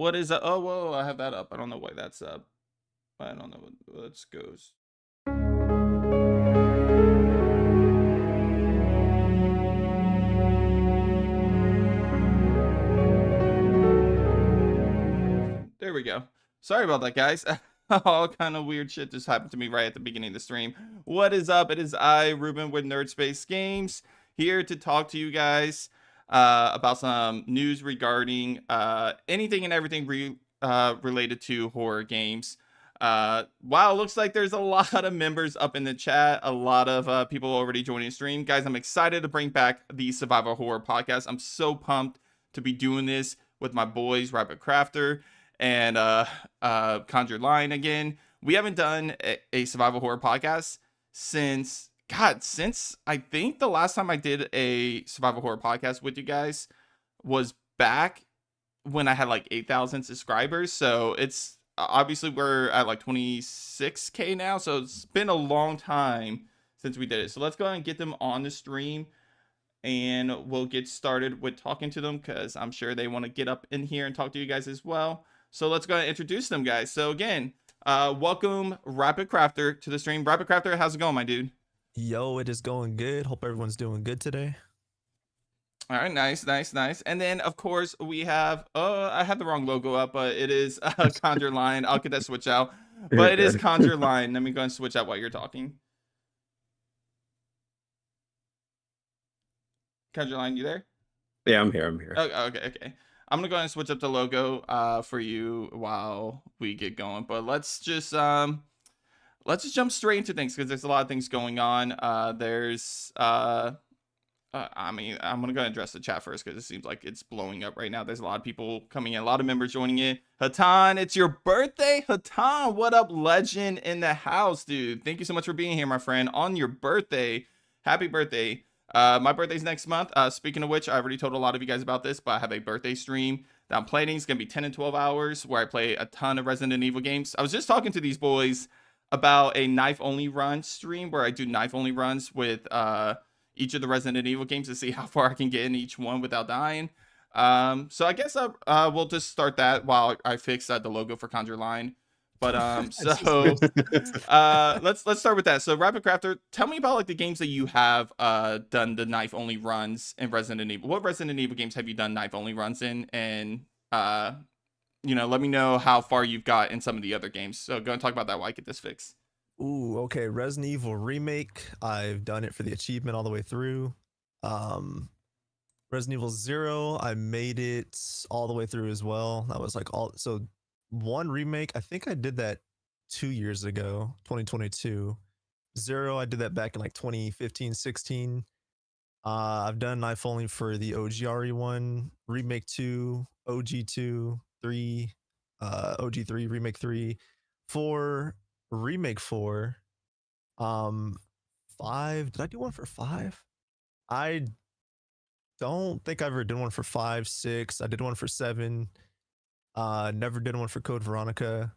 What is that? Oh, whoa, I have that up. I don't know why that's up. I don't know. Let's go. There we go. Sorry about that, guys. All kind of weird shit just happened to me right at the beginning of the stream. What is up? It is I, Ruben, with Nerd Space Games, here to talk to you guys about some news regarding anything and everything related to horror games. Wow, looks like there's a lot of members up in the chat, a lot of people already joining the stream. Guys, I'm excited to bring back the Survival Horror Podcast. I'm so pumped to be doing this with my boys, Rabbit Crafter and Conjured Line again. We haven't done a survival horror podcast since I think the last time I did a survival horror podcast with you guys was back when I had like 8,000 subscribers. So it's obviously we're at like 26k now. So it's been a long time since we did it. So let's go ahead and get them on the stream and we'll get started with talking to them because I'm sure they want to get up in here and talk to you guys as well. So let's go ahead and introduce them, guys. So again, welcome Rapid Crafter to the stream. Rapid Crafter, how's it going, my dude? Yo, it is going good. Hope everyone's doing good today. All right, nice. And then, of course, we have, I had the wrong logo up, but it is Conjure Line. I'll get that switch out. But it is Conjure Line. Let me go and switch out while you're talking. Conjure Line, you there? Yeah, I'm here. Okay. I'm gonna go ahead and switch up the logo for you while we get going. But let's just jump straight into things because there's a lot of things going on. I mean, I'm gonna go ahead and address the chat first because it seems like it's blowing up right now. There's a lot of people coming in, a lot of members joining in. Hatan, it's your birthday. Hatan, what up, legend in the house, dude? Thank you so much for being here, my friend, on your birthday. Happy birthday. My birthday's next month. Speaking of which, I already told a lot of you guys about this, but I have a birthday stream that I'm planning. It's going to be 10 and 12 hours where I play a ton of Resident Evil games. I was just talking to these boys about a knife-only run stream where I do knife-only runs with each of the Resident Evil games to see how far I can get in each one without dying. So I guess we'll just start that while I fix the logo for Conjure Line. But let's start with that. So Rapid Crafter, tell me about like the games that you have done the knife only runs in Resident Evil. What Resident Evil games have you done knife only runs in? And let me know how far you've got in some of the other games. So go and talk about that while I get this fixed. Ooh, okay. Resident Evil Remake. I've done it for the achievement all the way through. Resident Evil 0, I made it all the way through as well. That was like one remake, I think I did that 2 years ago, 2022. 0, I did that back in like 2015, 16. I've done knife only for the OG RE1, Remake 2, OG2, 3, OG3, Remake 3, 4, Remake 4, 5. Did I do one for 5? I don't think I ever did one for 5, 6. I did one for 7. Never did one for Code Veronica.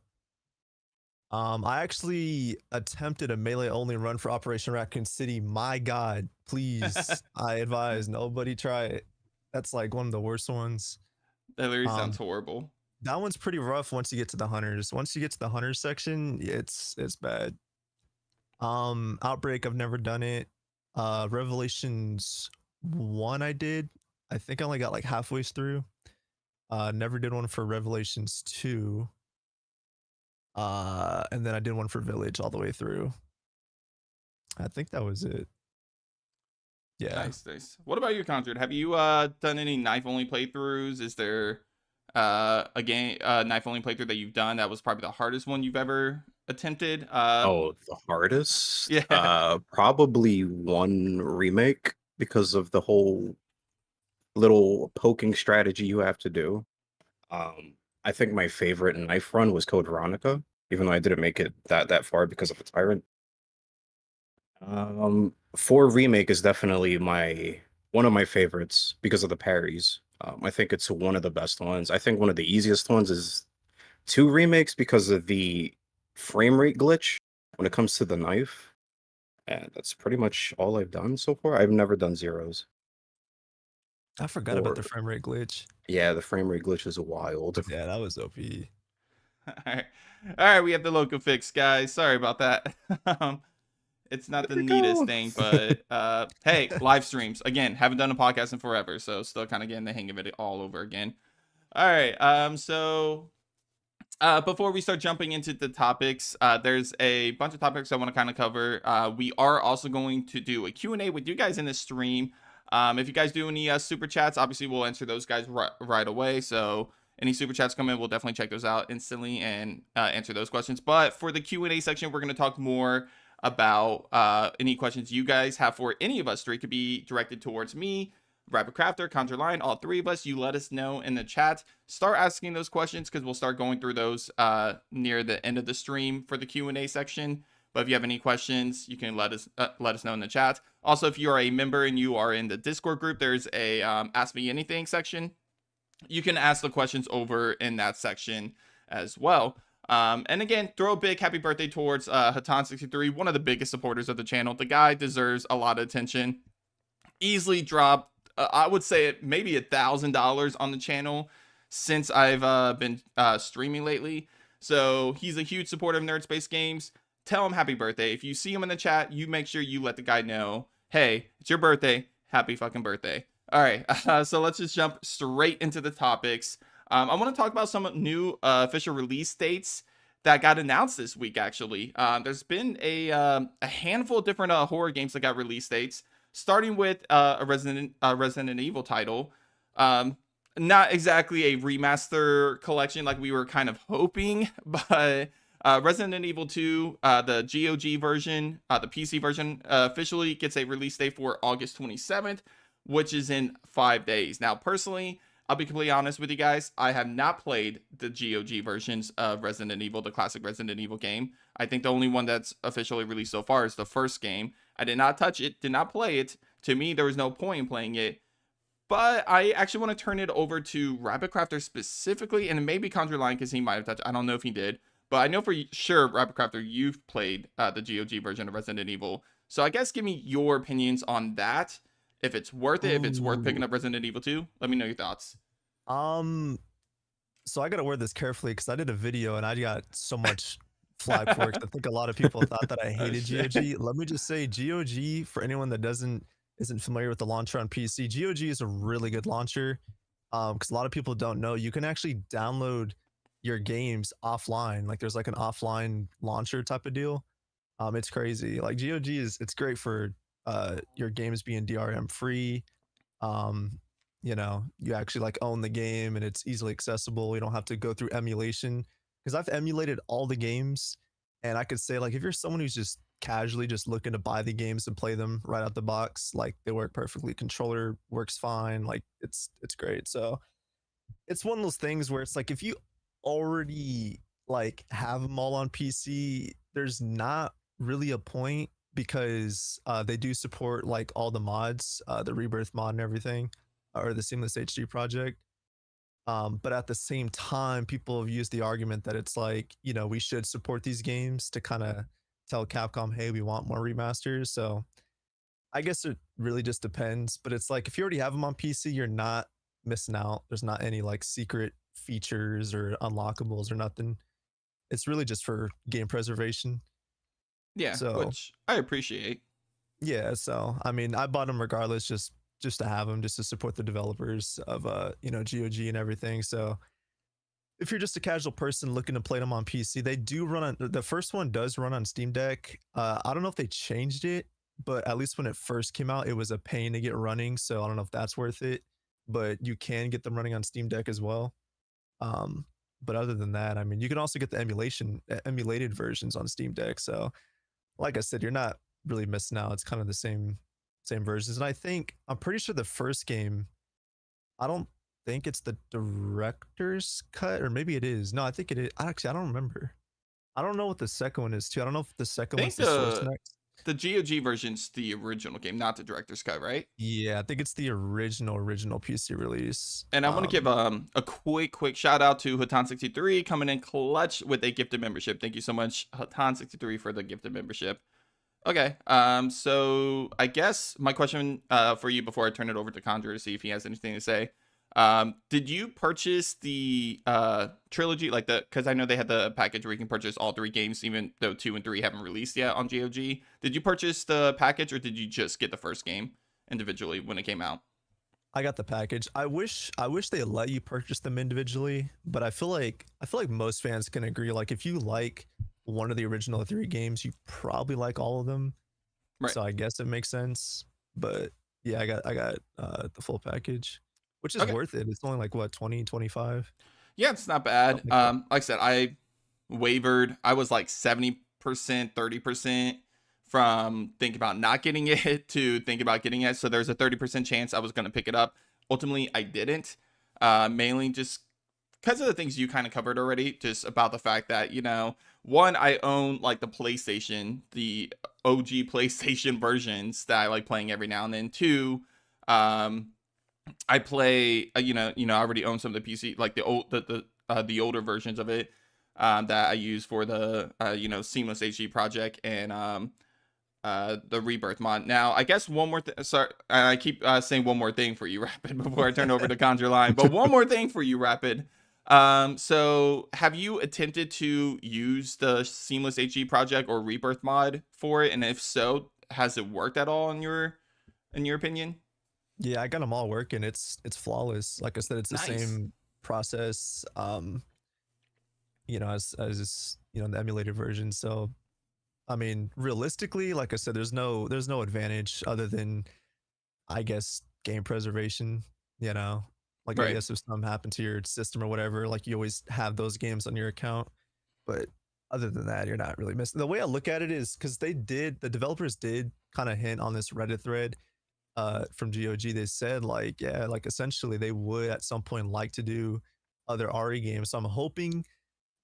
I actually attempted a melee only run for Operation Raccoon City. My God, please, I advise nobody try it. That's like one of the worst ones. That literally sounds horrible. That one's pretty rough once you get to the hunters. Once you get to the hunters section, it's bad. Outbreak, I've never done it. Revelations 1 I did. I think I only got like halfway through. Never did one for Revelations 2. And then I did one for Village all the way through. I think that was it. Yeah. Nice. What about you, Conjured? Have you done any knife-only playthroughs? Is there a game knife-only playthrough that you've done that was probably the hardest one you've ever attempted? The hardest? Yeah. Probably one remake because of the whole little poking strategy you have to do. I think my favorite knife run was Code Veronica, even though I didn't make it that far because of the Tyrant. 4 Remake is definitely one of my favorites because of the parries. I think it's one of the best ones. I think one of the easiest ones is 2 Remakes because of the frame rate glitch when it comes to the knife. And that's pretty much all I've done so far. I've never done zeros. I forgot about the Or frame rate glitch. yeah, the frame rate glitch is wild. Yeah, that was OP. All right, all right, we have the local fix, guys. Sorry about that. um, it's not the There we neatest go. thing, but hey, live streams again. Haven't done a podcast in forever, so still kind of getting the hang of it all over again. All right, so before we start jumping into the topics, there's a bunch of topics I want to kind of cover. We are also going to do a Q&A with you guys in this stream. If you guys do any super chats, obviously we'll answer those guys right away. So any super chats come in, we'll definitely check those out instantly and answer those questions. But for the Q&A section, we're going to talk more about any questions you guys have for any of us three. Could be directed towards me, Rapid Crafter, Conjure Lion, all three of us. You let us know in the chat. Start asking those questions because we'll start going through those near the end of the stream for the Q&A section. But if you have any questions, you can let us know in the chat. Also, if you are a member and you are in the Discord group, there's a Ask Me Anything section. You can ask the questions over in that section as well. And again, throw a big happy birthday towards Hatan63, one of the biggest supporters of the channel. The guy deserves a lot of attention. Easily dropped, I would say maybe $1,000 on the channel since I've been streaming lately. So he's a huge supporter of Nerd Space Games. Tell him happy birthday. If you see him in the chat, you make sure you let the guy know, hey, it's your birthday. Happy fucking birthday. All right, so let's just jump straight into the topics. I want to talk about some new official release dates that got announced this week, actually. There's been a handful of different horror games that got release dates, starting with a Resident Evil title. Not exactly a remaster collection like we were kind of hoping, but Resident Evil 2, the GOG version, the PC version, officially gets a release date for August 27th, which is in 5 days. Now, personally, I'll be completely honest with you guys. I have not played the GOG versions of Resident Evil, the classic Resident Evil game. I think the only one that's officially released so far is the first game. I did not touch it, did not play it. To me, there was no point in playing it. But I actually want to turn it over to Rapid Crafter specifically, and maybe Conjure Lion because he might have touched it. I don't know if he did. But I know for sure, Rapid Crafter, you've played the GOG version of Resident Evil. So I guess give me your opinions on that. If it's worth it, if it's worth picking up Resident Evil 2, let me know your thoughts. So I gotta word this carefully because I did a video and I got so much flag for it. I think a lot of people thought that I hated GOG. Let me just say, GOG, for anyone that isn't familiar with the launcher on PC, GOG is a really good launcher. Because a lot of people don't know, you can actually download your games offline. Like there's like an offline launcher type of deal. It's crazy. Like GOG it's great for your games being DRM free. You know, you actually like own the game and it's easily accessible. You don't have to go through emulation because I've emulated all the games, and I could say like if you're someone who's just casually just looking to buy the games and play them right out the box, like they work perfectly. Controller works fine. Like it's great. So it's one of those things where it's like if you already like have them all on PC, there's not really a point because they do support like all the mods, the Rebirth mod and everything, or the Seamless HD project. But at the same time, people have used the argument that it's like, you know, we should support these games to kind of tell Capcom, hey, we want more remasters. So I guess it really just depends. But it's like if you already have them on PC, you're not missing out. There's not any like secret features or unlockables or nothing. It's really just for game preservation. Yeah, So which I appreciate. yeah, so I mean, I bought them regardless, just to have them, just to support the developers of you know, GOG and everything. So if you're just a casual person looking to play them on PC, they do run on the first one does run on Steam Deck. I don't know if they changed it, but at least when it first came out, it was a pain to get running. So I don't know if that's worth it, but you can get them running on Steam Deck as well. But other than that, I mean, you can also get the emulated versions on Steam Deck. So like I said, you're not really missing out. It's kind of the same versions. And I'm pretty sure the first game, I don't think it's the director's cut, or maybe it is. No, I think it is. Actually, I don't remember. I don't know what the second one is too. I don't know if the second I one's think the Source Next. the GOG version's the original game, not the director's cut, right? Yeah, I think it's the original PC release. And I want to give a quick shout out to Hatan63 coming in clutch with a gifted membership. Thank you so much, Hatan63, for the gifted membership. Okay. So I guess my question for you before I turn it over to Conjure to see if he has anything to say. Did you purchase the trilogy, like because I know they had the package where you can purchase all three games, even though 2 and 3 haven't released yet on GOG. Did you purchase the package, or did you just get the first game individually when it came out? I got the package. I wish they let you purchase them individually, but I feel like most fans can agree. Like if you like one of the original three games, you probably like all of them. Right. So I guess it makes sense. But yeah, I got the full package, which is Okay. worth it. It's only like what 20, 25, Yeah, it's not bad. something like that. Like I said, I wavered. I was like 70%, 30% from thinking about not getting it to thinking about getting it. So there's a 30% chance I was going to pick it up. Ultimately, I didn't. Mainly just because of the things you kind of covered already, just about the fact that, one, I own like the PlayStation, the OG PlayStation versions that I like playing every now and then. Two, um, I play, I already own some of the PC, like the older versions of it, that I use for the, Seamless HD project and the Rebirth mod. Now, I guess one more thing. Sorry, I keep saying one more thing for you, Rapid, before I turn over to Conjure Line. But one more thing for you, Rapid. So have you attempted to use the Seamless HD project or Rebirth mod for it? And if so, has it worked at all in your opinion? Yeah, I got them all working. It's flawless. Like I said, it's the Nice. same process. As the emulated version. So I mean, realistically, like I said, there's no advantage other than I guess game preservation. You know, like I Right. guess if something happened to your system or whatever, like you always have those games on your account. But other than that, you're not really missing. The way I look at it is because the developers did kind of hint on this Reddit thread from GOG. They said like, yeah, like essentially they would at some point like to do other RE games. So I'm hoping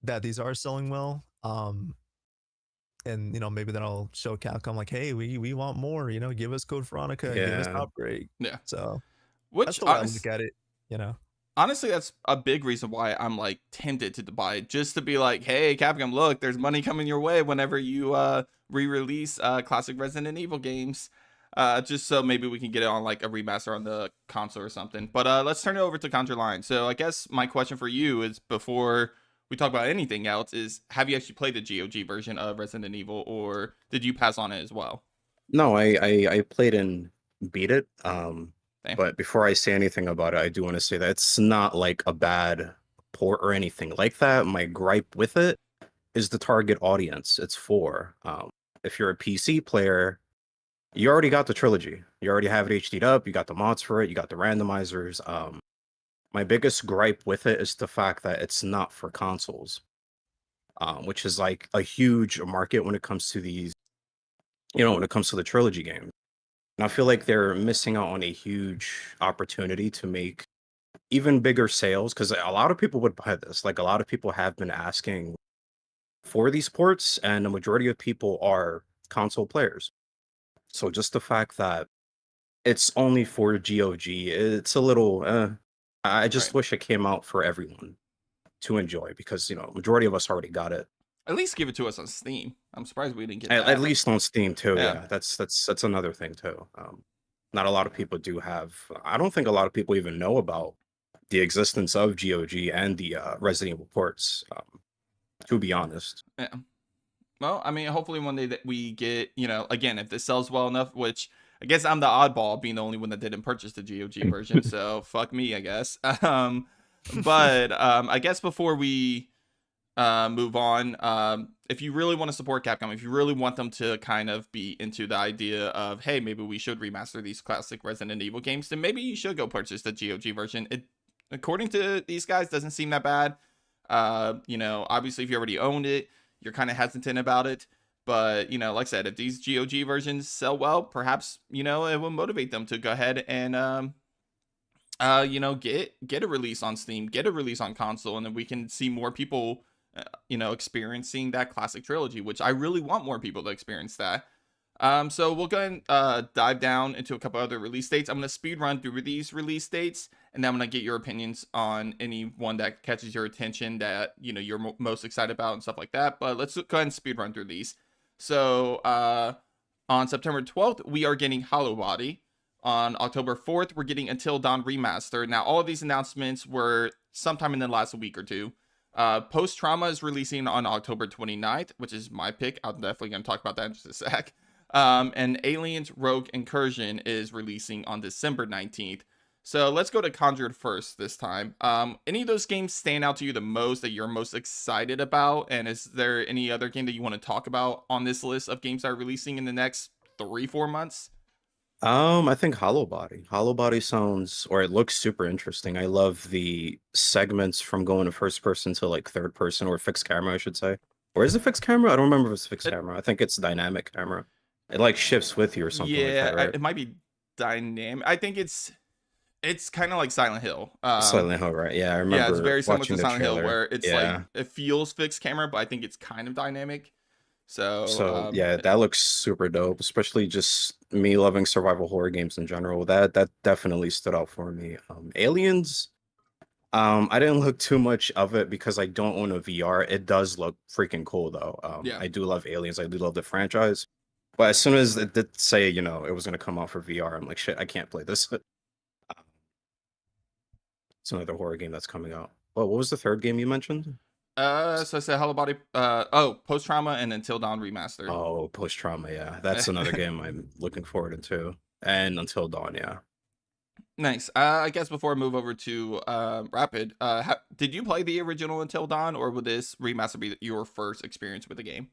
that these are selling well. And maybe that'll show Capcom like, hey, we want more. Give us Code Veronica, give us Yeah. Outbreak. Yeah. So that's Which the way I look at it. You know, honestly, that's a big reason why I'm like tempted to buy it, just to be like, hey, Capcom, look, there's money coming your way whenever you re-release classic Resident Evil games. Just so maybe we can get it on like a remaster on the console or something. But let's turn it over to Conjure Line. So I guess my question for you is, before we talk about anything else, is have you actually played the GOG version of Resident Evil, or did you pass on it as well? No, I played and beat it. Damn. But before I say anything about it, I do want to say that it's not like a bad port or anything like that. My gripe with it is the target audience it's for. If you're a PC player, you already got the trilogy. You already have it HD'd up. You got the mods for it. You got the randomizers. My biggest gripe with it is the fact that it's not for consoles, which is like a huge market when it comes to these, when it comes to the trilogy games. And I feel like they're missing out on a huge opportunity to make even bigger sales because a lot of people would buy this. Like a lot of people have been asking for these ports, and the majority of people are console players. So just the fact that it's only for GOG, it's a little. I just Right. wish it came out for everyone to enjoy because majority of us already got it. At least give it to us on Steam. I'm surprised we didn't get At that. least on Steam too. Yeah. Yeah, that's another thing too. Not a lot of people do have. I don't think a lot of people even know about the existence of GOG and the Resident Evil ports. To be honest. Yeah. Well, I mean, hopefully one day that we get, again, if this sells well enough, which I guess I'm the oddball, being the only one that didn't purchase the GOG version, so fuck me, I guess. But I guess before we move on, if you really want to support Capcom, if you really want them to kind of be into the idea of, hey, maybe we should remaster these classic Resident Evil games, then maybe you should go purchase the GOG version. It, according to these guys, doesn't seem that bad. Obviously, if you already owned it, you're kind of hesitant about it. But, like I said, if these GOG versions sell well, perhaps, it will motivate them to go ahead and, get a release on Steam, get a release on console, and then we can see more people, experiencing that classic trilogy, which I really want more people to experience that. So we'll go and dive down into a couple other release dates. I'm going to speed run through these release dates, and then I'm going to get your opinions on any one that catches your attention that, you're most excited about and stuff like that. But let's go ahead and speed run through these. So On September 12th, we are getting Hollow Body. On October 4th, we're getting Until Dawn Remaster. Now, all of these announcements were sometime in the last week or two. Post Trauma is releasing on October 29th, which is my pick. I'm definitely going to talk about that in just a sec. And Aliens Rogue Incursion is releasing on December 19th. So let's go to Conjured first this time. Any of those games stand out to you the most, that you're most excited about? And is there any other game that you want to talk about on this list of games that are releasing in the next 3-4 months? I think Hollow Body. Hollow Body sounds, or it looks super interesting. I love the segments from going to first person to like third person, or fixed camera, I should say. Or is it fixed camera? I don't remember if it's fixed It- camera. I think it's dynamic camera. It like shifts with you or something like Yeah, that, right? it might be dynamic. I think it's kind of like Silent Hill. Silent Hill, right? Yeah, I Yeah, it's remember very similar watching to the Silent Hill, trailer. where it's like Yeah. it feels fixed camera, but I think it's kind of dynamic. So, So yeah, that looks super dope, especially just me loving survival horror games in general. That definitely stood out for me. Aliens, I didn't look too much of it because I don't own a VR. It does look freaking cool though. yeah. I do love Aliens. I do love the franchise. But as soon as it did say, it was gonna come out for VR, I'm like, shit, I can't play this. It's another horror game that's coming out. Well, what was the third game you mentioned? So I said Hello Body. Post Trauma and Until Dawn Remaster. Oh, Post Trauma, yeah. That's another game I'm looking forward to. And Until Dawn, yeah. Nice. I guess before I move over to Rapid, did you play the original Until Dawn, or would this remaster be your first experience with the game?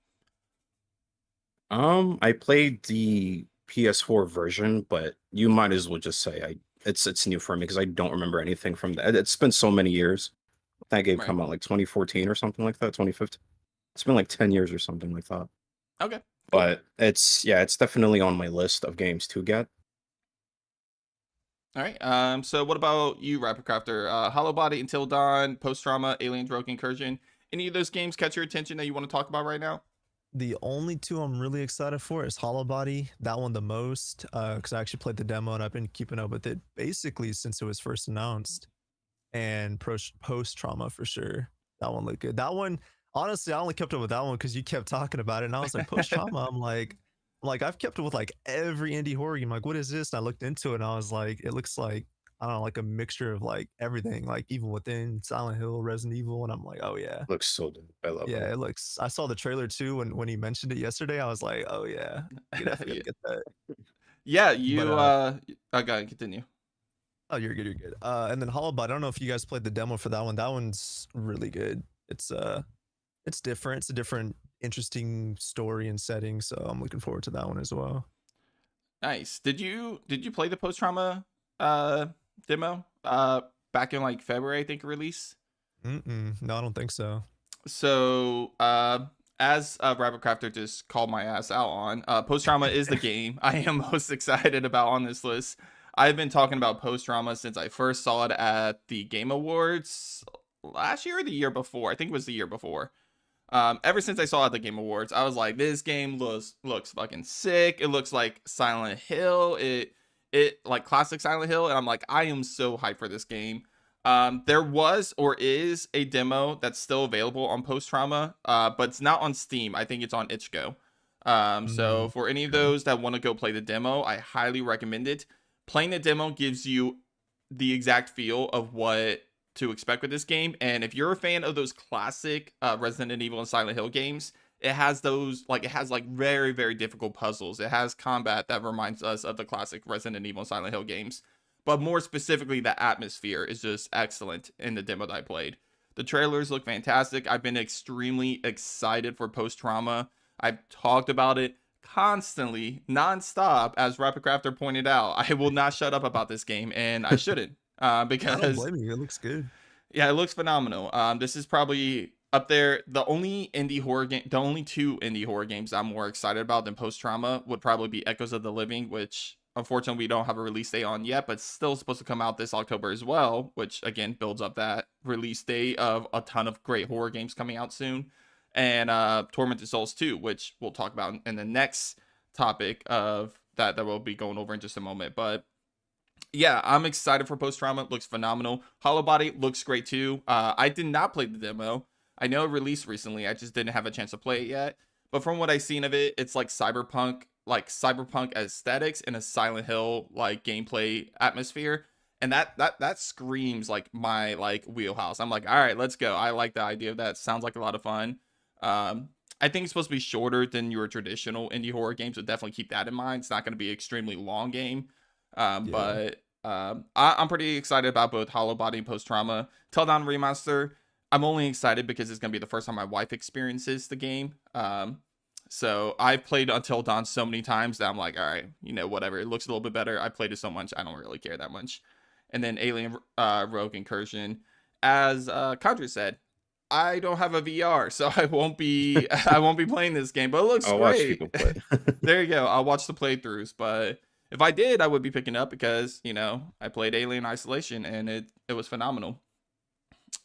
I played the PS4 version, but you might as well just say it's new for me because I don't remember anything from that. It's been so many years. That game Right. come out like 2014 or something like that, 2015. It's been like 10 years or something like that. Okay. Cool. But it's definitely on my list of games to get. All right. So what about you, Rapid Crafter? Hollow Body, Until Dawn, Post Trauma, Aliens Rogue Incursion. Any of those games catch your attention that you want to talk about right now? The only two I'm really excited for is Hollow Body. That one the most, because I actually played the demo and I've been keeping up with it basically since it was first announced. And Post Trauma for sure. That one looked good. That one, honestly, I only kept up with that one because you kept talking about it, and I was like, Post Trauma. I'm like, I've kept up with like every indie horror game. Like, what is this? And I looked into it, and I was like, it looks like, I don't know, like a mixture of like everything, like even within Silent Hill, Resident Evil, and I'm like, oh yeah. Looks so dope. I love Yeah, it. it looks. I saw the trailer too when he mentioned it yesterday. I was like, oh yeah, you definitely gotta get that. Yeah, But you okay, continue. oh, you're good, you're good. And then Hollow Body. I don't know if you guys played the demo for that one. That one's really good. It's different. It's a different, interesting story and setting. So I'm looking forward to that one as well. Nice. Did you play the Post Trauma demo back in like February, I think, release? No, I don't think so. So as Rapid Crafter just called my ass out on, Post Trauma is the game I am most excited about on this list. I've been talking about Post Trauma since I first saw it at the Game Awards last year or the year before. I think it was the year before. Ever since I saw it at the Game Awards, I was like, this game looks fucking sick. It looks like Silent Hill. It like classic Silent Hill, and I'm like, I am so hyped for this game. There was or is a demo that's still available on Post Trauma, but it's not on Steam. I think it's on itch.io. So for any of those that want to go play the demo, I highly recommend it. Playing the demo gives you the exact feel of what to expect with this game, and if you're a fan of those classic Resident Evil and Silent Hill games, it has very, very difficult puzzles. It has combat that reminds us of the classic Resident Evil and Silent Hill games. But more specifically, the atmosphere is just excellent in the demo that I played. The trailers look fantastic. I've been extremely excited for Post Trauma. I've talked about it constantly, nonstop, as Rapid Crafter pointed out. I will not shut up about this game, and I shouldn't, I because don't blame you. It looks good. yeah, it looks phenomenal. This is probably up there. The only two indie horror games I'm more excited about than Post Trauma would probably be Echoes of the Living, which unfortunately we don't have a release date on yet, but still supposed to come out this October as well, which again builds up that release date of a ton of great horror games coming out soon. And Tormented Souls 2, which we'll talk about in the next topic of that we'll be going over in just a moment. But yeah, I'm excited for Post Trauma. It looks phenomenal. Hollow Body looks great too. I did not play the demo. I know it released recently. I just didn't have a chance to play it yet. But from what I've seen of it, it's like cyberpunk like cyberpunk aesthetics in a Silent Hill like gameplay atmosphere. And that screams like my like wheelhouse. I'm like, all right, let's go. I like the idea of that. Sounds like a lot of fun. I think it's supposed to be shorter than your traditional indie horror games, so definitely keep that in mind. It's not going to be an extremely long game. But I'm pretty excited about both Hollow Body and Post Trauma. Tell Down Remaster, I'm only excited because it's going to be the first time my wife experiences the game. So I played Until Dawn so many times that I'm like, all right, whatever. It looks a little bit better. I played it so much, I don't really care that much. And then Alien Rogue Incursion. As Kadri said, I don't have a VR, so I won't be playing this game, but it looks I'll watch great. people play. There you go. I'll watch the playthroughs, but if I did, I would be picking up because, I played Alien Isolation and it was phenomenal.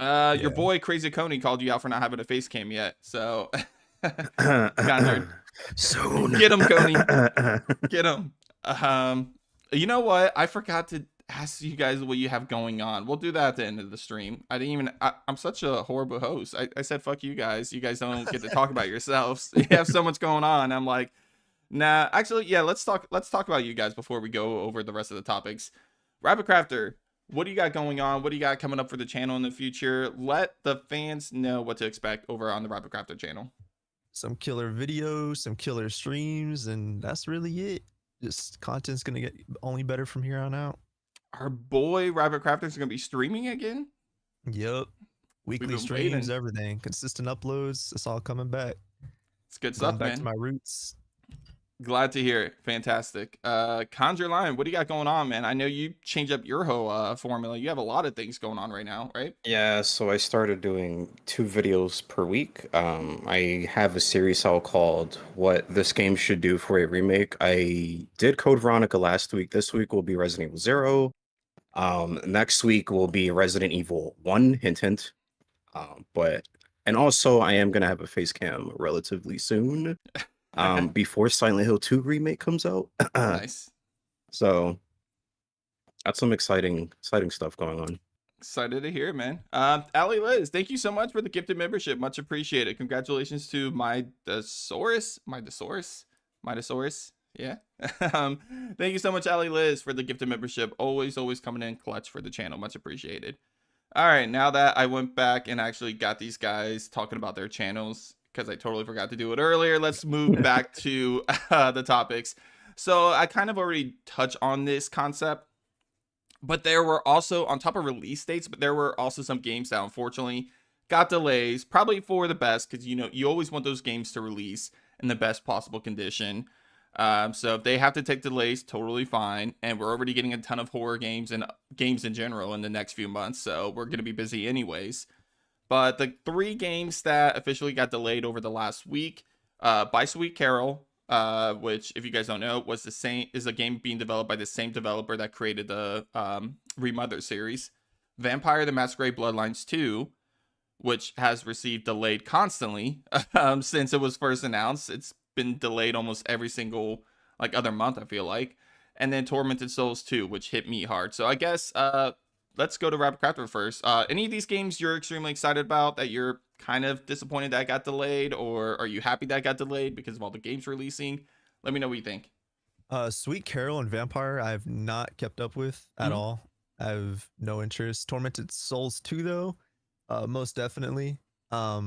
Your boy Crazy Coney called you out for not having a face cam yet, so Conjured. Soon. Get him, Coney. Get him. You know what? I forgot to ask you guys what you have going on. We'll do that at the end of the stream. I'm such a horrible host. I said fuck you guys. You guys don't get to talk about yourselves. You have so much going on. I'm like, nah. Actually, yeah. Let's talk about you guys before we go over the rest of the topics. Rabbit Crafter, what do you got going on? What do you got coming up for the channel in the future? Let the fans know what to expect over on the Rabbit Crafter channel. Some killer videos, some killer streams, and that's really it. Just content's gonna get only better from here on out. Our boy Rabbit Crafter is going to be streaming again. Yep. Weekly been streams, waiting. everything. Consistent uploads. It's all coming back. It's good Going stuff, back man. to my roots. Glad to hear it. Fantastic. Conjure Lion, what do you got going on, man? I know you changed up your whole formula. You have a lot of things going on right now, right? Yeah, so I started doing 2 videos per week. I have a series out called What This Game Should Do for a Remake. I did Code Veronica last week. This week will be Resident Evil 0. Next week will be Resident Evil 1, hint hint. And also I am gonna have a face cam relatively soon. Before Silent Hill 2 remake comes out. Nice. So that's some exciting stuff going on. Excited to hear it, man. Ali Liz, thank you so much for the gifted membership. Much appreciated. Congratulations to Midasaurus. Yeah. Thank you so much, Ali Liz, for the gifted membership. Always coming in clutch for the channel. Much appreciated. All right, now that I went back and actually got these guys talking about their channels, because I totally forgot to do it earlier, let's move back to the topics. So I kind of already touched on this concept, but there were also, on top of release dates, but there were also some games that unfortunately got delays, probably for the best, because you always want those games to release in the best possible condition. So if they have to take delays, totally fine. And we're already getting a ton of horror games and games in general in the next few months, so we're going to be busy anyways. But the 3 games that officially got delayed over the last week, By Sweet Carol, which, if you guys don't know, is a game being developed by the same developer that created the Remother series. Vampire the Masquerade Bloodlines 2, which has received delayed constantly since it was first announced. It's been delayed almost every single other month, I feel like. And then Tormented Souls 2, which hit me hard. So I guess let's go to Rabbit Crafter first. Any of these games you're extremely excited about that you're kind of disappointed that got delayed, or are you happy that got delayed because of all the games releasing? Let me know what you think. Sweet Carol and Vampire I've not kept up with at all. I have no interest. Tormented Souls 2 though, most definitely. I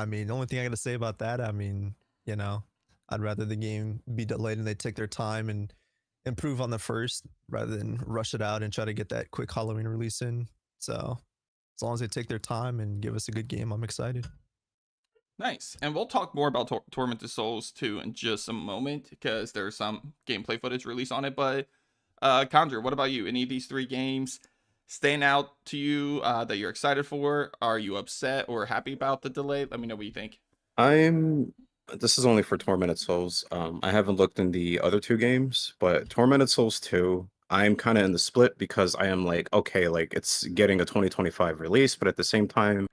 mean, the only thing I gotta say about that, I mean, I'd rather the game be delayed and they take their time and improve on the first rather than rush it out and try to get that quick Halloween release in. So as long as they take their time and give us a good game, I'm excited. Nice. And we'll talk more about Tormented Souls 2 in just a moment, because there's some gameplay footage released on it. But Conjure, what about you? Any of these 3 games stand out to you that you're excited for? Are you upset or happy about the delay? Let me know what you think. This is only for Tormented Souls. I haven't looked in the other 2 games, but Tormented Souls 2, I'm kind of in the split because I am like, okay, like it's getting a 2025 release, but at the same time,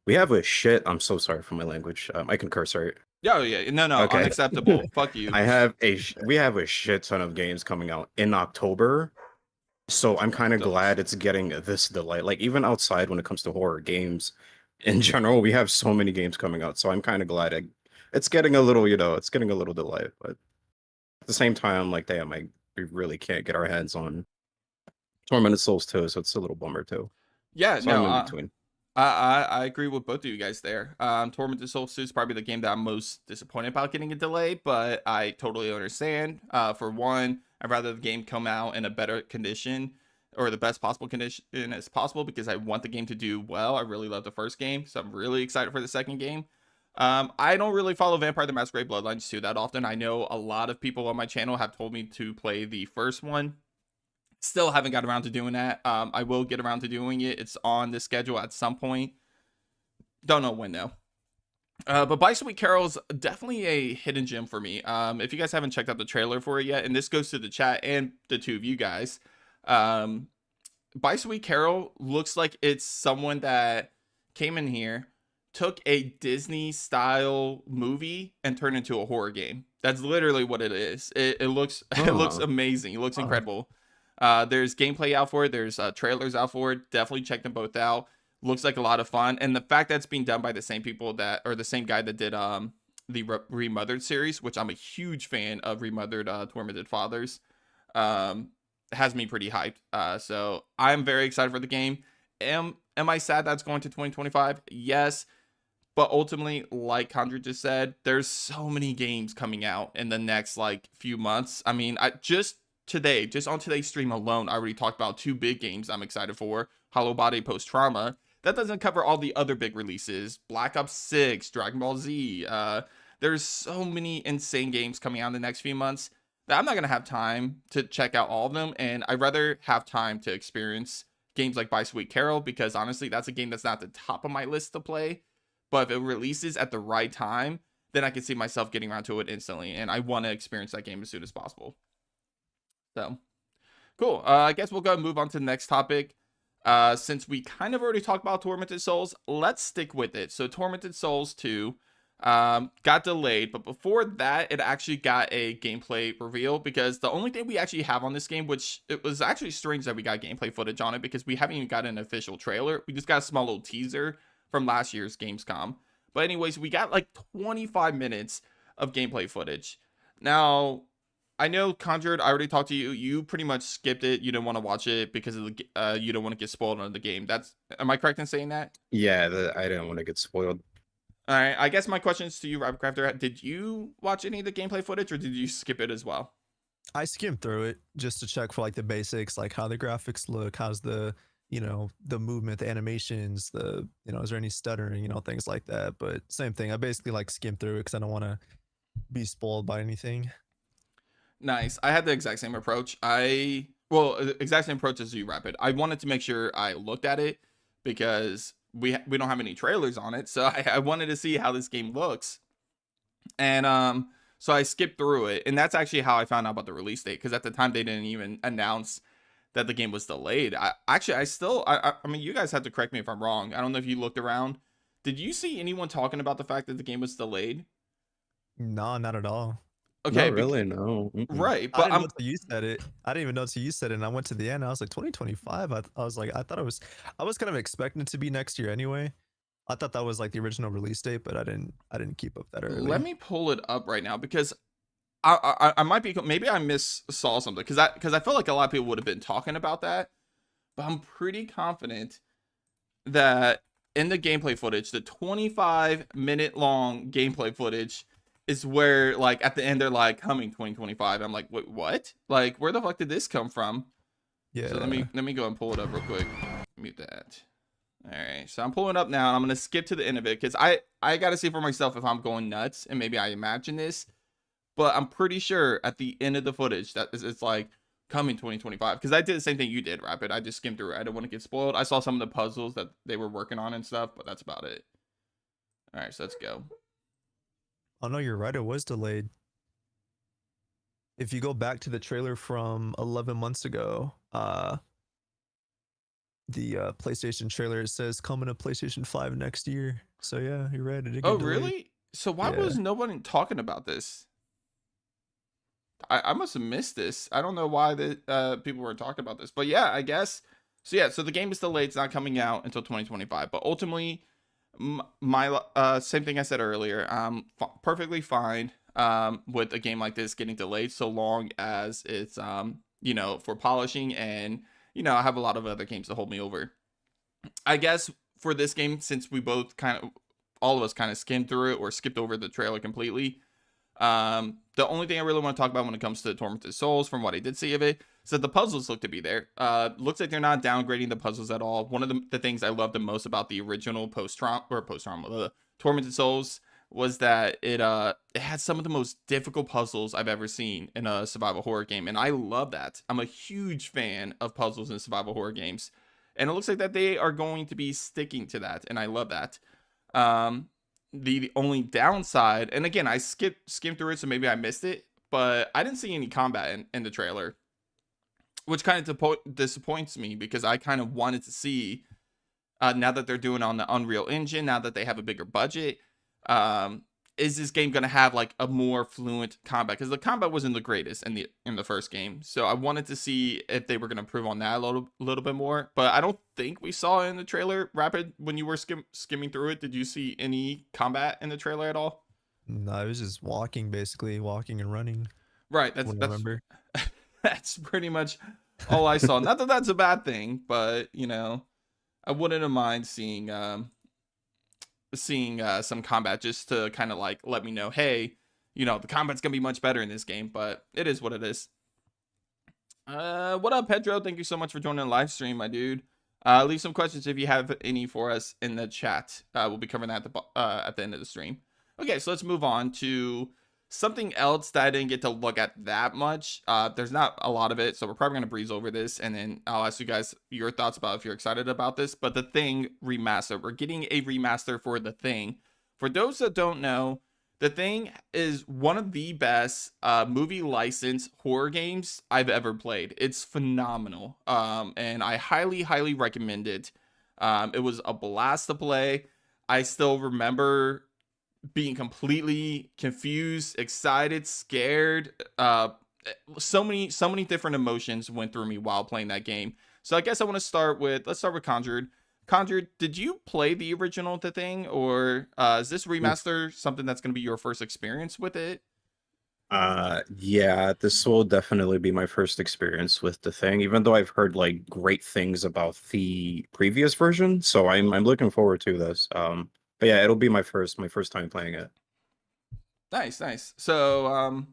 we have a shit. I'm so sorry for my language. I can curse, right? Yeah. No, Okay. unacceptable. Fuck you. We have a shit ton of games coming out in October. So I'm kind of glad it's getting this delay. Like even outside when it comes to horror games in general, we have so many games coming out. So I'm kind of glad it's getting a little, it's getting a little delay, but At the same time, like, damn, we really can't get our hands on Tormented Souls 2, so it's a little bummer too. Yeah, So no, I'm in between. I agree with both of you guys there. Tormented Souls 2 is probably the game that I'm most disappointed about getting a delay, but I totally understand. For one, I'd rather the game come out in a better condition or the best possible condition as possible because I want the game to do well. I really love the first game, so I'm really excited for the second game. I don't really follow Vampire the Masquerade Bloodlines 2 that often. I know a lot of people on my channel have told me to play the first one. Still haven't got around to doing that. I will get around to doing it. It's on the schedule at some point. Don't know when though. But By Sweet Carol's definitely a hidden gem for me. If you guys haven't checked out the trailer for it yet, and this goes to the chat and the two of you guys, By Sweet Carol looks like it's someone that came in here, took a Disney style movie and turned into a horror game. That's literally what it is. It looks it looks Huh. amazing. It looks Huh. incredible. There's gameplay out for it. There's trailers out for it. Definitely check them both out. Looks like a lot of fun, and the fact that it's being done by the same people that, or the same guy that did the Remothered series, which I'm a huge fan of Remothered Tormented Fathers, has me pretty hyped. So I'm very excited for the game. Am I sad that's going to 2025? Yes, but ultimately, like Condra just said, there's so many games coming out in the next like few months. I mean, I just today, just on today's stream alone, I already talked about two big games I'm excited for: Hollow Body Post Trauma. That doesn't cover all the other big releases: Black Ops 6, Dragon Ball Z. There's so many insane games coming out in the next few months that I'm not gonna have time to check out all of them, and I'd rather have time to experience games like By Sweet Carol, because honestly, that's a game that's not at the top of my list to play. But if it releases at the right time, then I can see myself getting around to it instantly, and I want to experience that game as soon as possible. So, cool. I guess we'll go and move on to the next topic. Since we kind of already talked about Tormented Souls, let's stick with it. So, Tormented Souls 2 got delayed, but before that, it actually got a gameplay reveal, because the only thing we actually have on this game, which it was actually strange that we got gameplay footage on it, because we haven't even got an official trailer. We just got a small little teaser from last year's Gamescom. But anyways, we got like 25 minutes of gameplay footage. Now, I know Conjured, I already talked to you. You pretty much skipped it. You didn't want to watch it because of the you don't want to get spoiled on the game. Am I correct in saying that? Yeah, I didn't want to get spoiled. All right. I guess my question is to you, Rob Crafter. Did you watch any of the gameplay footage, or did you skip it as well? I skimmed through it just to check for like the basics, like how the graphics look, how's the the movement, the animations, the is there any stuttering, things like that. But same thing, I basically like skimmed through it because I don't want to be spoiled by anything. Nice. I had the exact same approach. Exact same approach as you, Rapid. I wanted to make sure I looked at it because we don't have any trailers on it, so I wanted to see how this game looks, and so I skipped through it, and that's actually how I found out about the release date, because at the time they didn't even announce that the game was delayed. I mean, you guys have to correct me if I'm wrong. I don't know if you looked around. Did you see anyone talking about the fact that the game was delayed? No, not at all. Okay, Not really, no. right, I but didn't know till you said it. I didn't even know till you said it. And I went to the end. I was like 2025. I was like, I was kind of expecting it to be next year anyway. I thought that was like the original release date, but I didn't keep up that early. let me pull it up right now, because I might be, maybe I saw something, because I felt like a lot of people would have been talking about that, but I'm pretty confident that in the gameplay footage, the 25-minute long gameplay footage is where, like, at the end they're like coming 2025. I'm like, wait, what? Like, where the fuck did this come from? Yeah. So let me go and pull it up real quick. Mute that. All right, so I'm pulling up now, and I'm gonna skip to the end of it, because I gotta see for myself if I'm going nuts and maybe I imagine this. But I'm pretty sure at the end of the footage that it's like coming 2025, because I did the same thing you did, Rapid. I just skimmed through it. I didn't want to get spoiled. I saw some of the puzzles that they were working on and stuff, but that's about it. All right, so let's go. Oh no, you're right. It was delayed. If you go back to the trailer from 11 months ago, the PlayStation trailer, it says coming to PlayStation 5 next year. So yeah, you're right. It did get Oh, delayed. really? So why Yeah. was no one talking about this? I must have missed this. I don't know why the people weren't talking about this, but yeah, I guess. So yeah, so the game is delayed. It's not coming out until 2025, but ultimately, my same thing I said earlier. Perfectly fine. with a game like this getting delayed so long as it's for polishing, and I have a lot of other games to hold me over. I guess for this game, since we both all of us kind of skimmed through it or skipped over the trailer completely, the only thing I really want to talk about when it comes to Tormented Souls, from what I did see of it, is that the puzzles look to be there. Looks like they're not downgrading the puzzles at all. One of the things I loved the most about the original Tormented Souls was that it had some of the most difficult puzzles I've ever seen in a survival horror game, and I love that. I'm a huge fan of puzzles in survival horror games, and it looks like that they are going to be sticking to that, and I love that. The only downside, and again, I skimmed through it, so maybe I missed it, but I didn't see any combat in the trailer, which kind of disappoints me, because I kind of wanted to see, now that they're doing on the Unreal Engine, now that they have a bigger budget, is this game going to have like a more fluent combat? Because the combat wasn't the greatest in the first game, so I wanted to see if they were going to improve on that a little bit more. But I don't think we saw it in the trailer. Rapid, when you were skimming through it, did you see any combat in the trailer at all? No, I was just basically walking and running. Right, Remember. that's pretty much all I saw. Not that that's a bad thing, but I wouldn't have mind seeing some combat, just to kind of like let me know, hey, the combat's gonna be much better in this game. But it is what it is. What up, Pedro? Thank you so much for joining the live stream, my dude. Leave some questions if you have any for us in the chat. We'll be covering that at the end of the stream. Okay, so let's move on to something else that I didn't get to look at that much. There's not a lot of it, so we're probably gonna breeze over this, and then I'll ask you guys your thoughts about if you're excited about this. But the Thing Remaster, we're getting a remaster for the Thing. For those that don't know, the Thing is one of the best movie licensed horror games I've ever played. It's phenomenal, and I highly recommend it. It was a blast to play. I still remember being completely confused, excited, scared. So many different emotions went through me while playing that game. So I guess I want to let's start with Conjured. Conjured, did you play the original The Thing, or is this remaster something that's going to be your first experience with it? Yeah, this will definitely be my first experience with the Thing, even though I've heard like great things about the previous version. So I'm looking forward to this. But yeah, it'll be my first time playing it. Nice. So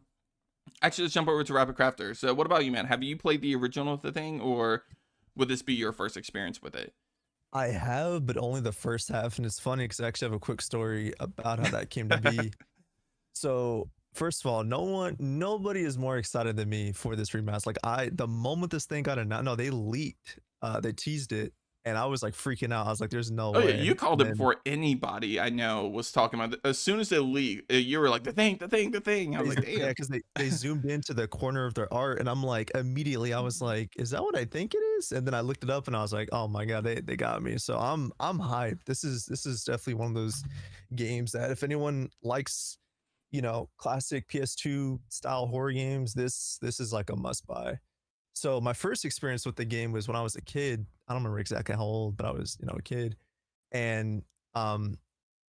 actually, let's jump over to Rapid Crafter. So what about you, man? Have you played the original The Thing, or would this be your first experience with it? I have, but only the first half, and it's funny because I actually have a quick story about how that came to be. So first of all, nobody is more excited than me for this remaster. Like the moment this thing got announced, no, they leaked, they teased it, and I was like freaking out. I was like, "There's no way." Yeah, you called it before anybody I know was talking about it. As soon as it leaked, you were like, the thing. I was like, damn. Yeah, because they zoomed into the corner of their art, and I'm like, immediately, I was like, "Is that what I think it is?" And then I looked it up, and I was like, "Oh my god, they got me." So I'm hyped. This is definitely one of those games that if anyone likes, classic PS2 style horror games, this is like a must buy. So my first experience with the game was when I was a kid. I don't remember exactly how old, but I was, a kid. And I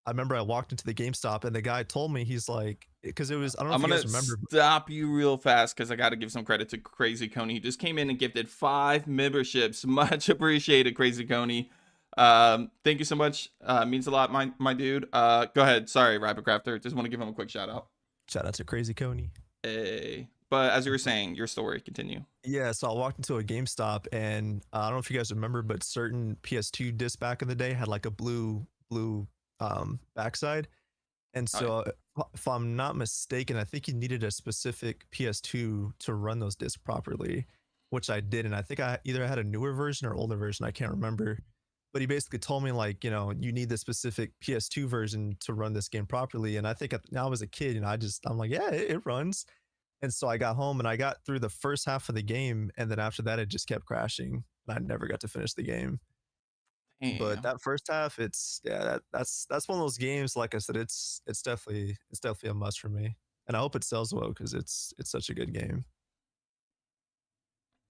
remember I walked into the GameStop and the guy told me, he's like, because it was, I don't know if you guys remember. Stop you real fast, because I got to give some credit to Crazy Coney. He just came in and gifted 5 memberships. Much appreciated, Crazy Coney. Thank you so much. Means a lot, my dude. Go ahead. Sorry, Rapid Crafter. Just want to give him a quick shout out. Shout out to Crazy Coney. Hey. But as you were saying, your story, continue. Yeah, so I walked into a GameStop, and I don't know if you guys remember, but certain PS2 discs back in the day had like a blue backside. And so if I'm not mistaken, I think you needed a specific PS2 to run those discs properly, which I did. And I think I either had a newer version or older version. I can't remember. But he basically told me, like, you need the specific PS2 version to run this game properly. And I think now I was a kid, and I'm like, yeah, it runs. And so I got home and I got through the first half of the game, and then after that it just kept crashing, and I never got to finish the game. Damn. But that first half, that's one of those games. Like I said, it's definitely a must for me, and I hope it sells well because it's such a good game.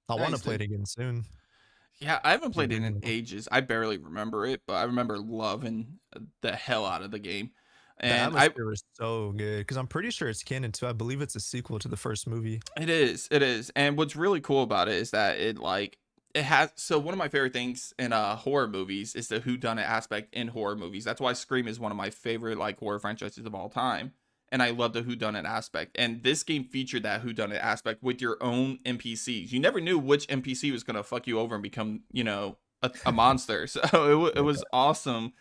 I want to play it again soon. Yeah, I haven't played it in ages. I barely remember it, but I remember loving the hell out of the game. The And atmosphere was so good because I'm pretty sure it's canon too. I believe it's a sequel to the first movie. it is. And what's really cool about it is that it has, so one of my favorite things in horror movies is the whodunit aspect in horror movies. That's why Scream is one of my favorite like horror franchises of all time. And I love the whodunit aspect. And this game featured that whodunit aspect with your own NPCs. You never knew which NPC was gonna fuck you over and become, you know, a monster. So it Yeah. was awesome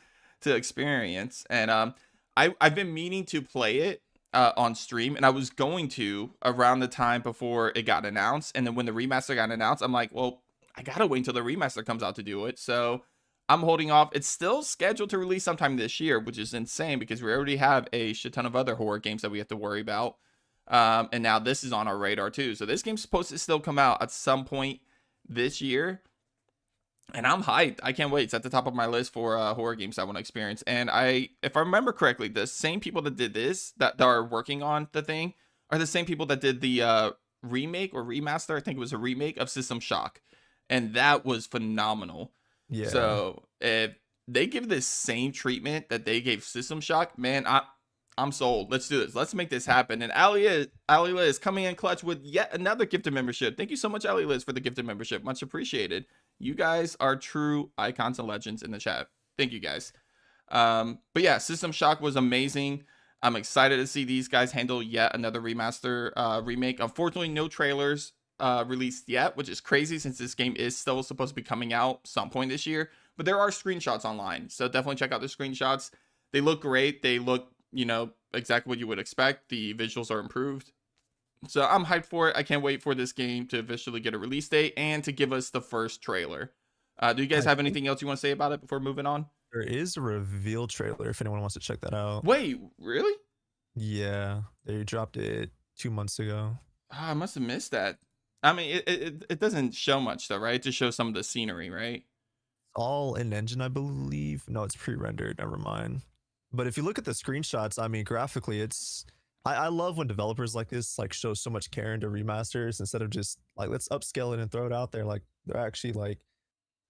to experience. And I've been meaning to play it on stream, and I was going to around the time before it got announced. And then when the remaster got announced, I'm like, well, I gotta wait until the remaster comes out to do it. So I'm holding off. It's still scheduled to release sometime this year, which is insane because we already have a shit ton of other horror games that we have to worry about. And now this is on our radar too. So this game's supposed to still come out at some point this year. And I'm hyped. I can't wait. It's at the top of my list for horror games I want to experience. And if I remember correctly, the same people that did this, that are working on the thing, are the same people that did the remake or remaster. I think it was a remake of System Shock, and that was phenomenal. Yeah. So if they give this same treatment that they gave System Shock, man, I'm sold. Let's do this. Let's make this happen. And Ali Liz coming in clutch with yet another gifted membership. Thank you so much, Ali Liz, for the gifted membership. Much appreciated. You guys are true icons and legends in the chat. Thank you guys. But yeah, System Shock was amazing. I'm excited to see these guys handle yet another remaster remake. Unfortunately, no trailers released yet, which is crazy since this game is still supposed to be coming out some point this year. But there are screenshots online, so definitely check out the screenshots. They look great. They look, you know, exactly what you would expect. The visuals are improved. So I'm hyped for it. I can't wait for this game to officially get a release date and to give us the first trailer. Do you guys I have think anything else you want to say about it before moving on? there is a reveal trailer if anyone wants to check that out. Wait, really? Yeah, they dropped it 2 months ago. Oh, I must have missed that. I mean, it doesn't show much though, right? It just shows some of the scenery, right? All in engine, I believe. No, it's pre-rendered. Never mind. But if you look at the screenshots, I mean, graphically, it's I love when developers like this like show so much care into remasters instead of just like let's upscale it and throw it out there. Like they're actually like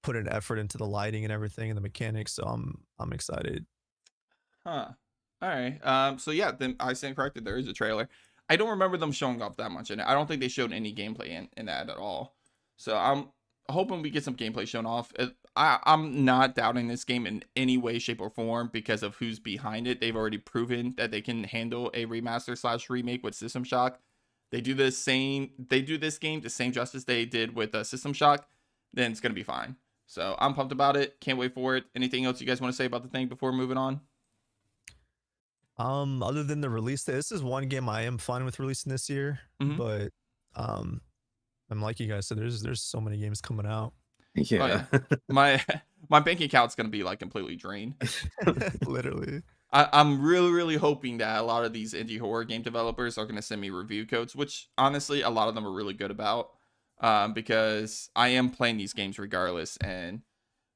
putting effort into the lighting and everything and the mechanics. So I'm excited. Huh. All right. So yeah, then I stand corrected. There is a trailer. I don't remember them showing off that much in it. I don't think they showed any gameplay in that at all. So I'm hoping we get some gameplay shown off. I'm not doubting this game in any way, shape, or form because of who's behind it. They've already proven that they can handle a remaster / remake with System Shock. They do this game the same justice they did with System Shock, then it's gonna be fine. So I'm pumped about it. Can't wait for it. Anything else you guys want to say about the thing before moving on? Other than the release date, this is one game I am fine with releasing this year, Mhm. but I'm like you guys said, there's so many games coming out. Oh Yeah. yeah. My bank account's gonna be like completely drained. Literally. I'm really hoping that a lot of these indie horror game developers are gonna send me review codes, which honestly a lot of them are really good about. Because I am playing these games regardless, and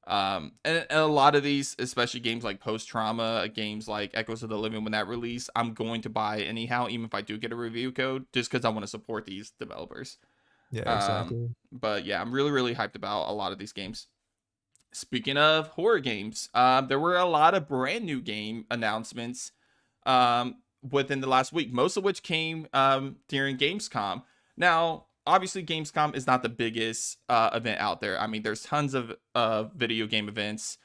a lot of these, especially games like Post Trauma, games like Echoes of the Living, when that release, I'm going to buy anyhow, even if I do get a review code, just because I want to support these developers. Yeah, Um, exactly. but yeah, I'm really hyped about a lot of these games. Speaking of horror games, there were a lot of brand new game announcements within the last week, most of which came during Gamescom. Now, obviously, Gamescom is not the biggest event out there. I mean, there's tons of video game events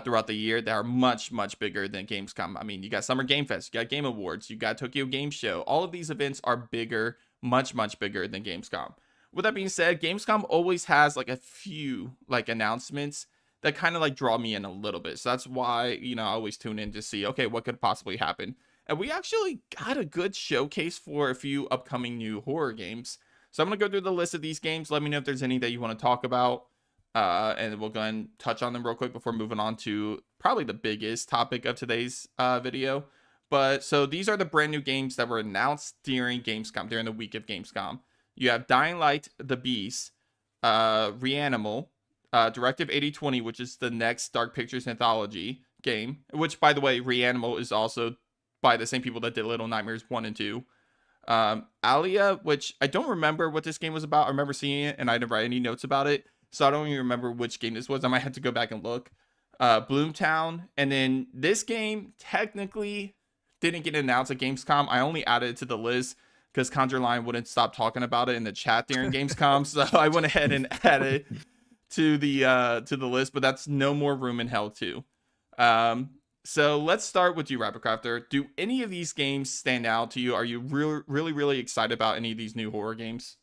throughout the year that are much bigger than Gamescom. I mean, you got Summer Game Fest, you got Game Awards, you got Tokyo Game Show. All of these events are bigger, much bigger than Gamescom. With that being said, Gamescom always has like a few like announcements that kind of like draw me in a little bit. So that's why, you know, I always tune in to see, okay, what could possibly happen. And we actually got a good showcase for a few upcoming new horror games. So I'm going to go through the list of these games. Let me know if there's any that you want to talk about. And we'll go ahead and touch on them real quick before moving on to probably the biggest topic of today's video. But so these are the brand new games that were announced during Gamescom, during the week of Gamescom. You have Dying Light, The Beast, Reanimal, Directive 8020, which is the next Dark Pictures anthology game, which, by the way, Reanimal is also by the same people that did Little Nightmares 1 and 2. Alia, which I don't remember what this game was about. I remember seeing it and I didn't write any notes about it, so I don't even remember which game this was. I might have to go back and look. Bloomtown, and then this game technically didn't get announced at Gamescom. I only added it to the list because Conjure Line wouldn't stop talking about it in the chat during Gamescom, so I went ahead and added to the list. But that's No More Room in Hell 2. So let's start with you, Rapper Crafter. Do any of these games stand out to you? Are you really excited about any of these new horror games?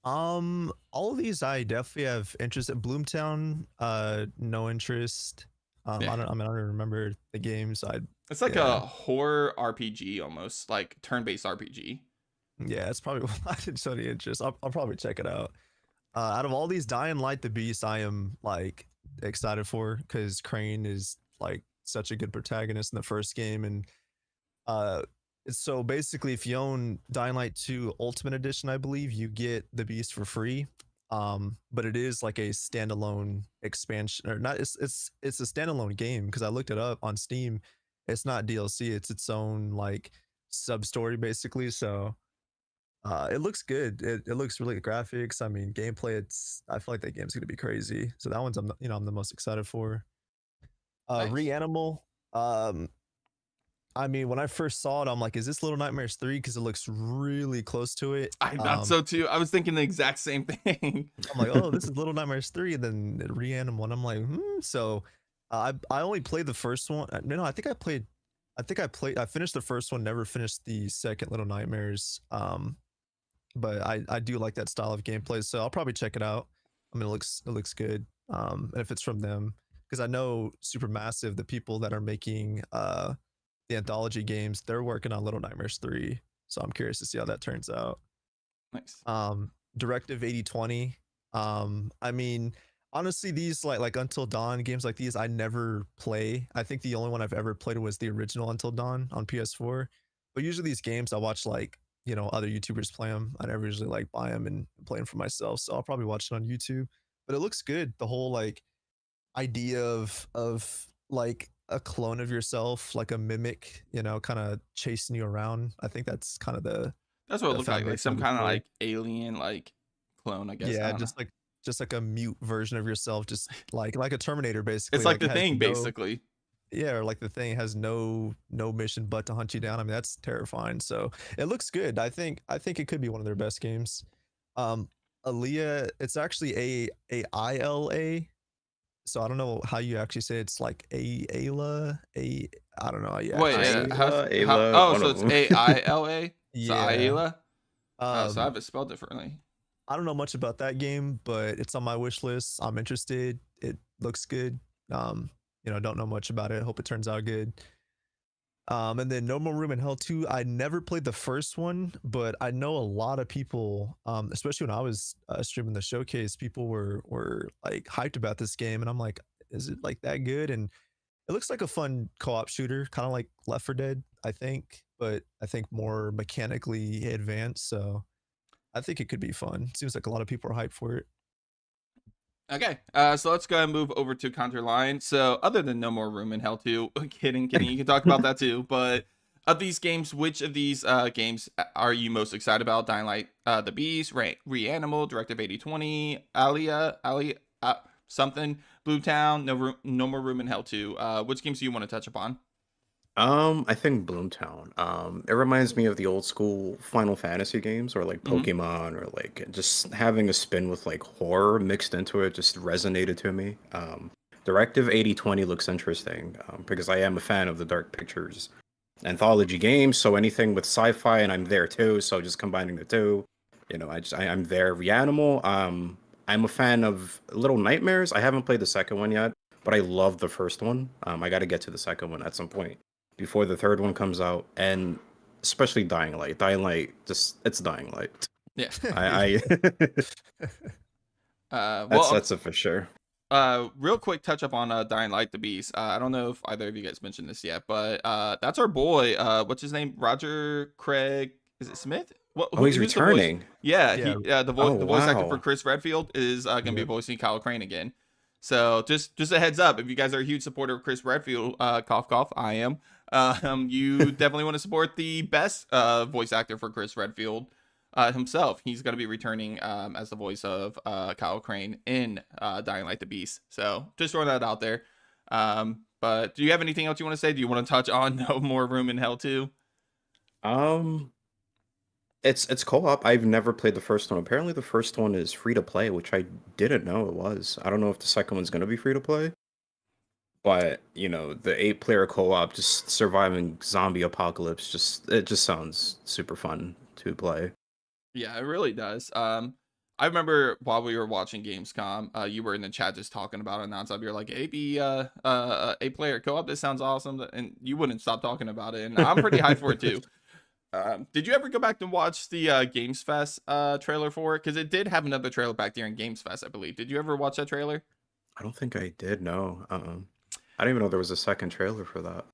All of these I definitely have interest in. Bloomtown, no interest. Yeah. I don't remember the games. It's like yeah. a horror RPG almost, like turn-based RPG. Yeah, it's probably why I didn't show any interest. I'll probably check it out. Out of all these, Dying Light the Beast, I am like excited for because Crane is like such a good protagonist in the first game, and uh, so basically, if you own Dying Light 2 Ultimate Edition, I believe you get the Beast for free. But it is like a standalone expansion, or not? It's a standalone game because I looked it up on Steam. It's not DLC. It's its own like sub story basically. So it looks good. It looks really good graphics. I mean, gameplay. I feel like that game's gonna be crazy. So that one's I'm the most excited for. Nice. Reanimal. I mean, when I first saw it, I'm like, is this Little Nightmares 3? Because it looks really close to it. I thought so too. I was thinking the exact same thing. I'm like, oh, this is Little Nightmares 3, and then Reanimal 1. I'm like, So I only played the first one. No, I finished the first one, never finished the second Little Nightmares. But I do like that style of gameplay, so I'll probably check it out. I mean, it looks good. And if it's from them, because I know Supermassive, the people that are making the anthology games, they're working on Little Nightmares 3, so I'm curious to see how that turns out. Nice. Directive 8020. I mean, honestly, these like Until Dawn games like these I never play. I think the only one I've ever played was the original Until Dawn on PS4. But usually these games I watch like, other YouTubers play them. I never usually like buy them and play them for myself, so I'll probably watch it on YouTube. But it looks good. The whole like idea of like a clone of yourself, like a mimic, kind of chasing you around. I think that's kind of That's what it the looked like foundation some of the kind of story. like alien like clone, I guess. I Yeah, don't know. just like a mute version of yourself, just like a Terminator basically. It's like it the has Thing, no, basically. yeah, or like the Thing has no mission but to hunt you down. I mean, that's terrifying. So it looks good. I think it could be one of their best games. Aaliyah, it's actually A-I-L-A. So I don't know how you actually say it. It's like Ayla. I don't know how you Wait, actually say it. Ayla, oh, one so of it's them. AILA? So Yeah. Ayla? Oh, so I Um, have it spelled differently. I don't know much about that game, but it's on my wish list. I'm interested. It looks good. Don't know much about it. Hope it turns out good. And then No More Room in Hell 2. I never played the first one, but I know a lot of people, especially when I was streaming the showcase, people were like hyped about this game, and I'm like, is it like that good? And it looks like a fun co-op shooter, kind of like Left 4 Dead, I think, but I think more mechanically advanced. So I think it could be fun. Seems like a lot of people are hyped for it. Okay, so let's go ahead and move over to Conjure Line. So other than No More Room in Hell 2, kidding, you can talk about that too, but of these games, which of these games are you most excited about? Dying Light, The Beast, Reanimal, Directive 8020, Alia, something, Bluetown, No More Room in Hell 2. Which games do you want to touch upon? I think Bloomtown. It reminds me of the old school Final Fantasy games, or like Pokemon, or like just having a spin with like horror mixed into it just resonated to me. Directive 8020 looks interesting, because I am a fan of the Dark Pictures anthology games, so anything with sci-fi, and I'm there too. So just combining the two, I'm there. Reanimal. I'm a fan of Little Nightmares. I haven't played the second one yet, but I love the first one. I got to get to the second one at some point before the third one comes out, and especially Dying Light. Dying Light, just it's Dying Light. Yeah. I that's it for sure. Real quick touch up on Dying Light the Beast. I don't know if either of you guys mentioned this yet, but that's our boy. What's his name? Roger Craig. Is it Smith? He's who's the voice? returning. Yeah, Yeah. the Oh, voice actor wow. for Chris Redfield is gonna be Yep. voicing Kyle Crane again. So just a heads up, if you guys are a huge supporter of Chris Redfield, cough cough, I am. You definitely want to support the best voice actor for Chris Redfield himself. He's going to be returning as the voice of Kyle Crane in Dying Light the Beast. So just throwing that out there. But But do you have anything else you want to say? Do you want to touch on No More Room in Hell 2? Um, it's co-op. I've never played the first one. Apparently, the first one is free to play, which I didn't know it was. I don't know if the second one's gonna be free to play, but the 8-player co-op, just surviving zombie apocalypse, it just sounds super fun to play. Yeah, it really does. I remember while we were watching Gamescom, you were in the chat just talking about it nonstop. You're like, "AB, 8-player co-op. This sounds awesome," and you wouldn't stop talking about it. And I'm pretty hyped for it too. Did you ever go back and watch the Games Fest trailer for it? Because it did have another trailer back there in Games Fest, I believe. Did you ever watch that trailer? I don't think I did. No. I didn't even know there was a second trailer for that.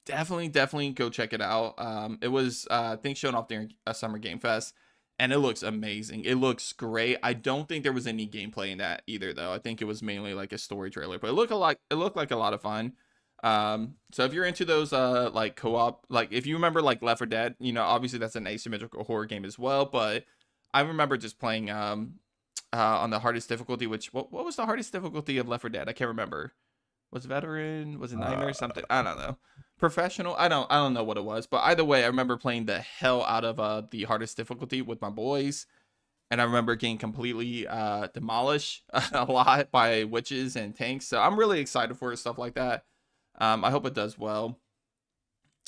Definitely go check it out. It was I think shown off during a Summer Game Fest, and it looks amazing. It looks great. I don't think there was any gameplay in that either, though. I think it was mainly like a story trailer, but it looked like a lot of fun. So if you're into those like co-op, like if you remember like Left 4 Dead, obviously that's an asymmetrical horror game as well, but I remember just playing on the hardest difficulty, which what was the hardest difficulty of Left 4 Dead? I can't remember. Was veteran? Was it nightmare or something? I don't know. Professional? I don't know what it was, but either way, I remember playing the hell out of the hardest difficulty with my boys, and I remember getting completely demolished a lot by witches and tanks. So I'm really excited for stuff like that. I hope it does well.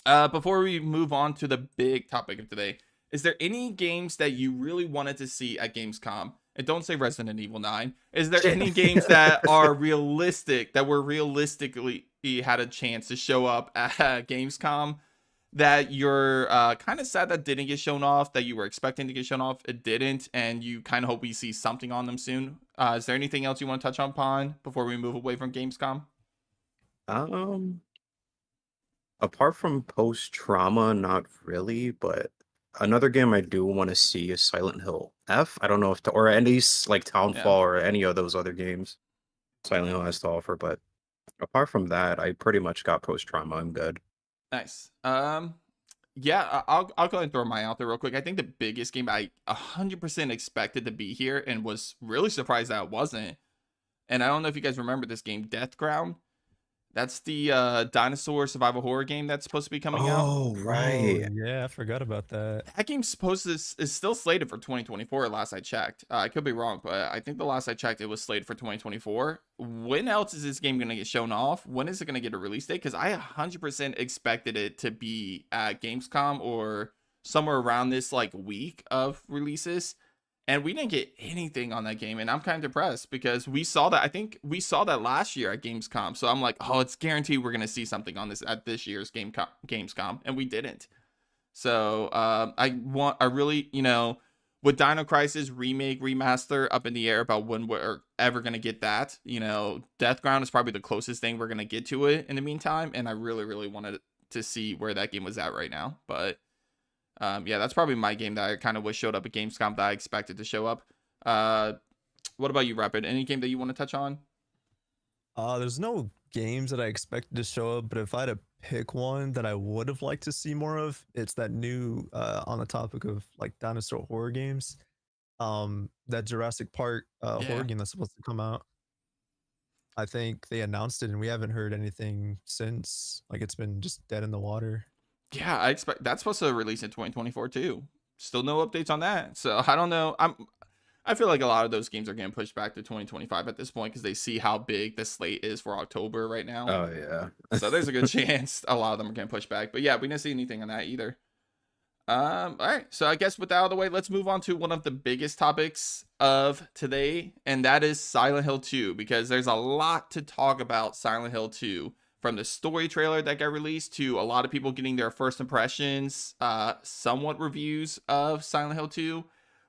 Before we move on to the big topic of today, is there any games that you really wanted to see at Gamescom? And don't say Resident Evil 9. Is there any games that are realistic, that were realistically had a chance to show up at Gamescom that you're kind of sad that didn't get shown off, that you were expecting to get shown off, it didn't, and you kind of hope we see something on them soon? Is there anything else you want to touch upon before we move away from Gamescom? Um, Apart from post-trauma, not really, but another game I do want to see is Silent Hill F. I don't know or any like Townfall or any of those other games Silent Hill has to offer, but apart from that, I pretty much got post-trauma. I'm good. Nice. Yeah, I'll go ahead and throw mine out there real quick. I think the biggest game I 100% expected to be here and was really surprised that it wasn't. And I don't know if you guys remember this game, Death Ground. That's the dinosaur survival horror game that's supposed to be coming out. Oh, right. Yeah, I forgot about that. That game's is still slated for 2024 last I checked. I could be wrong, but I think the last I checked it was slated for 2024. When else is this game going to get shown off? When is it going to get a release date? Because I 100% expected it to be at Gamescom or somewhere around this like week of releases. And we didn't get anything on that game, and I'm kind of depressed because we saw that. I think we saw that last year at Gamescom. So I'm like, oh, it's guaranteed we're gonna see something on this at this year's Gamescom, and we didn't. So I really, with Dino Crisis Remake Remaster up in the air about when we're ever gonna get that. Death Ground is probably the closest thing we're gonna get to it in the meantime, and I really wanted to see where that game was at right now, but. Yeah, that's probably my game that I kind of wish showed up at Gamescom that I expected to show up. What about you, Rapid? Any game that you want to touch on? There's no games that I expected to show up, but if I had to pick one that I would have liked to see more of, it's that new on the topic of like dinosaur horror games. That Jurassic Park horror game that's supposed to come out. I think they announced it and we haven't heard anything since. Like it's been just dead in the water. Yeah, I expect that's supposed to release in 2024 too. Still no updates on that. So I don't know. I feel like a lot of those games are getting pushed back to 2025 at this point because they see how big the slate is for October right now. Oh yeah. So there's a good chance a lot of them are getting pushed back. But yeah, we didn't see anything on that either. All right. So I guess with that out of the way, let's move on to one of the biggest topics of today, and that is Silent Hill 2, because there's a lot to talk about Silent Hill 2. From the story trailer that got released to a lot of people getting their first impressions, somewhat reviews of Silent Hill 2.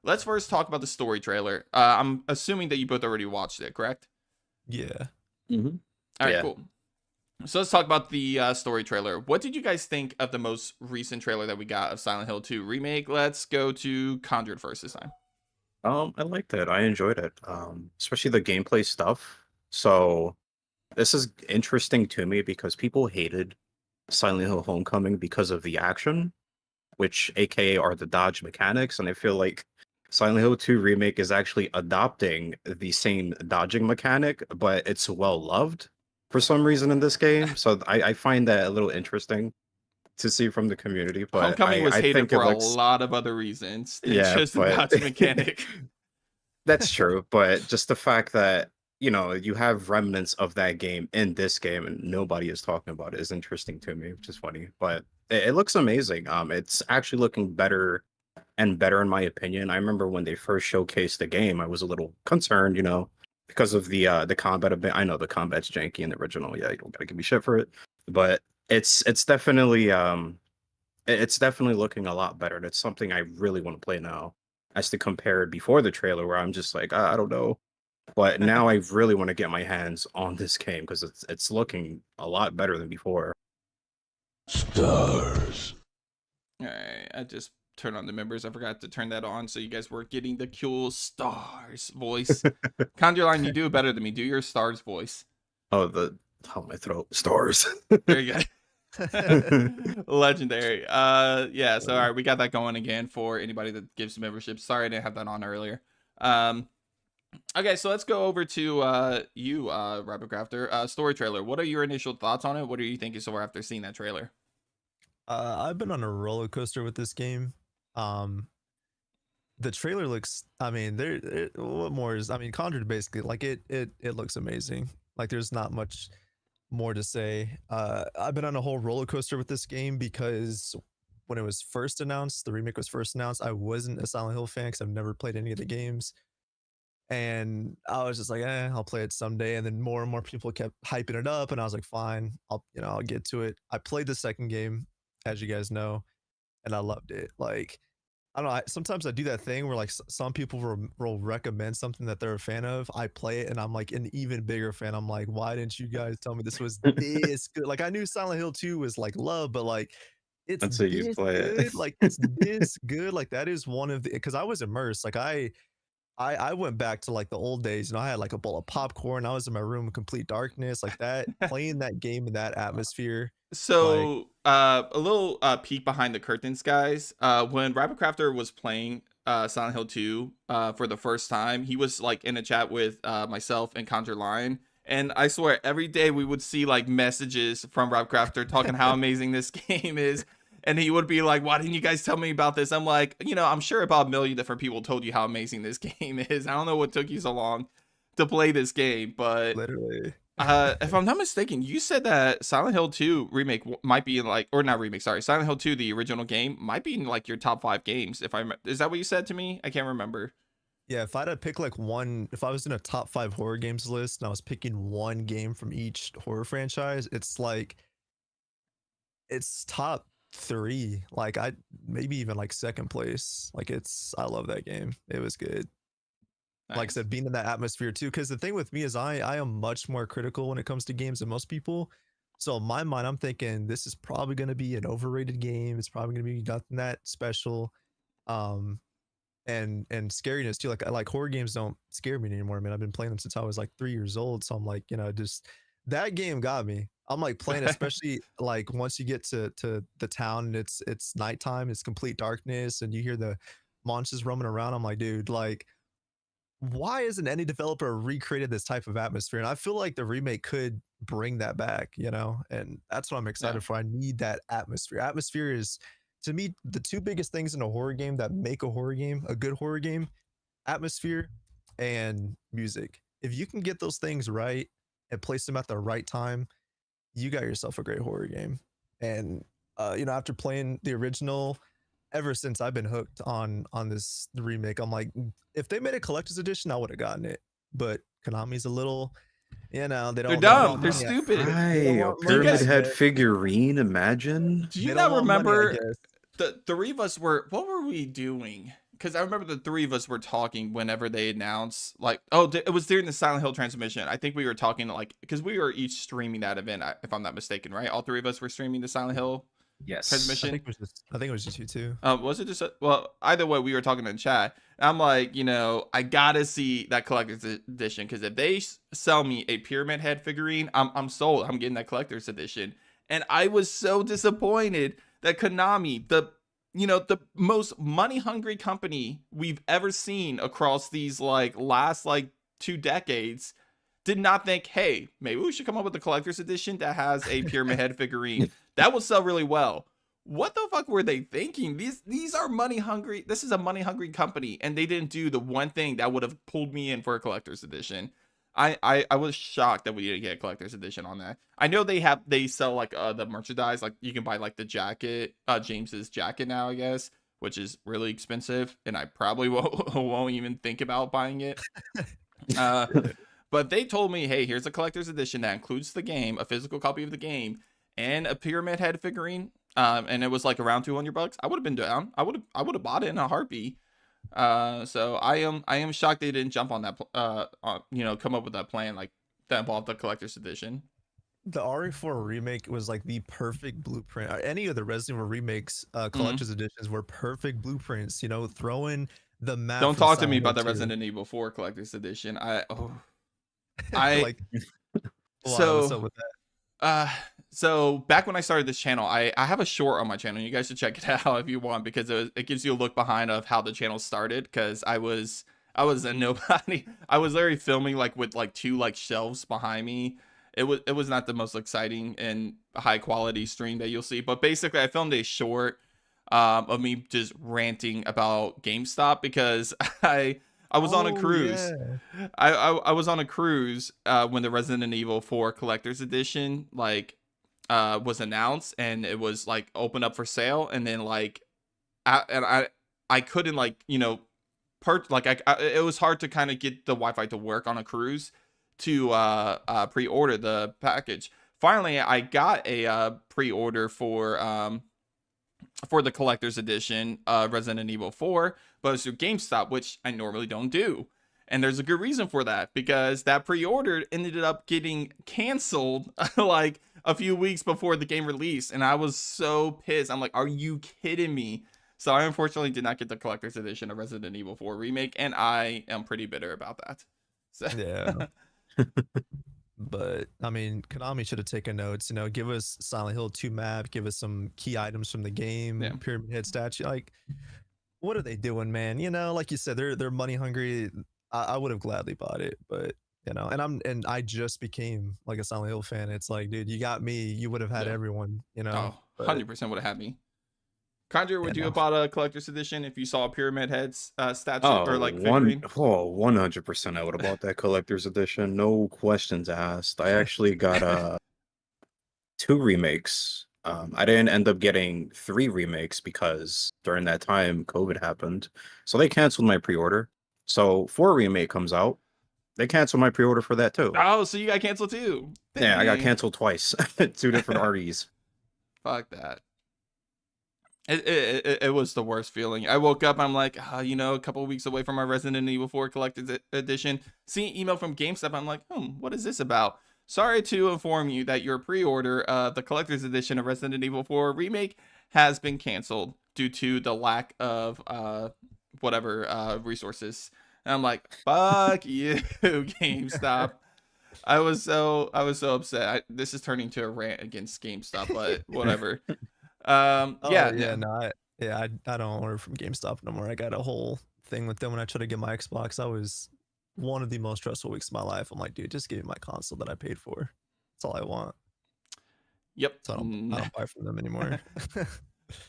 Let's first talk about the story trailer. I'm assuming that you both already watched it, correct? Yeah. Mm-hmm. All right, Yeah. cool. So let's talk about the story trailer. What did you guys think of the most recent trailer that we got of Silent Hill 2 Remake? Let's go to Conjured first this time. I liked it. I enjoyed it. Especially the gameplay stuff. So this is interesting to me because people hated Silent Hill Homecoming because of the action, which aka are the dodge mechanics, and I feel like Silent Hill 2 Remake is actually adopting the same dodging mechanic, but it's well loved for some reason in this game. So I find that a little interesting to see from the community. But Homecoming was I hated think it for a looks lot of other reasons than yeah, just the but gotcha mechanic. that's true. But just the fact that you have remnants of that game in this game and nobody is talking about it is interesting to me, which is funny. But it looks amazing. It's actually looking better and better in my opinion. I remember when they first showcased the game, I was a little concerned, because of the combat a bit. I know the combat's janky in the original. Yeah, you don't gotta give me shit for it. But it's definitely it's definitely looking a lot better. And it's something I really want to play now. As to compare it before the trailer, where I'm just like, I don't know. But now I really want to get my hands on this game because it's looking a lot better than before. Stars. All right, I just turned on the members. I forgot to turn that on, so you guys were getting the cool stars voice. Conjureline, you do better than me. Do your stars voice. Oh, my throat. Stars. There you go. Legendary. Yeah, so all right, we got that going again for anybody that gives membership. Sorry I didn't have that on earlier. Okay, so let's go over to you, Rabbit Crafter. Story trailer. What are your initial thoughts on it? What are you thinking so far after seeing that trailer? I've been on a roller coaster with this game. The trailer looks, I mean, what more is, I mean, Conjured basically, like it looks amazing. Like there's not much more to say. I've been on a whole roller coaster with this game because when it was first announced, the remake was first announced, I wasn't a Silent Hill fan because I've never played any of the games. And I was just like, I'll play it someday. And then more and more people kept hyping it up, and I was like, fine, I'll get to it. I played the second game, as you guys know, and I loved it. Like, I don't know. Sometimes I do that thing where like some people will recommend something that they're a fan of. I play it and I'm like an even bigger fan. I'm like, why didn't you guys tell me this was this good? Like I knew Silent Hill 2 was like love, but like it's Until you this play good. it. Like it's this good. Like that is one of the, because I was immersed. Like I went back to like the old days. I had like a bowl of popcorn. I was in my room in complete darkness, like that, playing that game in that atmosphere. So, a little peek behind the curtains, guys. When Rabbit Crafter was playing Silent Hill 2 for the first time, he was like in a chat with myself and Conjure Line. And I swear, every day we would see like messages from Rabbit Crafter talking how amazing this game is. And he would be like, why didn't you guys tell me about this? I'm like, I'm sure about a million different people told you how amazing this game is. I don't know what took you so long to play this game, but Literally. if I'm not mistaken, you said that Silent Hill 2 remake might be in like, or not remake, sorry, Silent Hill 2, the original game, might be in like your top 5 games. Is that what you said to me? I can't remember. Yeah, if I had to pick like one, if I was in a top 5 horror games list and I was picking one game from each horror franchise, it's like, it's top 3. Like I maybe even like second place. Like I love that game. It was good. Like I Nice. said, being in that atmosphere too. Because the thing with me is I am much more critical when it comes to games than most people. So in my mind, I'm thinking this is probably going to be an overrated game. It's probably going to be nothing that special. And scariness too. Like horror games don't scare me anymore. I mean, I've been playing them since I was like 3 years old. So I'm like, just that game got me. I'm like playing, especially like once you get to the town and it's nighttime, it's complete darkness, and you hear the monsters roaming around. I'm like, dude, like, why isn't any developer recreated this type of atmosphere? And I feel like the remake could bring that back, and that's what I'm excited for. I need that atmosphere. Atmosphere is, to me, the 2 biggest things in a horror game that make a horror game a good horror game: atmosphere and music. If you can get those things right and place them at the right time, you got yourself a great horror game. And after playing the original, ever since I've been hooked on this remake, I'm like, if they made a collector's edition, I would have gotten it. But Konami's a little, they don't. They're they don't dumb. want They're money, stupid. They don't Right, a want money, pyramid guys- head guess. figurine, imagine. Do They you don't not want money, I remember guess. the 3 of us were, what were we doing? Because I remember the 3 of us were talking whenever they announced, like, it was during the Silent Hill transmission. I think we were talking like, because we were each streaming that event, if I'm not mistaken, right? All 3 of us were streaming the Silent Hill Yes. transmission. I think it was just you two. Was it just well, either way, we were talking in chat. I'm like, I gotta see that collector's edition, because if they sell me a pyramid head figurine, I'm sold. I'm getting that collector's edition. And I was so disappointed that Konami, the most money hungry company we've ever seen across these like last like 2 decades, did not think, hey, maybe we should come up with a collector's edition that has a Pyramid Head figurine that will sell really well. What the fuck were they thinking? These are money hungry. This is a money hungry company, and they didn't do the one thing that would have pulled me in for a collector's edition. I was shocked that we didn't get a collector's edition on that. I know they sell like the merchandise, like you can buy like the jacket, James's jacket now, I guess, which is really expensive, and I probably won't even think about buying it. But they told me, hey, here's a collector's edition that includes the game, a physical copy of the game, and a Pyramid Head figurine. And it was like around $200. I would have been down. I would have bought it in a heartbeat. So I am shocked they didn't jump on that. Come up with that plan like that involved the collector's edition. The RE4 remake was like the perfect blueprint. Any of the Resident Evil remakes, collector's editions were perfect blueprints. You know, throwing the map. Don't talk to me about the Resident Evil 4 collector's edition. Like, so what's up with that? So back when I started this channel, I have a short on my channel. You guys should check it out if you want, because it gives you a look behind of how the channel started. Because I was a nobody. I was literally filming like with like 2 like shelves behind me. It was not the most exciting and high quality stream that you'll see. But basically, I filmed a short of me just ranting about GameStop because I was on a cruise. Yeah. I was on a cruise when the Resident Evil 4 collector's edition was announced, and it was like open up for sale, and then like I couldn't like, you know, it was hard to kind of get the Wi-Fi to work on a cruise to pre-order the package. Finally, I got a pre-order for the collector's edition Resident Evil 4, but it's through GameStop, which I normally don't do. And there's a good reason for that, because that pre-order ended up getting canceled like a few weeks before the game released, and I was so pissed. I'm like, are you kidding me? So I unfortunately did not get the collector's edition of Resident Evil 4 Remake, and I am pretty bitter about that. So. Yeah. But I mean, Konami should have taken notes. You know, give us Silent Hill 2 map, give us some key items from the game, Yeah. Pyramid Head statue. Like, what are they doing, man? You know, like you said, they're money hungry. I would have gladly bought it, but you know, and I just became like a Silent Hill fan. It's like, dude, you got me. You would have had everyone. You know, 100% would have had me. Conjure, would you have bought a collector's edition if you saw a Pyramid Head's statue or like figurine? 100% I would have bought that collector's edition. No questions asked. I actually got 2 remakes. I didn't end up getting 3 remakes because during that time COVID happened, so they canceled my pre-order. So 4 remake comes out, they canceled my pre-order for that too. Oh, so you got canceled too? Yeah, I got canceled twice. 2 different REs. Fuck that. It was the worst feeling. I woke up, I'm like, you know, a couple of weeks away from my Resident Evil 4 collector's edition. Seeing email from GameStop, I'm like, what is this about? Sorry to inform you that your pre-order, the collector's edition of Resident Evil 4 Remake, has been canceled due to the lack of resources. And I'm like, fuck you, GameStop. I was so upset. This is turning to a rant against GameStop, but whatever. I don't order from GameStop no more. I got a whole thing with them when I tried to get my Xbox. I was one of the most stressful weeks of my life. I'm like, dude, just give me my console that I paid for. That's all I want. Yep. So I don't buy from them anymore.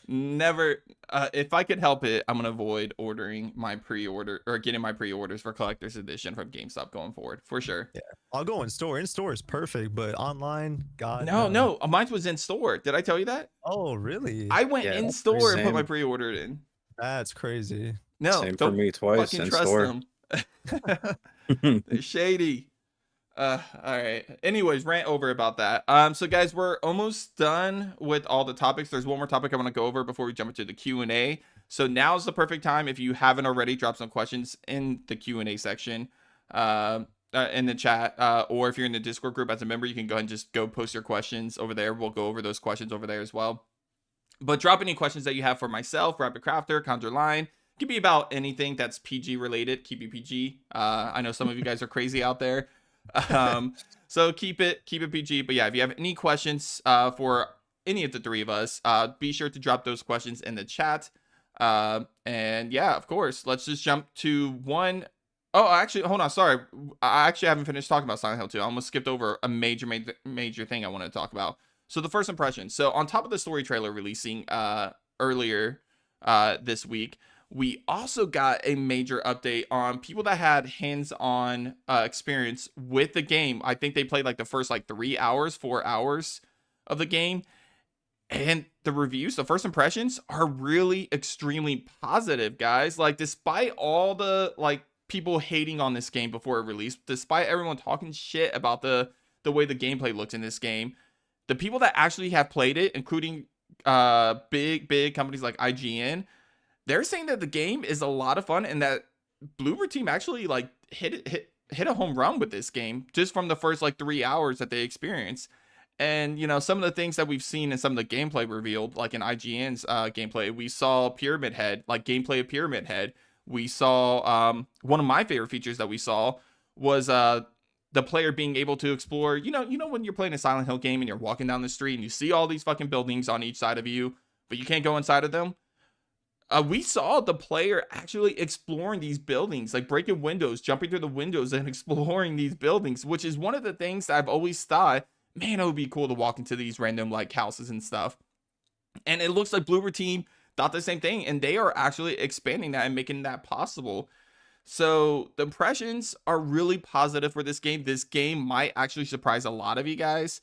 Never. If I could help it, I'm gonna avoid ordering my pre-order or getting my pre-orders for collector's edition from GameStop going forward for sure. Yeah, I'll go in store. In store is perfect, but online, God. No, mine was in store. Did I tell you that? Oh, really? I went in store and put my pre-order in. That's crazy. No, same for me twice in store. They're shady. All right. Anyways, rant over about that. So guys, we're almost done with all the topics. There's one more topic I want to go over before we jump into the Q&A. So now's the perfect time. If you haven't already, drop some questions in the Q&A section, in the chat, or if you're in the Discord group as a member, you can go ahead and just go post your questions over there. We'll go over those questions over there as well. But drop any questions that you have for myself, Rapid Crafter, Conjure Line. It could be about anything that's PG related. Keep it PG. I know some of you guys are crazy out there. So keep it PG. But yeah, if you have any questions for any of the 3 of us, be sure to drop those questions in the chat. And yeah, of course, let's just jump to one Oh, actually, hold on. Sorry, I actually haven't finished talking about Silent Hill 2. I almost skipped over a major thing I wanted to talk about. So the first impression. So on top of the story trailer releasing earlier this week, we also got a major update on people that had hands-on experience with the game. I think they played like the first like 3 hours, 4 hours of the game, and the reviews, the first impressions are really extremely positive, guys. Like, despite all the like people hating on this game before it released, despite everyone talking shit about the way the gameplay looks in this game, the people that actually have played it, including big companies like IGN, they're saying that the game is a lot of fun and that Bloober Team actually like hit a home run with this game just from the first like 3 hours that they experienced. And you know, some of the things that we've seen in some of the gameplay revealed, like in IGN's gameplay, we saw Pyramid Head, like gameplay of Pyramid Head. We saw one of my favorite features that we saw was the player being able to explore. You know when you're playing a Silent Hill game and you're walking down the street and you see all these fucking buildings on each side of you, but you can't go inside of them. We saw the player actually exploring these buildings, like breaking windows, jumping through the windows, and exploring these buildings, which is one of the things that I've always thought, man, it would be cool to walk into these random like houses and stuff. And it looks like Bloober Team thought the same thing, and they are actually expanding that and making that possible. So the impressions are really positive for this game. This game might actually surprise a lot of you guys.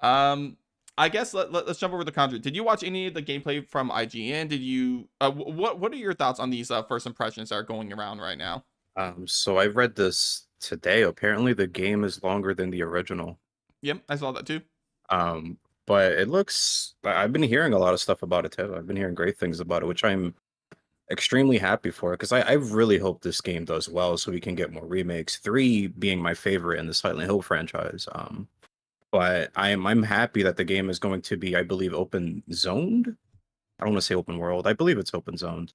Um, I guess let's jump over to Conjuring. Did you watch any of the gameplay from IGN? Did you? What are your thoughts on these first impressions that are going around right now? So I read this today. Apparently, the game is longer than the original. Yep, I saw that too. Um, but it looks. I've been hearing a lot of stuff about it too. I've been hearing great things about it, which I'm extremely happy for because I really hope this game does well so we can get more remakes. Three being my favorite in the Silent Hill franchise. But I'm happy that the game is going to be, I believe, open zoned. I don't want to say open world. I believe it's open zoned,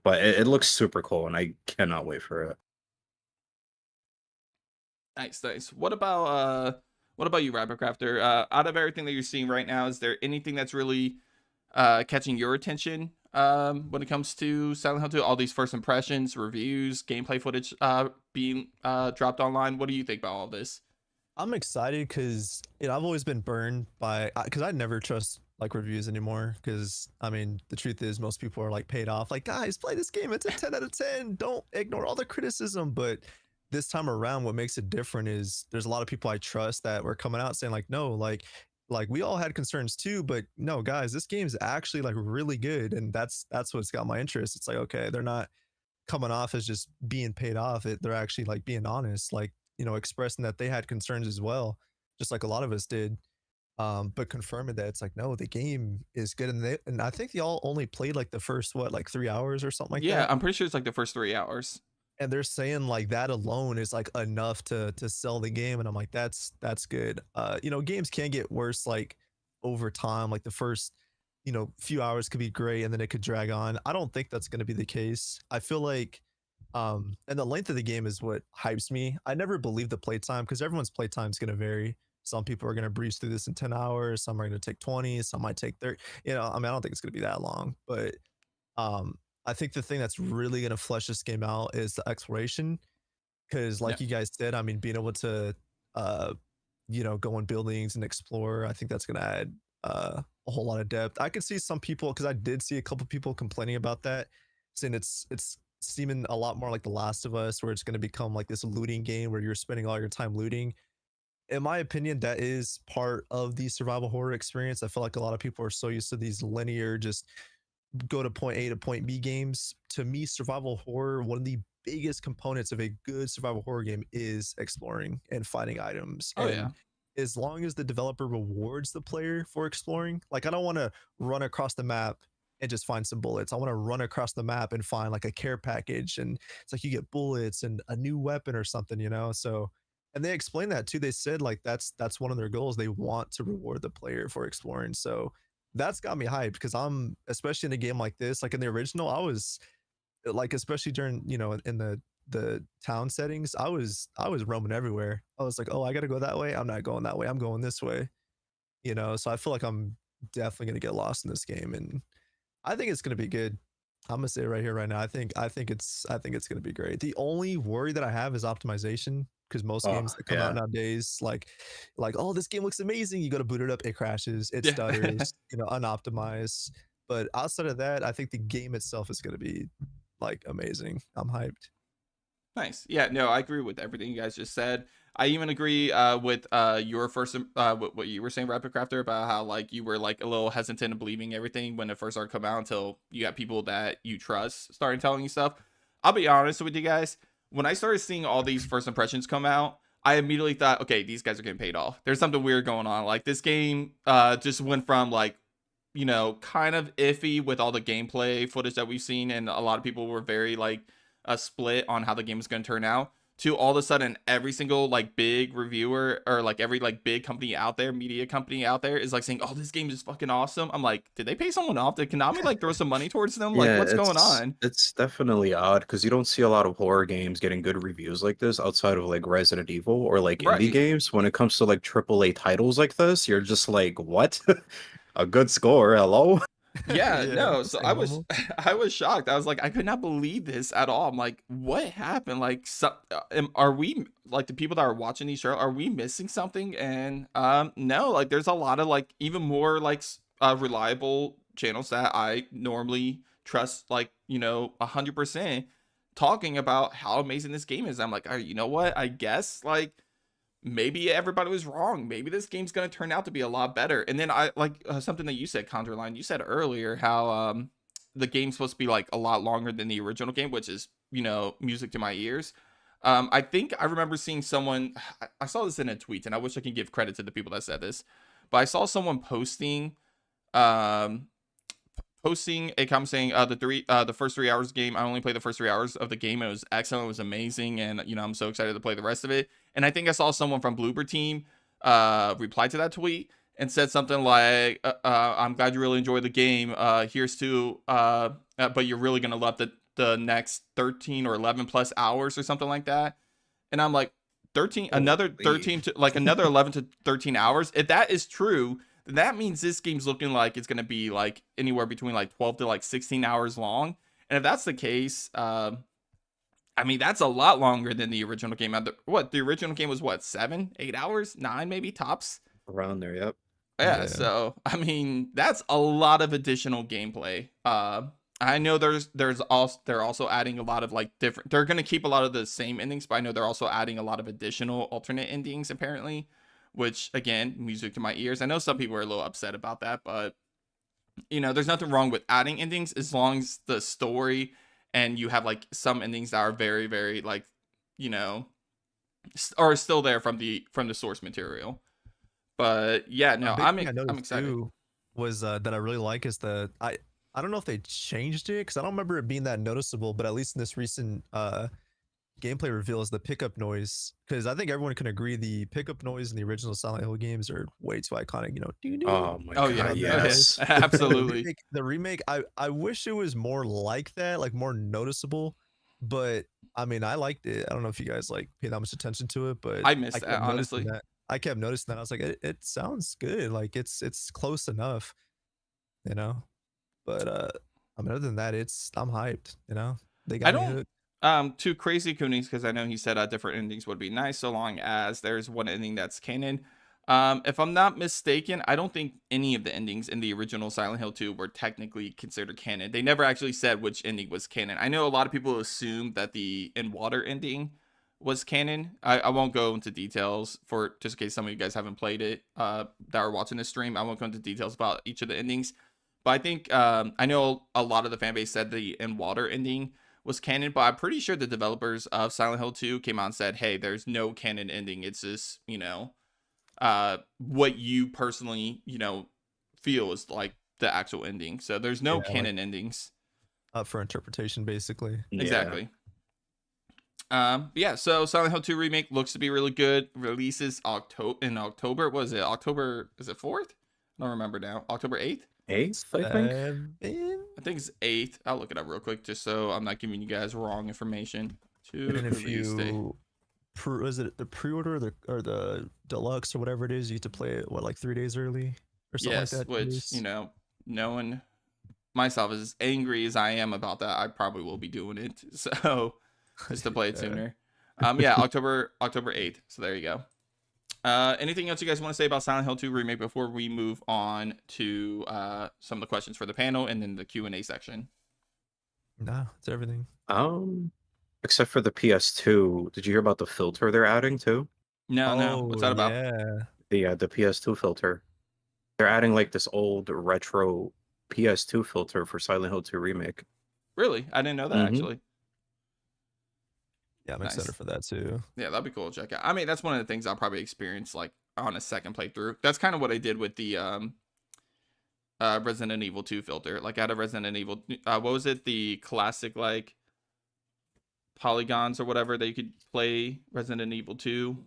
but it looks super cool, and I cannot wait for it. Nice, nice. What about you, Rapper Crafter? Out of everything that you're seeing right now, is there anything that's really catching your attention when it comes to Silent Hill 2? All these first impressions, reviews, gameplay footage being dropped online. What do you think about all this? I'm excited because I've always been burned by because I never trust like reviews anymore. Because I mean, the truth is, most people are like paid off. Like, guys, play this game. It's a 10 out of 10. Don't ignore all the criticism. But this time around, what makes it different is there's a lot of people I trust that were coming out saying like, no, like we all had concerns too, but no, guys, this game's actually like really good, and that's what's got my interest. It's like, okay, they're not coming off as just being paid off. They're actually like being honest, like, expressing that they had concerns as well, just like a lot of us did. But confirming that it's like, no, the game is good, and I think they all only played like the first like 3 hours or something like Yeah, that, I'm pretty sure it's like the first 3 hours. and they're saying like that alone is like enough to sell the game, and I'm like, that's good. Games can get worse like over time, like the first few hours could be great and then it could drag on. I don't think that's going to be the case. I feel like and the length of the game is what hypes me. I never believe the playtime because everyone's playtime is going to vary. Some people are going to breeze through this in 10 hours, some are going to take 20, some might take 30. I mean, I don't think it's going to be that long, but um I think the thing that's really going to flesh this game out is the exploration, because Yeah. like you guys said, I mean, being able to uh go in buildings and explore, I think that's going to add a whole lot of depth. I could see some people, because I did see a couple people complaining about that, saying it's seeming a lot more like The Last of Us, where it's going to become like this looting game where you're spending all your time looting. In my opinion, that is part of the survival horror experience. I feel like a lot of people are so used to these linear, just go to point A to point B games. To me, survival horror, one of the biggest components of a good survival horror game is exploring and finding items. Oh yeah. And as long as the developer rewards the player for exploring, like I don't want to run across the map and just find some bullets. I want to run across the map and find like a care package, and it's like you get bullets and a new weapon or something. So, and they explained that too. They said like that's one of their goals. They want to reward the player for exploring. So that's got me hyped, because I'm, especially in a game like this, like in the original, I was like, especially during in the town settings, I was roaming everywhere. I was like, oh, I gotta go that way. I'm not going that way. I'm going this way. So I feel like I'm definitely gonna get lost in this game, and I think it's gonna be good. I'm gonna say it right here, right now. I think it's gonna be great. The only worry that I have is optimization, because most Oh games that come out yeah, nowadays, like oh, this game looks amazing. You go to boot it up, it crashes, it Yeah. stutters, unoptimized. But outside of that, I think the game itself is gonna be like amazing. I'm hyped. Nice. Yeah, no, I agree with everything you guys just said. I even agree with your first what you were saying, Rapid Crafter, about how like you were like a little hesitant of believing everything when it first started coming out until you got people that you trust starting telling you stuff. I'll be honest with you guys. When I started seeing all these first impressions come out, I immediately thought, okay, these guys are getting paid off. There's something weird going on. Like this game just went from like kind of iffy with all the gameplay footage that we've seen, and a lot of people were very like a split on how the game is going to turn out. To all of a sudden, every single like big reviewer or like every like big company out there, media company out there, is like saying, "Oh, this game is fucking awesome." I'm like, did they pay someone off? Did Konami like throw some money towards them? Like, yeah. what's going on? It's definitely odd because you don't see a lot of horror games getting good reviews like this outside of like Resident Evil or like indie Right. games. When it comes to like AAA titles like this, you're just like, what? A good score, hello? Yeah, Yeah, no. this So ain't I was normal. I was shocked. I was like, I could not believe this at all. I'm like, what happened? Like, are we like the people that are watching these shows? Are we missing something? And no. Like, there's a lot of like even more like reliable channels that I normally trust. Like, 100% talking about how amazing this game is. I'm like, you know what? I guess like maybe everybody was wrong. Maybe this game's going to turn out to be a lot better. And then I like something that you said, Conjureline. You said earlier how the game's supposed to be like a lot longer than the original game, which is music to my ears. I think I remember seeing someone. I saw this in a tweet, and I wish I could give credit to the people that said this, but I saw someone um, posting a comment saying the first 3 hours of the game. I only played the first 3 hours of the game. It was excellent. It was amazing, and I'm so excited to play the rest of it. And I think I saw someone from Bloober Team reply to that tweet and said something like, "I'm glad you really enjoyed the game. Here's to but you're really gonna love the next 13 or 11 plus hours or something like that." And I'm like, 13, another Holy. 13 to like another 11 to 13 hours. If that is true, then that means this game's looking like it's going to be like anywhere between like 12 to like 16 hours long. And if that's the case, I mean, that's a lot longer than the original game. The original game was what, 7, 8 hours, 9 maybe tops? Around there, yep. Yeah, Yeah. so I mean, that's a lot of additional gameplay. I know they're also adding a lot of like different. They're gonna keep a lot of the same endings, but I know they're also adding a lot of additional alternate endings apparently, which again, music to my ears. I know some people are a little upset about that, but there's nothing wrong with adding endings as long as the story and you have like some endings that are very, very like, you know, are still there from the source material. But yeah, A no, big I'm thing I I'm noticed excited. too was that I really like is I don't know if they changed it because I don't remember it being that noticeable, but at least in this recent gameplay reveal is the pickup noise, because I think everyone can agree the pickup noise in the original Silent Hill games are way too iconic. Doo doo. Oh my Oh You know yeah. god, how bad Oh it yeah. is. yes. And Absolutely. the remake, I wish it was more like that, like more noticeable. But I mean, I liked it. I don't know if you guys like pay that much attention to it, but I I missed that, kept noticing honestly. that. I kept noticing that. I was like, it sounds good. Like it's close enough, you know. But I mean, other than that, I'm hyped. They I got me don't hooked. too crazy Coonies, because I know he said different endings would be nice so long as there's one ending that's canon. If I'm not mistaken, I don't think any of the endings in the original Silent Hill 2 were technically considered canon. They never actually said which ending was canon. I know a lot of people assumed that the In Water ending was canon. I won't go into details for just in case some of you guys haven't played it that are watching this stream. I won't go into details about each of the endings. But I think I know a lot of the fan base said the In Water ending was canon, but I'm pretty sure the developers of Silent Hill 2 came out and said, "Hey, there's no canon ending. It's just, what you personally, feel is like the actual ending. So there's no Yeah, like canon endings." up for interpretation, basically. Yeah. Exactly. Yeah, so Silent Hill 2 remake looks to be really good. Releases October. What is it? October, is it 4th? I don't remember now. October 8th? 8th, I think. 7. I think it's 8th. I'll look it up real quick just so I'm not giving you guys wrong information. And To then if release date. you is it the pre-order or the deluxe or whatever it is, you get to play it what, like 3 days early or something like Yes, that. 2 which, days? knowing myself, as angry as I am about that, I probably will be doing it. So just to play it Yeah. sooner. Yeah, October 8th. So there you go. Anything else you guys want to say about Silent Hill 2 Remake before we move on to some of the questions for the panel and then the Q&A section? Nah, it's everything. Except for the PS2, did you hear about the filter they're adding too? No. Oh What's that about? yeah. The PS2 filter. They're adding like this old retro PS2 filter for Silent Hill 2 Remake. Really? I didn't know that, Mhm. actually. Yeah, I'm Nice. excited for that too. Yeah, that'd be cool to check out. I mean, that's one of the things I'll probably experience like on a second playthrough. That's kind of what I did with the Resident Evil 2 filter. Like out of Resident Evil, what was it? The classic like polygons or whatever that you could play Resident Evil 2.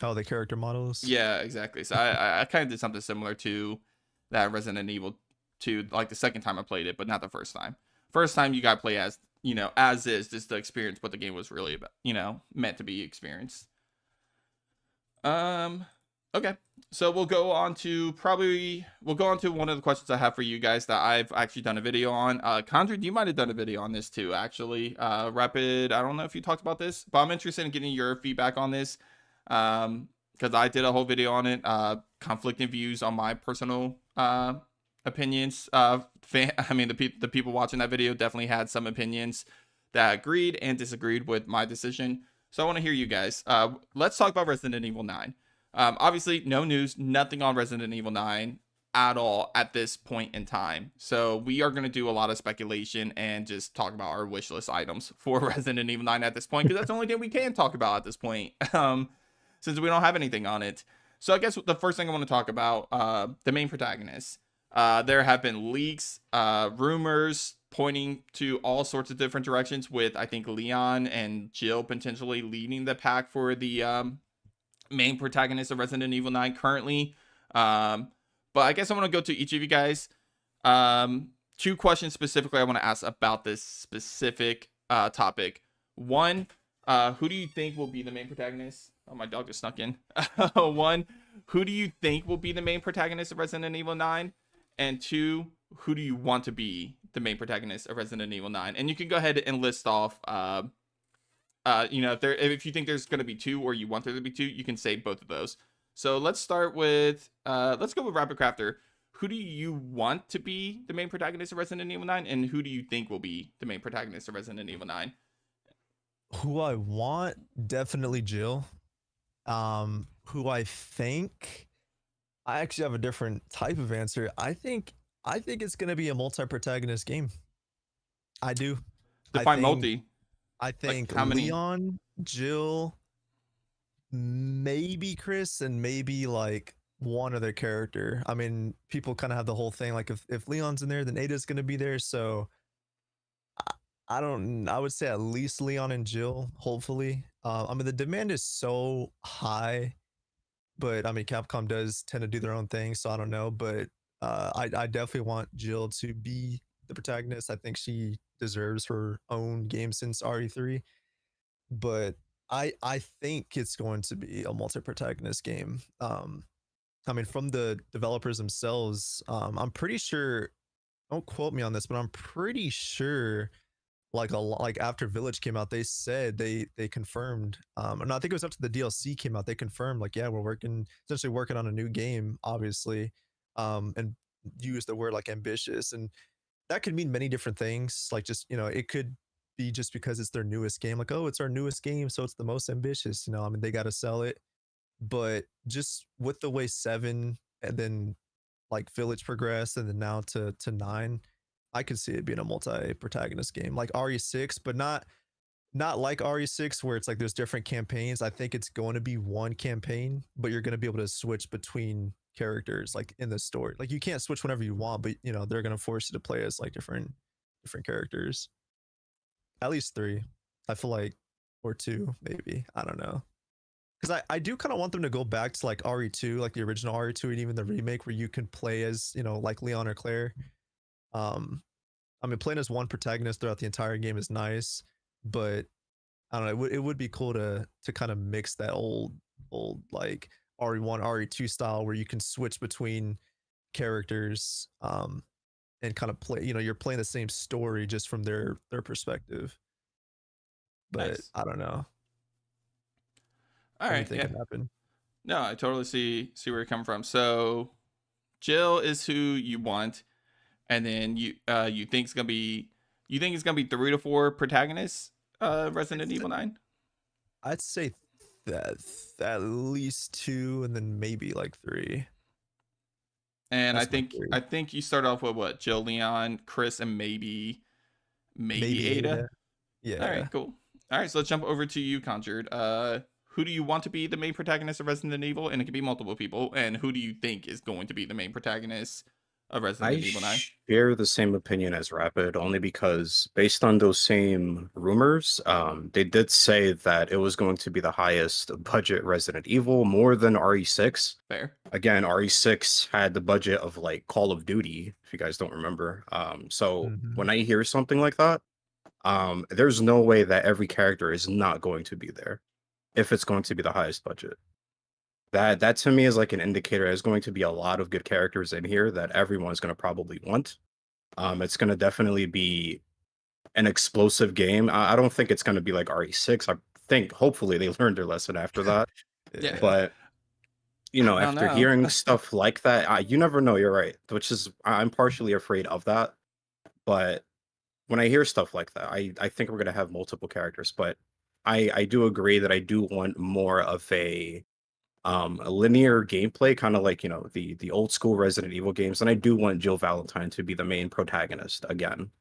Oh, the character models. Yeah, exactly. So I kind of did something similar to that Resident Evil 2, like the second time I played it, but not the first time. First time you got to play as, as is, just to experience what the game was really about, meant to be experienced. Okay. So we'll go on to one of the questions I have for you guys that I've actually done a video on. Condra, you might have done a video on this too, actually. Rapid, I don't know if you talked about this, but I'm interested in getting your feedback on this. Because I did a whole video on it. Conflicting views on my personal opinions. The people watching that video definitely had some opinions that agreed and disagreed with my decision. So I want to hear you guys. Let's talk about Resident Evil 9. Obviously, no news, nothing on Resident Evil 9 at all at this point in time. So we are going to do a lot of speculation and just talk about our wish list items for Resident Evil 9 at this point, because that's the only thing we can talk about at this point, since we don't have anything on it. So I guess the first thing I want to talk about, the main protagonist. There have been leaks, rumors pointing to all sorts of different directions, with I think Leon and Jill potentially leading the pack for the main protagonist of Resident Evil 9 currently. But I guess I want to go to each of you guys. Two questions specifically I want to ask about this specific topic. One, who do you think will be the main protagonist? Oh, my dog just snuck in. One, who do you think will be the main protagonist of Resident Evil 9? And two, who do you want to be the main protagonist of Resident Evil 9? And you can go ahead and list off, if you think there's going to be two or you want there to be two, you can say both of those. So let's start with, let's go with Rapid Crafter. Who do you want to be the main protagonist of Resident Evil 9? And who do you think will be the main protagonist of Resident Evil 9? Who I want, definitely Jill. Who I think, I actually have a different type of answer. I think it's gonna be a multi-protagonist game. I do. Define multi. I think like how many? Leon, Jill, maybe Chris, and maybe like one other character. I mean, people kind of have the whole thing like if Leon's in there, then Ada's gonna be there. So I would say at least Leon and Jill, hopefully. I mean, the demand is so high, but I mean, Capcom does tend to do their own thing, so I don't know. But I definitely want Jill to be the protagonist. I think she deserves her own game since RE3. But I think it's going to be a multi-protagonist game. I mean, from the developers themselves, I'm pretty sure. Don't quote me on this, but I'm pretty sure like after Village came out, they said they confirmed. And I think it was after the DLC came out, they confirmed like, yeah, we're essentially working on a new game, obviously, and use the word like ambitious, and that could mean many different things. Like just it could be just because it's their newest game, like, oh, it's our newest game, so it's the most ambitious. I mean, they got to sell it, but just with the way 7 and then like Village progressed, and then now to 9. I could see it being a multi-protagonist game like RE6, but not like RE6 where it's like there's different campaigns. I think it's going to be one campaign, but you're going to be able to switch between characters like in the story. Like you can't switch whenever you want, but they're going to force you to play as like different characters. At least 3, I feel like, or 2 maybe. I don't know. Because I do kind of want them to go back to like RE2, like the original RE2, and even the remake where you can play as like Leon or Claire. I mean, playing as one protagonist throughout the entire game is nice, but I don't know. It would be cool to kind of mix that old like RE1, RE2 style where you can switch between characters. and kind of play. You know, you're playing the same story just from their perspective. But Nice. I don't know. All right. Anything Yeah. can happen. No, I totally see where you're coming from. So Jill is who you want, and then you think it's gonna be you think it's gonna be 3 to 4 protagonists. Resident Evil 9. I'd say that at least two, and then maybe like three. And I That's my think theory. I think you start off with what? Jill, Leon, Chris, and maybe Maybe Ada. Ada. All Yeah. right, cool. All right, so let's jump over to you, Conjured. Who do you want to be the main protagonist of Resident Evil? And it can be multiple people. And who do you think is going to be the main protagonist of I Resident Evil 9? share the same opinion as Rapid, only because based on those same rumors, they did say that it was going to be the highest budget Resident Evil, more than RE6. Fair. Again, RE6 had the budget of like Call of Duty, if you guys don't remember. So Mhm. when I hear something like that, there's no way that every character is not going to be there if it's going to be the highest budget. That to me is like an indicator. There's going to be a lot of good characters in here that everyone's going to probably want. It's going to definitely be an explosive game. I don't think it's going to be like RE6. I think hopefully they learned their lesson after that. Yeah. Yeah. But you know, I don't after know. hearing stuff like that, you never know. You're right, which is I'm partially afraid of that. But when I hear stuff like that, I think we're going to have multiple characters. But I do agree that I do want more of a linear gameplay, kind of like, you know, the old school Resident Evil games. And I do want Jill Valentine to be the main protagonist again.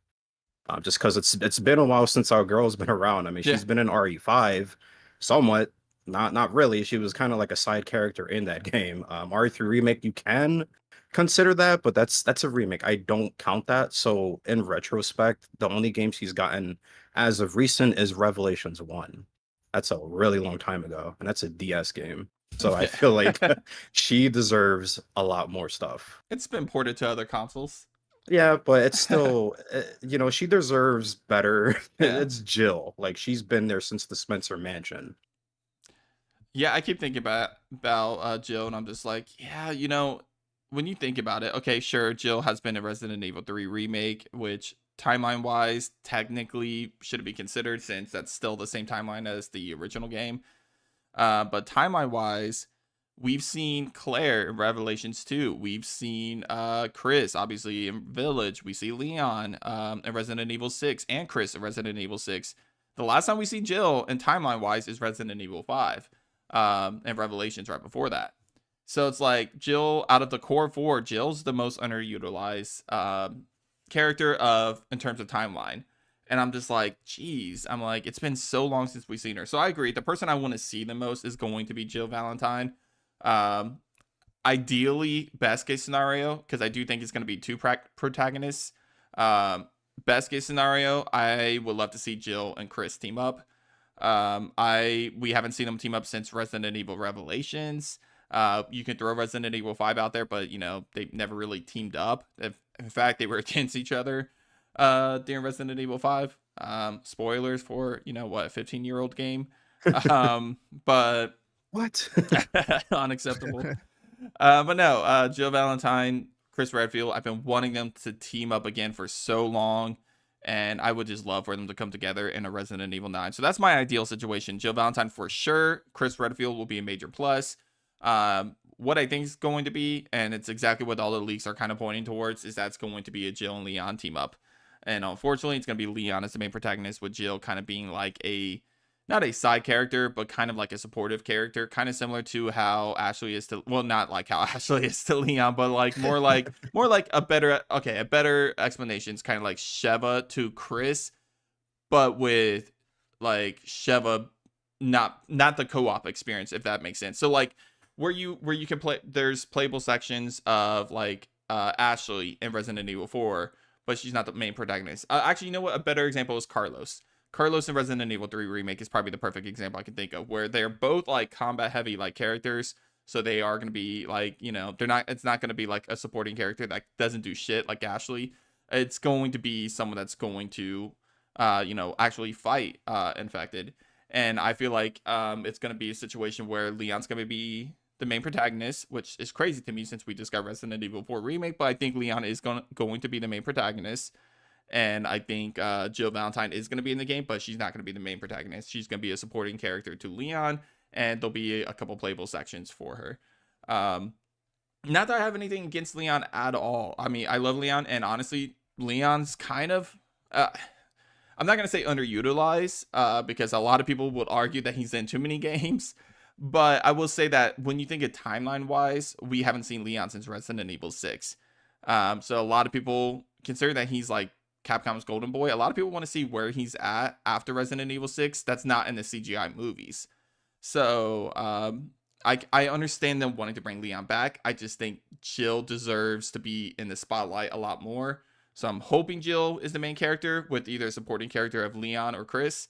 Just because it's been a while since our girl's been around. I mean, Yeah. she's been in RE5 somewhat, not really. She was kind of like a side character in that game. RE3 remake, you can consider that, but that's a remake. I don't count that. So in retrospect, the only game she's gotten as of recent is Revelations 1. That's a really long time ago, and that's a DS game. So I feel like Yeah. she deserves a lot more stuff. It's been ported to other consoles. Yeah, but it's still, you know, she deserves better. Yeah. It's Jill. Like she's been there since the Spencer Mansion. Yeah, I keep thinking about Jill, and I'm just like, yeah, when you think about it, okay, sure, Jill has been in Resident Evil 3 remake, which timeline wise technically should be considered since that's still the same timeline as the original game. But timeline wise, we've seen Claire in Revelations 2. We've seen Chris, obviously, in Village. We see Leon in Resident Evil 6 and Chris in Resident Evil 6. The last time we see Jill in timeline wise is Resident Evil 5 and Revelations right before that. So it's like Jill, out of the core 4, Jill's the most underutilized character in terms of timeline. And I'm just like, geez, I'm like, it's been so long since we've seen her. So I agree. The person I want to see the most is going to be Jill Valentine. Um, Ideally, best case scenario, because I do think it's going to be 2 protagonists. Best case scenario, I would love to see Jill and Chris team up. We haven't seen them team up since Resident Evil Revelations. You can throw Resident Evil 5 out there, but they never really teamed up. In fact, they were against each other during Resident Evil 5. Spoilers for a 15-year-old game. But What? unacceptable. But no, Jill Valentine, Chris Redfield, I've been wanting them to team up again for so long, and I would just love for them to come together in a Resident Evil 9. So that's my ideal situation. Jill Valentine for sure. Chris Redfield will be a major plus. What I think is going to be, and it's exactly what all the leaks are kind of pointing towards, is that's going to be a Jill and Leon team up. And unfortunately, it's going to be Leon as the main protagonist, with Jill kind of being like not a side character, but kind of like a supportive character, kind of similar to how Ashley is to, well, not like how Ashley is to Leon, but like more like a better explanation. It's kind of like Sheva to Chris, but with like Sheva, not the co-op experience, if that makes sense. So like where you can play, there's playable sections of like Ashley in Resident Evil 4, but she's not the main protagonist. Actually, you know what? A better example is Carlos. Carlos in Resident Evil 3 Remake is probably the perfect example I can think of, where they're both like combat heavy like characters. So they are going to be like, it's not going to be like a supporting character that doesn't do shit like Ashley. It's going to be someone that's going to, actually fight infected. And I feel like it's going to be a situation where Leon's going to be the main protagonist, which is crazy to me since we discovered Resident Evil 4 Remake, but I think Leon is going to be the main protagonist. And I think Jill Valentine is going to be in the game, but she's not going to be the main protagonist. She's going to be a supporting character to Leon, and there'll be a couple playable sections for her. Not that I have anything against Leon at all. I mean, I love Leon, and honestly, Leon's kind of... I'm not going to say underutilized, because a lot of people would argue that he's in too many games. But I will say that when you think of timeline-wise, we haven't seen Leon since Resident Evil 6. So a lot of people consider that he's like Capcom's golden boy. A lot of people want to see where he's at after Resident Evil 6. That's not in the CGI movies. So I understand them wanting to bring Leon back. I just think Jill deserves to be in the spotlight a lot more. So I'm hoping Jill is the main character with either a supporting character of Leon or Chris.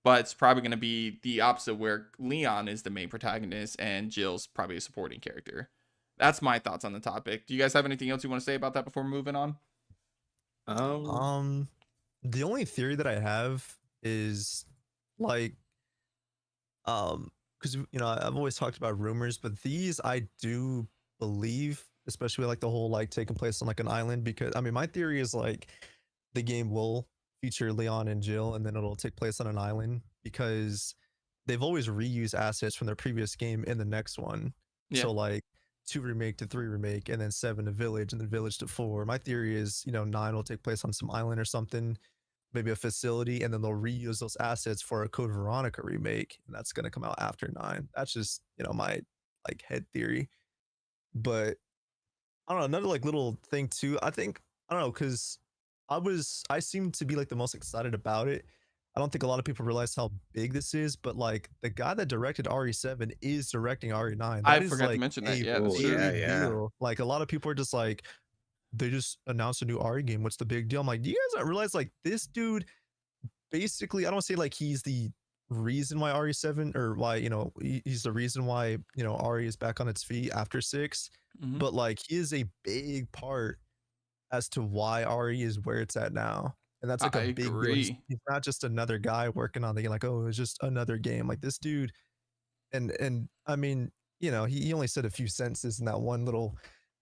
But it's probably going to be the opposite, where Leon is the main protagonist and Jill's probably a supporting character. That's my thoughts on the topic. Do you guys have anything else you want to say about that before moving on? The only theory that I have is like, because I've always talked about rumors, but these I do believe, especially like the whole like taking place on like an island, because I mean my theory is like the game will feature Leon and Jill, and then it'll take place on an island because they've always reused assets from their previous game in the next one. Yeah. So like 2 remake to 3 remake, and then 7 to Village, and then Village to 4. My theory is 9 will take place on some island or something, maybe a facility, and then they'll reuse those assets for a Code Veronica remake, and that's going to come out after 9. That's just my like head theory. But I don't know, another like little thing too, I don't know, because I seem to be like the most excited about it. I don't think a lot of people realize how big this is, but like the guy that directed RE7 is directing RE9. I forgot to mention that. Yeah, that's true. Deal. Like a lot of people are just like, they just announced a new RE game. What's the big deal? I'm like, do you guys not realize like this dude basically, I don't say like he's the reason why RE7 or why, he's the reason why, RE is back on its feet after 6, but like he is a big part as to why RE is where it's at now. And that's like a big deal. He's not just another guy working on the game, like, oh, it's just another game. Like this dude, and I mean, he only said a few sentences in that one little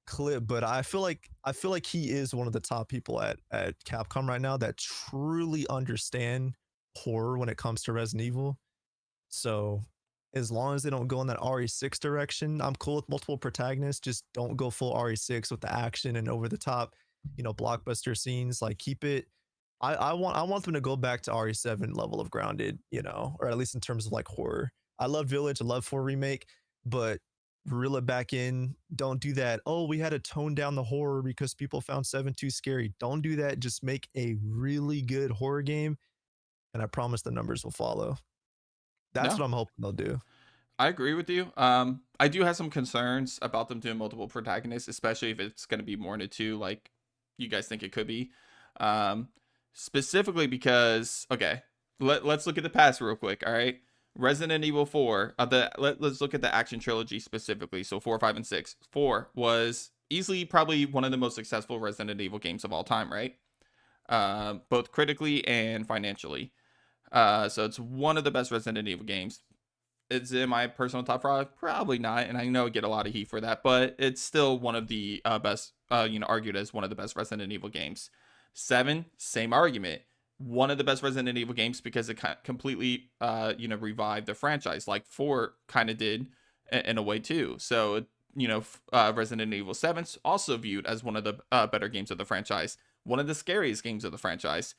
clip, but I feel like he is one of the top people at Capcom right now that truly understand horror when it comes to Resident Evil. So as long as they don't go in that RE6 direction, I'm cool with multiple protagonists. Just don't go full RE6 with the action and over the top, blockbuster scenes. Like keep it. I want them to go back to RE7 level of grounded, or at least in terms of like horror. I love Village, I love 4 Remake, but reel it back in. Don't do that. Oh, we had to tone down the horror because people found 7 too scary. Don't do that. Just make a really good horror game, and I promise the numbers will follow. That's what I'm hoping they'll do. I agree with you. I do have some concerns about them doing multiple protagonists, especially if it's going to be more than 2, like you guys think it could be. Specifically because, okay, let's look at the past real quick. All right, Resident Evil 4. Let's look at the action trilogy specifically. So 4, 5, and 6. 4 was easily probably one of the most successful Resident Evil games of all time, right? Both critically and financially. So it's one of the best Resident Evil games. It's in my personal top 5, probably not, and I know I get a lot of heat for that, but it's still one of the best. Argued as one of the best Resident Evil games. 7, same argument. One of the best Resident Evil games because it completely, revived the franchise, like 4 kind of did in a way too. So, Resident Evil 7's also viewed as one of the better games of the franchise, one of the scariest games of the franchise.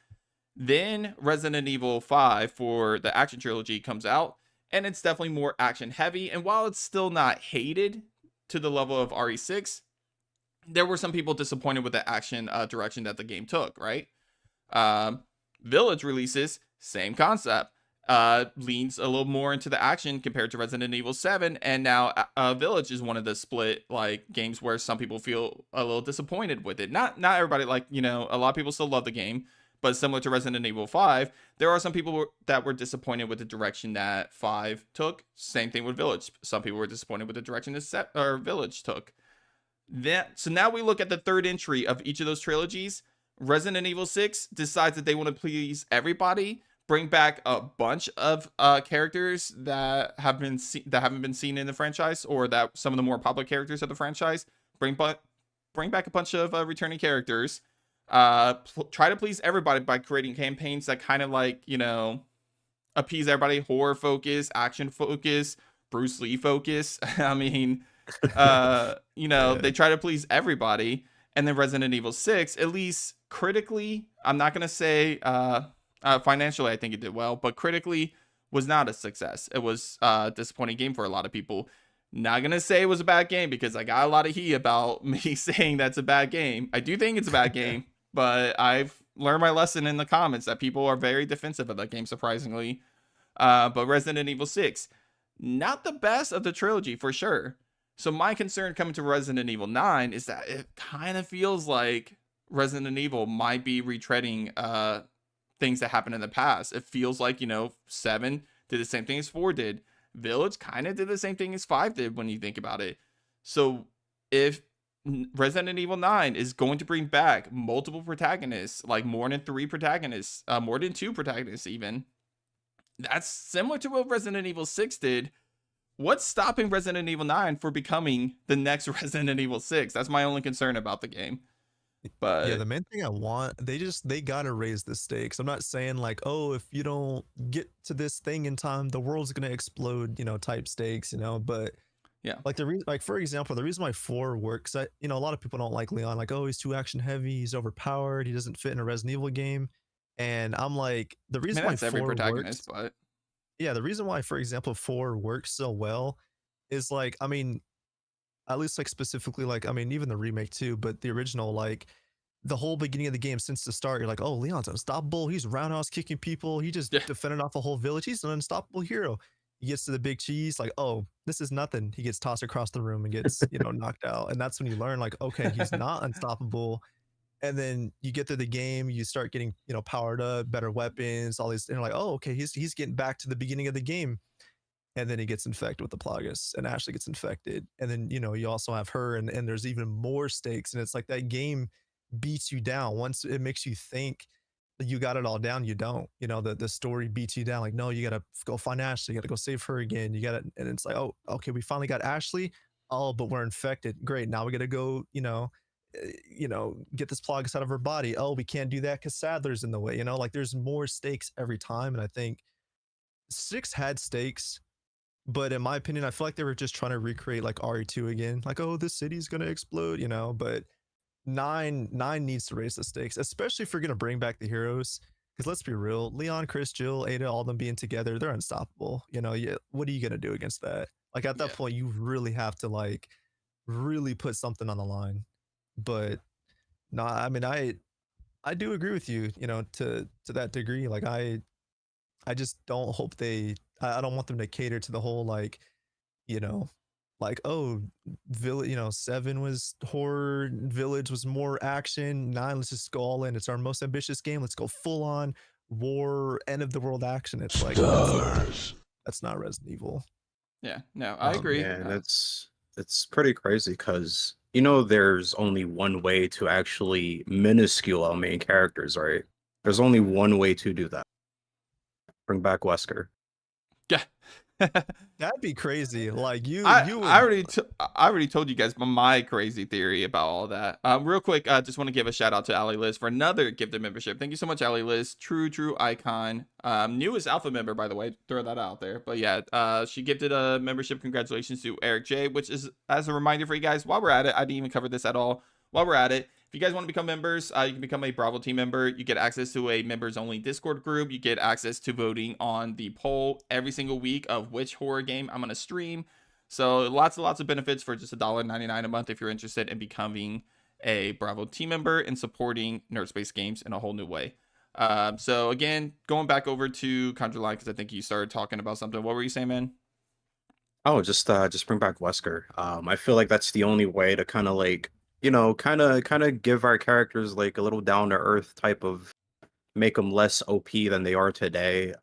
Then Resident Evil 5 for the action trilogy comes out, and it's definitely more action heavy. And while it's still not hated to the level of RE6, there were some people disappointed with the action direction that the game took, right? Village releases, same concept. Leans a little more into the action compared to Resident Evil 7, and now Village is one of the split like games where some people feel a little disappointed with it. Not everybody, like, a lot of people still love the game, but similar to Resident Evil 5, there are some people that were disappointed with the direction that 5 took. Same thing with Village. Some people were disappointed with the direction that Village took. So now we look at the third entry of each of those trilogies. Resident Evil 6 decides that they want to please everybody, bring back a bunch of characters that haven't been seen in the franchise, or that some of the more popular characters of the franchise. Bring back a bunch of returning characters. Try to please everybody by creating campaigns that kind of like, you know, appease everybody. Horror focus, action focus, Bruce Lee focus. I mean, you know, Yeah. they try to please everybody. And then Resident Evil 6, at least critically, I'm not gonna say financially I think it did well, but critically was not a success. It was a disappointing game for a lot of people. Not gonna say it was a bad game, because I got a lot of heat about me saying that's a bad game. I do think it's a bad game, but I've learned my lesson in the comments that people are very defensive of that game, surprisingly. But Resident Evil 6, not the best of the trilogy for sure. So my concern coming to Resident Evil 9 is that it kind of feels like Resident Evil might be retreading things that happened in the past. It feels like, you know, 7 did the same thing as 4 did. Village kind of did the same thing as 5 did when you think about it. So if Resident Evil 9 is going to bring back multiple protagonists, like more than 3 protagonists, more than 2 protagonists even, that's similar to what Resident Evil 6 did. What's stopping Resident Evil 9 for becoming the next Resident Evil 6? That's my only concern about the game. But yeah, the main thing I want, they gotta raise the stakes. I'm not saying like, oh, if you don't get to this thing in time, the world's gonna explode, you know, type stakes, you know. But yeah, like the reason, like for example, the reason why 4 works, you know, a lot of people don't like Leon, like, oh, he's too action heavy, he's overpowered, he doesn't fit in a Resident Evil game. And I'm like, the I reason mean, why that's every 4 protagonist, works, but yeah, the reason why, for example, 4 works so well is like, I mean, at least like specifically, like, I mean, even the remake too, but the original, like the whole beginning of the game since the start, you're like, oh, Leon's unstoppable. He's roundhouse kicking people. He just yeah, defended off a whole village. He's an unstoppable hero. He gets to the big cheese, like, oh, this is nothing. He gets tossed across the room and gets, you know, knocked out. And that's when you learn, like, okay, he's not unstoppable. And then you get through the game, you start getting, you know, powered up, better weapons, all these, and you're like, oh, okay, he's getting back to the beginning of the game. And then he gets infected with the Plagas, and Ashley gets infected. And then, you know, you also have her, and there's even more stakes. And it's like that game beats you down. Once it makes you think that you got it all down, you don't. You know, the story beats you down. Like, no, you gotta go find Ashley, you gotta go save her again. You gotta, and it's like, oh, okay, we finally got Ashley. Oh, but we're infected. Great. Now we gotta go, you know, get this Plagas out of her body. Oh, we can't do that because Sadler's in the way. You know, like there's more stakes every time. And I think 6 had stakes, but in my opinion, I feel like they were just trying to recreate like RE2 again. Like, oh, this city's gonna explode, you know. But 9 needs to raise the stakes, especially if you're gonna bring back the heroes. Because let's be real, Leon, Chris, Jill, Ada, all of them being together, they're unstoppable. You know, what are you gonna do against that? Like at that yeah. point, you really have to like really put something on the line. But no, I mean, I do agree with you. You know, to that degree. Like I just don't hope I don't want them to cater to the whole like, you know, like, oh, village, you know, 7 was horror, Village was more action, 9, let's just go all in. It's our most ambitious game. Let's go full on war, end of the world action. It's like that's not Resident Evil. Yeah, no, I agree. Yeah, it's pretty crazy because you know there's only one way to actually minuscule our main characters, right? There's only one way to do that. Bring back Wesker. Yeah. That'd be crazy. Like you would. I already told you guys my crazy theory about all that. Real quick, just want to give a shout out to Ali Liz for another gifted membership. Thank you so much, Ali Liz. True icon. Newest alpha member, by the way. Throw that out there. But yeah, she gifted a membership. Congratulations to Eric J, which is as a reminder for you guys. While we're at it, I didn't even cover this at all. While we're at it, if you guys want to become members, you can become a Bravo team member. You get access to a members only Discord group. You get access to voting on the poll every single week of which horror game I'm going to stream. So lots and lots of benefits for just $1.99 a month if you're interested in becoming a Bravo team member and supporting Nerd Space Games in a whole new way. So again, going back over to Conjure Line, because I think you started talking about something. What were you saying, man? Oh, just bring back Wesker. I feel like that's the only way to kind of like, you know, kind of give our characters like a little down to earth type of, make them less OP than they are today.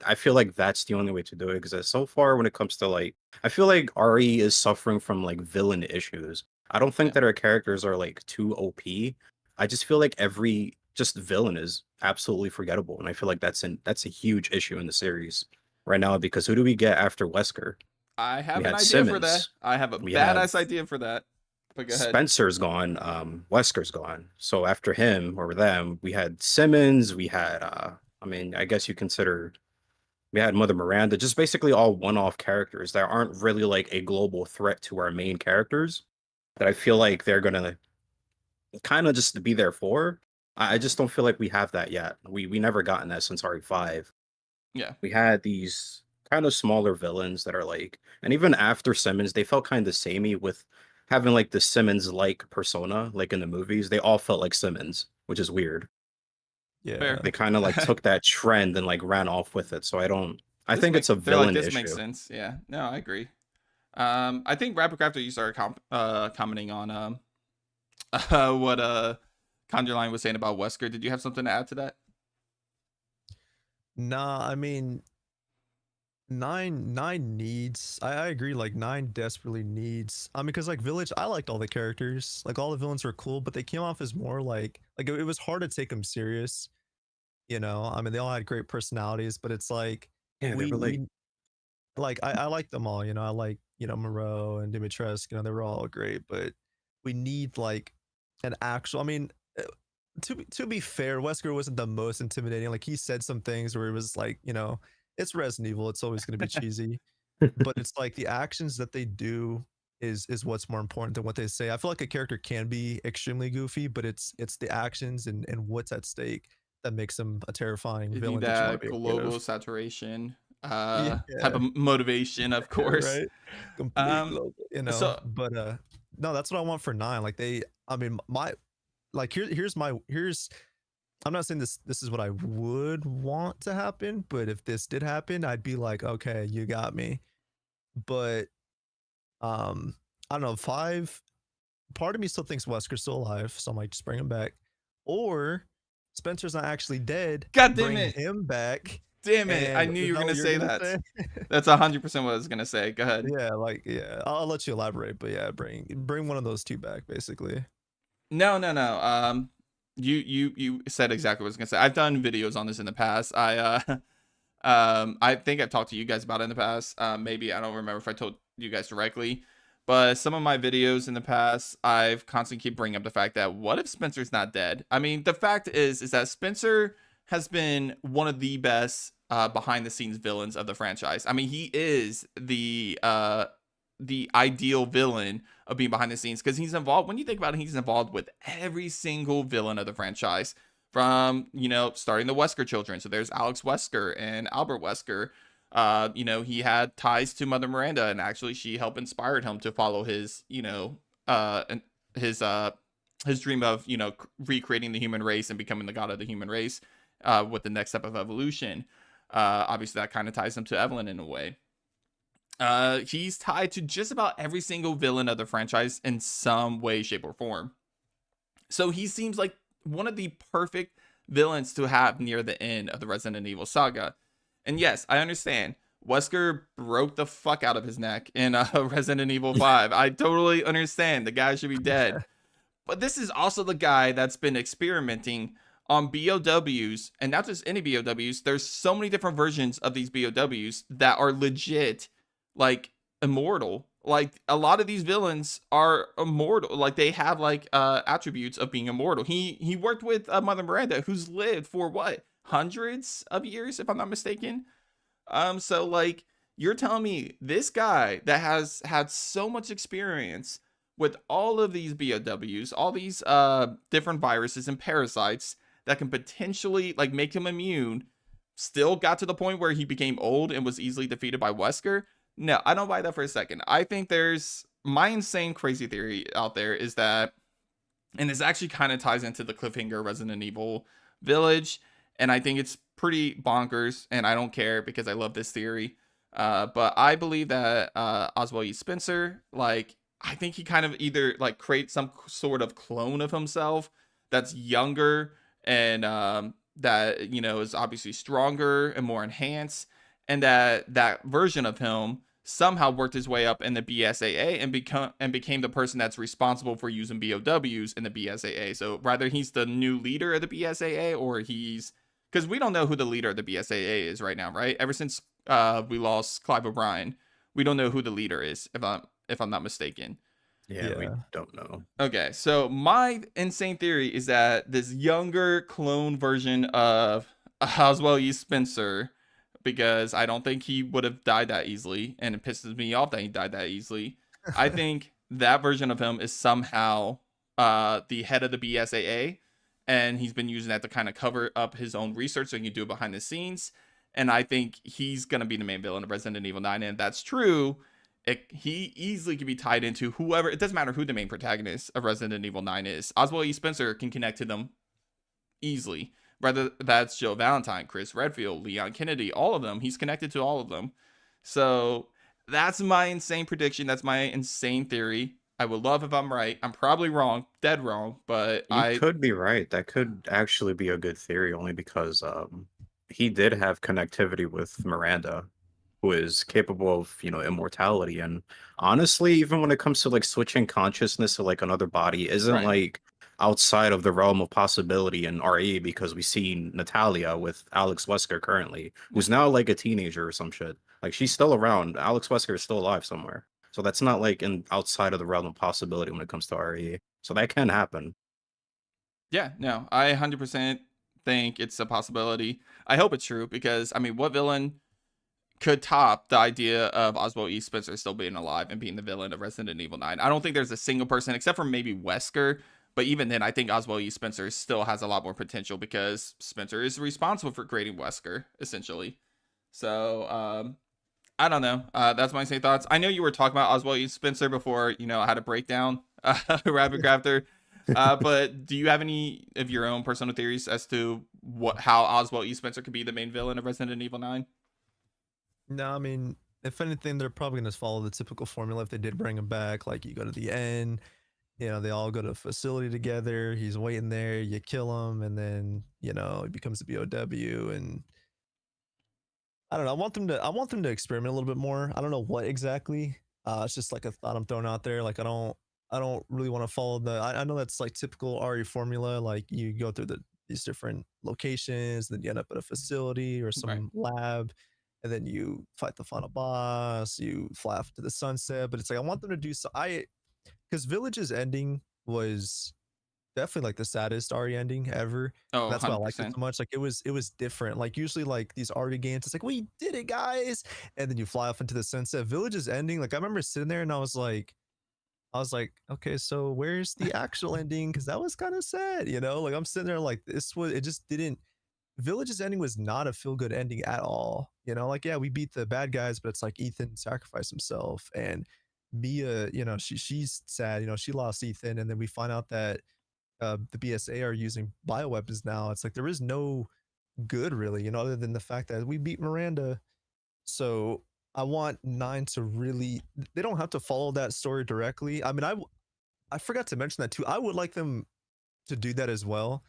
I feel like that's the only way to do it because so far when it comes to like, I feel like RE is suffering from like villain issues. I don't think Yeah. that our characters are like too OP. I just feel like every just villain is absolutely forgettable, and I feel like that's a huge issue in the series right now because who do we get after Wesker? I We have an had idea for that. Simmons. I have a We have badass idea for that. But go ahead. Spencer's gone, Wesker's gone. So after him or them, we had Simmons, we had I mean, I guess you consider we had Mother Miranda, just basically all one-off characters that aren't really like a global threat to our main characters that I feel like they're gonna kind of just be there for. I just don't feel like we have that yet. We never gotten that since RE5. Yeah. We had these kind of smaller villains that are like, and even after Simmons, they felt kind of samey with having like the Simmons like persona, like in the movies. They all felt like Simmons, which is weird. Yeah. Fair. They kind of like took that trend and like ran off with it. So I don't. I This think make it's a they're like, villain this makes issue. sense. Yeah. No, I agree. I think Rapper Crafter, you started commenting on what Conjureline was saying about Wesker. Did you have something to add to that? Nah, I mean, nine needs. I agree. Like nine desperately needs. I mean, because like Village, I liked all the characters. Like all the villains were cool, but they came off as more like it was hard to take them serious. You know, I mean, they all had great personalities, but it's like Yeah, they were like, we like I like them all. You know, I like Moreau and Dimitrescu. You know, they were all great, but we need like an actual. I mean, to be fair, Wesker wasn't the most intimidating. Like he said some things where it was like, it's Resident Evil. It's always going to be cheesy, but it's like the actions that they do is what's more important than what they say. I feel like a character can be extremely goofy, but it's the actions and what's at stake that makes them a terrifying You need villain that you want that to be afraid global of. saturation type Yeah, of motivation, of course. right. Complete Um, global, so but no, that's what I want for nine. Like I mean, my like here's I'm not saying this is what I would want to happen, but if this did happen, I'd be like, okay, you got me. But um, I don't know. Five. Part of me still thinks Wesker's still alive, so I'm like, just bring him back. Or Spencer's not actually dead. God damn Bring it. him back. Damn it. I And knew is you were that gonna what you're say gonna that. say? That's 100% what I was gonna say. Go ahead. Yeah, like yeah. I'll let you elaborate, but yeah, bring one of those two back, basically. No, no, no. You said exactly what I was gonna say. I've done videos on this in the past. I think I've talked to you guys about it in the past. Maybe I don't remember if I told you guys directly, but some of my videos in the past, I've constantly keep bringing up the fact that what if Spencer's not dead? I mean, the fact is that Spencer has been one of the best behind the scenes villains of the franchise. I mean, he is the ideal villain of being behind the scenes because he's involved. When you think about it, he's involved with every single villain of the franchise from, starting the Wesker children. So there's Alex Wesker and Albert Wesker. He had ties to Mother Miranda, and actually she helped inspired him to follow his, and his dream of, recreating the human race and becoming the god of the human race with the next step of evolution. Obviously that kind of ties him to Evelyn in a way. He's tied to just about every single villain of the franchise in some way, shape, or form. So he seems like one of the perfect villains to have near the end of the Resident Evil saga. And yes, I understand. Wesker broke the fuck out of his neck in Resident Evil 5. I totally understand. The guy should be dead. But this is also the guy that's been experimenting on BOWs, and not just any BOWs. There's so many different versions of these BOWs that are legit, like, immortal. Like, a lot of these villains are immortal. Like, they have like attributes of being immortal. He worked with Mother Miranda, who's lived for what, hundreds of years, if I'm not mistaken. So like, you're telling me this guy that has had so much experience with all of these BOWs, all these different viruses and parasites that can potentially like make him immune, still got to the point where he became old and was easily defeated by Wesker? No, I don't buy that for a second. I think there's my insane crazy theory out there is that, and this actually kind of ties into the cliffhanger Resident Evil Village, and I think it's pretty bonkers, and I don't care because I love this theory. But I believe that Oswald E. Spencer, like, I think he kind of either like creates some sort of clone of himself that's younger and that is obviously stronger and more enhanced, and that version of him somehow worked his way up in the BSAA and became the person that's responsible for using BOWs in the BSAA. So rather he's the new leader of the BSAA, or he's, because we don't know who the leader of the BSAA is right now, right? Ever since we lost Clive O'Brien, we don't know who the leader is, if I'm not mistaken. Yeah, we Yeah. don't know. Okay, so my insane theory is that this younger clone version of Oswald E. Spencer, because I don't think he would have died that easily, and it pisses me off that he died that easily. I think that version of him is somehow the head of the BSAA, and he's been using that to kind of cover up his own research so he can do it behind the scenes. And I think he's going to be the main villain of Resident Evil 9, and if that's true, he easily can be tied into whoever. It doesn't matter who the main protagonist of Resident Evil 9 is. Oswald E. Spencer can connect to them easily. Whether that's Joe Valentine, Chris Redfield, Leon Kennedy, all of them. He's connected to all of them. So that's my insane prediction. That's my insane theory. I would love if I'm right. I'm probably wrong, dead wrong, but You could be right. That could actually be a good theory, only because he did have connectivity with Miranda, who is capable of, immortality. And honestly, even when it comes to like switching consciousness to like another body, isn't Right. like outside of the realm of possibility in RE, because we see Natalia with Alex Wesker currently, who's now like a teenager or some shit. Like she's still around. Alex Wesker is still alive somewhere. So that's not like outside of the realm of possibility when it comes to RE. So that can happen. Yeah, no, I 100% think it's a possibility. I hope it's true because, I mean, what villain could top the idea of Oswald E. Spencer still being alive and being the villain of Resident Evil 9? I don't think there's a single person, except for maybe Wesker. But even then, I think Oswald E. Spencer still has a lot more potential because Spencer is responsible for creating Wesker, essentially. So, I don't know. That's my same thoughts. I know you were talking about Oswald E. Spencer before, I had a breakdown, Rabbit Crafter. But do you have any of your own personal theories as to how Oswald E. Spencer could be the main villain of Resident Evil 9? No, I mean, if anything, they're probably going to follow the typical formula if they did bring him back. Like, you go to the end, they all go to a facility together. He's waiting there. You kill him, and then, he becomes a BOW. And I don't know. I want them to experiment a little bit more. I don't know what exactly. It's just like a thought I'm throwing out there. Like, I don't really want to follow I know that's like typical RE formula. Like, you go through these different locations, then you end up at a facility or some Right. lab, and then you fight the final boss, you fly off to the sunset. But it's like I want them to do so. Because Village's ending was definitely like the saddest RE ending ever. Oh, That's why I liked it 100%. so much. Like it was different. Like usually like these RE games, it's like we did it, guys, and then you fly off into the sunset. Village's ending, like I remember sitting there and I was like, okay, so where's the actual ending? Because that was kind of sad, Like I'm sitting there like it just didn't. Village's ending was not a feel good ending at all. Like yeah, we beat the bad guys, but it's like Ethan sacrificed himself, and Mia, she's sad. She lost Ethan, and then we find out that the BSA are using bioweapons now. It's like there is no good really, other than the fact that we beat Miranda. So I want 9 to really. They don't have to follow that story directly. I mean, I forgot to mention that too. I would like them to do that as well,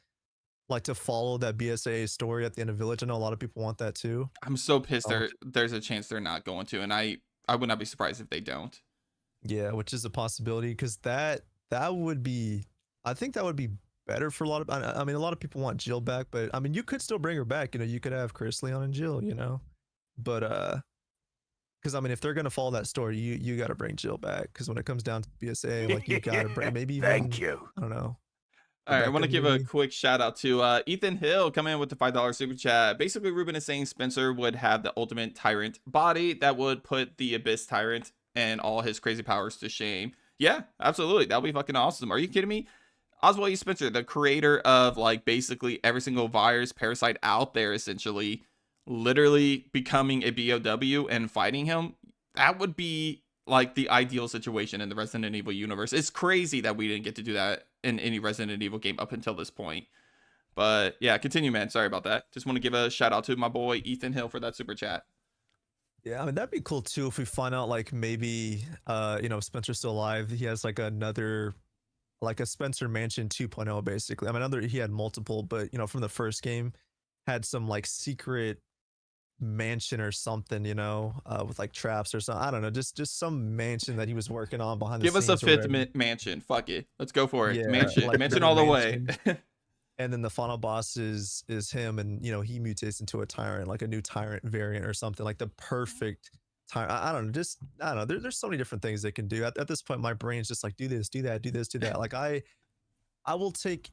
like to follow that BSA story at the end of Village. I know a lot of people want that too. I'm so pissed Oh, there's a chance they're not going to, and I would not be surprised if they don't. yeah, which is a possibility because that would be. I think that would be better for a lot of. I mean, a lot of people want Jill back, but I mean, you could still bring her back. You could have Chris, Leon, and Jill. But because I mean, if they're gonna follow that story, you got to bring Jill back. Because when it comes down to BSA, like you got to bring maybe even. Thank you. I don't know. All right, I want to Rebecca, give a maybe? quick shout out to Ethan Hill coming in with the $5 super chat. Basically, Ruben is saying Spencer would have the ultimate tyrant body that would put the Abyss Tyrant and all his crazy powers to shame. Yeah, absolutely. That would be fucking awesome. Are you kidding me? Oswald E. Spencer, the creator of like basically every single virus parasite out there, essentially, literally becoming a BOW and fighting him. That would be like the ideal situation in the Resident Evil universe. It's crazy that we didn't get to do that in any Resident Evil game up until this point. But yeah, continue, man. Sorry about that. Just want to give a shout out to my boy Ethan Hill for that super chat. Yeah, I mean that'd be cool too if we find out like maybe Spencer's still alive. He has like another like a Spencer Mansion 2.0 basically. I mean he had multiple, but from the first game had some like secret mansion or something, with like traps or something. I don't know, just some mansion that he was working on behind the Give us a scenes or fifth whatever. mansion. Fuck it. Let's go for it. Yeah, Mansion. like Mansion another all the way. mansion. And then the final boss is him, and he mutates into a tyrant, like a new tyrant variant or something, like the perfect tyrant. I don't know, just I don't know. There's so many different things they can do. At this point, my brain's just like, do this, do that, do this, do that. Like I will take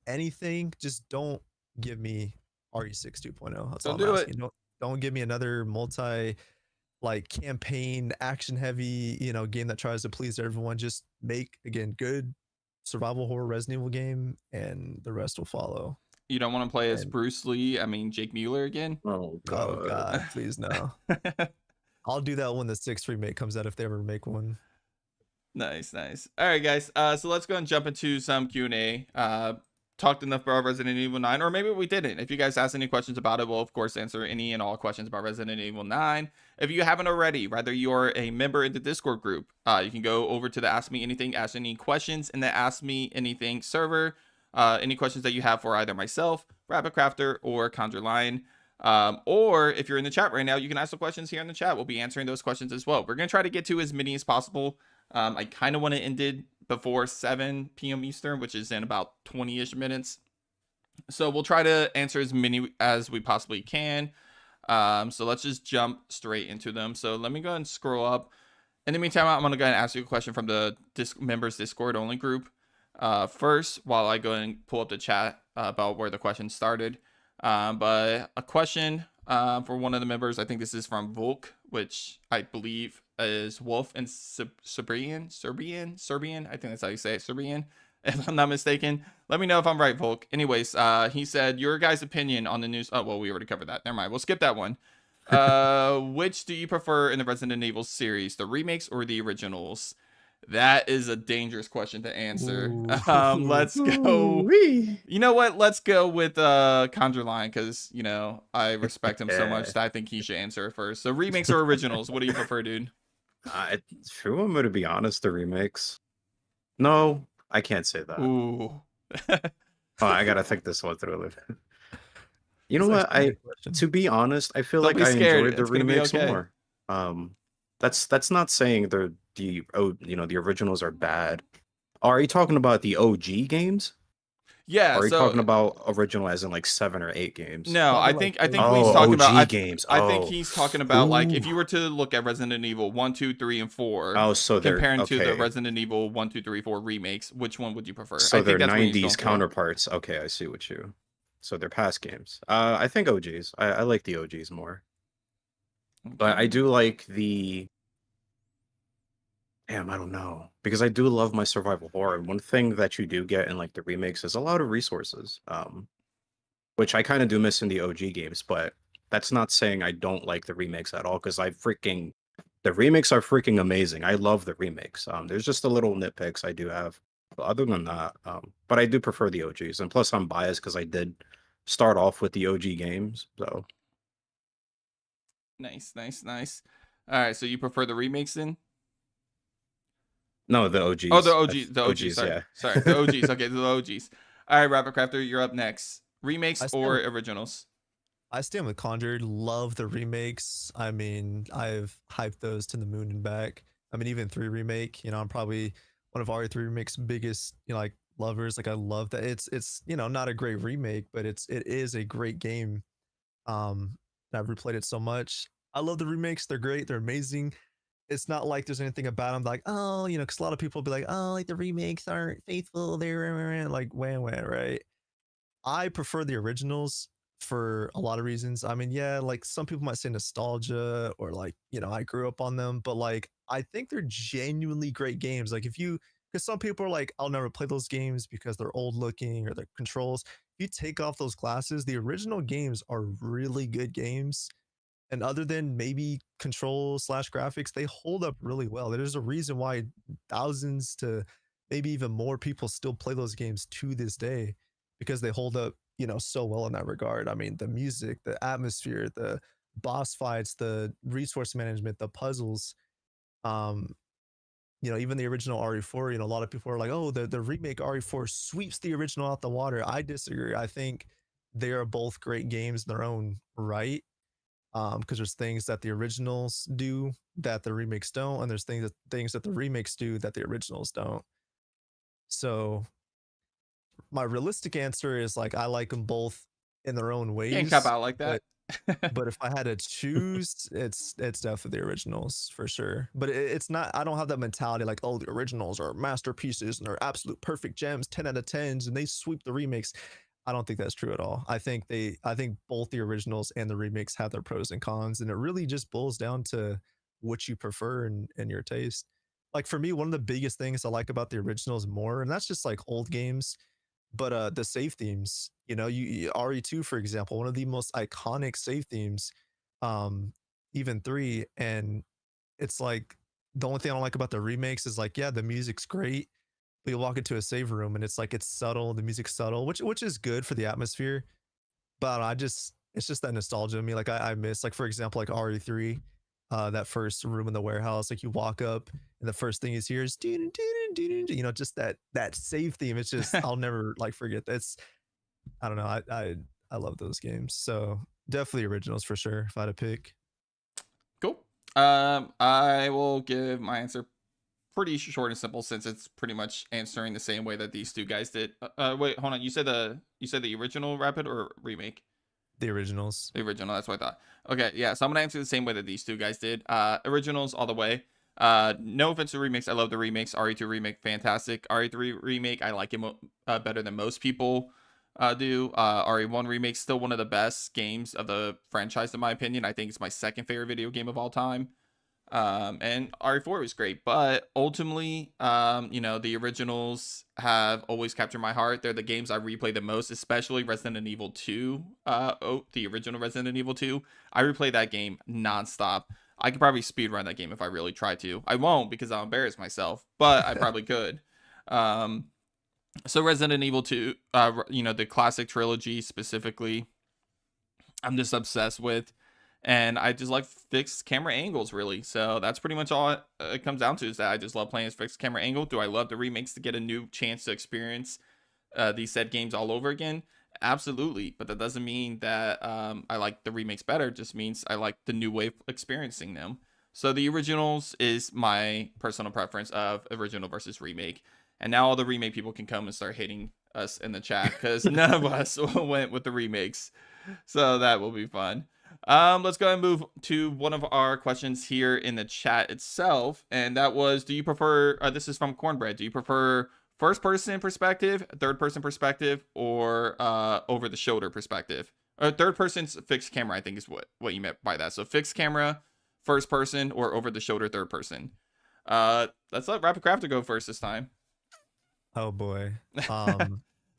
anything. Just don't give me RE6 2.0. That's all Don't I'm do it. asking. Don't give me another multi like campaign action heavy game that tries to please everyone. Just make again good survival horror Resident Evil game, and the rest will follow. You don't want to play as And Bruce Lee? I mean, Jake Mueller again? Oh oh god. god, please no. I'll do that when the 6th remake comes out, if they ever make one. Nice, nice. All right, guys. So let's go and jump into some Q&A. Talked enough about Resident Evil 9, or maybe we didn't. If you guys ask any questions about it, we'll of course answer any and all questions about Resident Evil 9. If you haven't already, whether you're a member in the Discord group, you can go over to the Ask Me Anything, ask any questions in the Ask Me Anything server. Any questions that you have for either myself, Rabbit Crafter, or Conjure Lion. Or if you're in the chat right now, you can ask the questions here in the chat. We'll be answering those questions as well. We're going to try to get to as many as possible. I kind of want to end it before 7 p.m. Eastern, which is in about 20-ish minutes. So we'll try to answer as many as we possibly can. So let's just jump straight into them. So let me go ahead and scroll up. In the meantime, I'm going to go ahead and ask you a question from the members Discord only group. First, while I go and pull up the chat about where the question started. But a question for one of the members, I think this is from Volk, which I believe is Wolf and Serbian. I think that's how you say it, Serbian, if I'm not mistaken. Let me know if I'm right, Volk. Anyways, he said, your guys' opinion on the news. Oh, well, we already covered that. Never mind. We'll skip that one. Which do you prefer in the Resident Evil series, the remakes or the originals? That is a dangerous question to answer. Let's go. You know what? Let's go with Conjure Lion, because I respect him so much that I think he should answer it first. So remakes or originals? What do you prefer, dude? If you want me to be honest, the remakes. No, I can't say that. Ooh. Oh, I gotta think this one through. You know It's what? actually a good question. To be honest, I feel Don't like be I scared. enjoyed the It's gonna be remakes okay. more. That's not saying the originals are bad. Are you talking about the OG games? Yeah. Or are you So talking about original as in like 7 or 8 games? no, I Probably think like he's Oh, talking OG about. games. I think Oh. he's talking about like if Ooh. you were to look at Resident Evil 1, 2, 3, and 4, Oh, so they're comparing to the okay. Resident Evil 1, 2, 3, 4 remakes, which one would you prefer? So I they're think that's what he's going 90s for. counterparts. Okay, I see what you. So they're past games. I think OGs. I like the OGs more. But I Okay. do like the. Damn, I don't know. Because I do love my survival horror. One thing that you do get in like the remakes is a lot of resources. Which I kind of do miss in the OG games, but that's not saying I don't like the remakes at all, because the remakes are freaking amazing. I love the remakes. There's just a little nitpicks I do have. But other than that, but I do prefer the OGs. And plus I'm biased because I did start off with the OG games. So Nice, nice, nice. All right, so you prefer the remakes then? no, the OGs. Oh, the OGs. The OGs. OGs, Sorry, yeah. sorry. The OGs. Okay, the OGs. All right, Rabbit Crafter, you're up next. Remakes I stand or with- originals? I stand with Conjured. Love the remakes. I mean, I've hyped those to the moon and back. I mean, even 3 remake. I'm probably one of RE3 remake's biggest, like lovers. Like I love that. It's not a great remake, but it is a great game. I've replayed it so much. I love the remakes. They're great. They're amazing. It's not like there's anything about them like, oh, because a lot of people will be like, oh, like the remakes aren't faithful. They're like wah, right? I prefer the originals for a lot of reasons. I mean, yeah, like some people might say nostalgia or like, I grew up on them, but like I think they're genuinely great games. Like because some people are like, I'll never play those games because they're old looking or their controls. If you take off those glasses, the original games are really good games. And other than maybe control/graphics, they hold up really well. There's a reason why thousands to maybe even more people still play those games to this day, because they hold up, so well in that regard. I mean, the music, the atmosphere, the boss fights, the resource management, the puzzles. Um, even the original RE4, a lot of people are like, oh, the remake RE4 sweeps the original out the water. I disagree. I think they are both great games in their own right. because there's things that the originals do that the remakes don't, and there's things that the remakes do that the originals don't. So my realistic answer is like I like them both in their own Can't cop ways, out like that. but if I had to choose, it's definitely the originals for sure. But it's not. I don't have that mentality like, oh, the originals are masterpieces and they're absolute perfect gems, 10 out of 10s, and they sweep the remakes. I don't think that's true at all. I think both the originals and the remakes have their pros and cons, and it really just boils down to what you prefer and your taste. Like for me, one of the biggest things I like about the originals more, and that's just like old games, but the save themes, RE2 for example, one of the most iconic save themes, um even 3. And it's like the only thing I don't like about the remakes is like, yeah, the music's great, but you walk into a save room and it's like it's subtle, the music's subtle, which is good for the atmosphere, but it's just that nostalgia of me. Like I miss, like for example, like RE3, that first room in the warehouse, like you walk up and the first thing you hear is just that save theme. It's just I'll never like forget. That's I don't know. I love those games. So definitely originals for sure if I had to pick. Cool. I will give my answer pretty short and simple since it's pretty much answering the same way that these two guys did. Wait, hold on. You said the original Rapid or remake? The originals. The original. That's what I thought. Okay, yeah. So I'm gonna answer the same way that these two guys did. Originals all the way. No offense to remakes. I love the remakes. RE2 remake, fantastic. RE3 remake, I like it better than most people do. RE1 remake, still one of the best games of the franchise in my opinion. I think it's my second favorite video game of all time. And RE4 was great, but ultimately, the originals have always captured my heart. They're the games I replay the most, especially Resident Evil 2. The original Resident Evil 2. I replay that game nonstop. I could probably speedrun that game if I really tried to. I won't because I'll embarrass myself, but I probably could. So Resident Evil 2, the classic trilogy specifically, I'm just obsessed with. And I just like fixed camera angles, really. So that's pretty much all it comes down to, is that I just love playing as fixed camera angle. Do I love the remakes to get a new chance to experience these said games all over again? Absolutely. But that doesn't mean that I like the remakes better. It just means I like the new way of experiencing them. So the originals is my personal preference of original versus remake. And now all the remake people can come and start hating us in the chat because none of us went with the remakes. So that will be fun. Let's go and move to one of our questions here in the chat itself, and that was, do you prefer, this is from Cornbread, do you prefer first person perspective, third person perspective, or over the shoulder perspective? Third person's fixed camera, I think is what you meant by that. So fixed camera, first person, or over the shoulder third person. Let's let Rapid Crafter go first this time. Oh boy.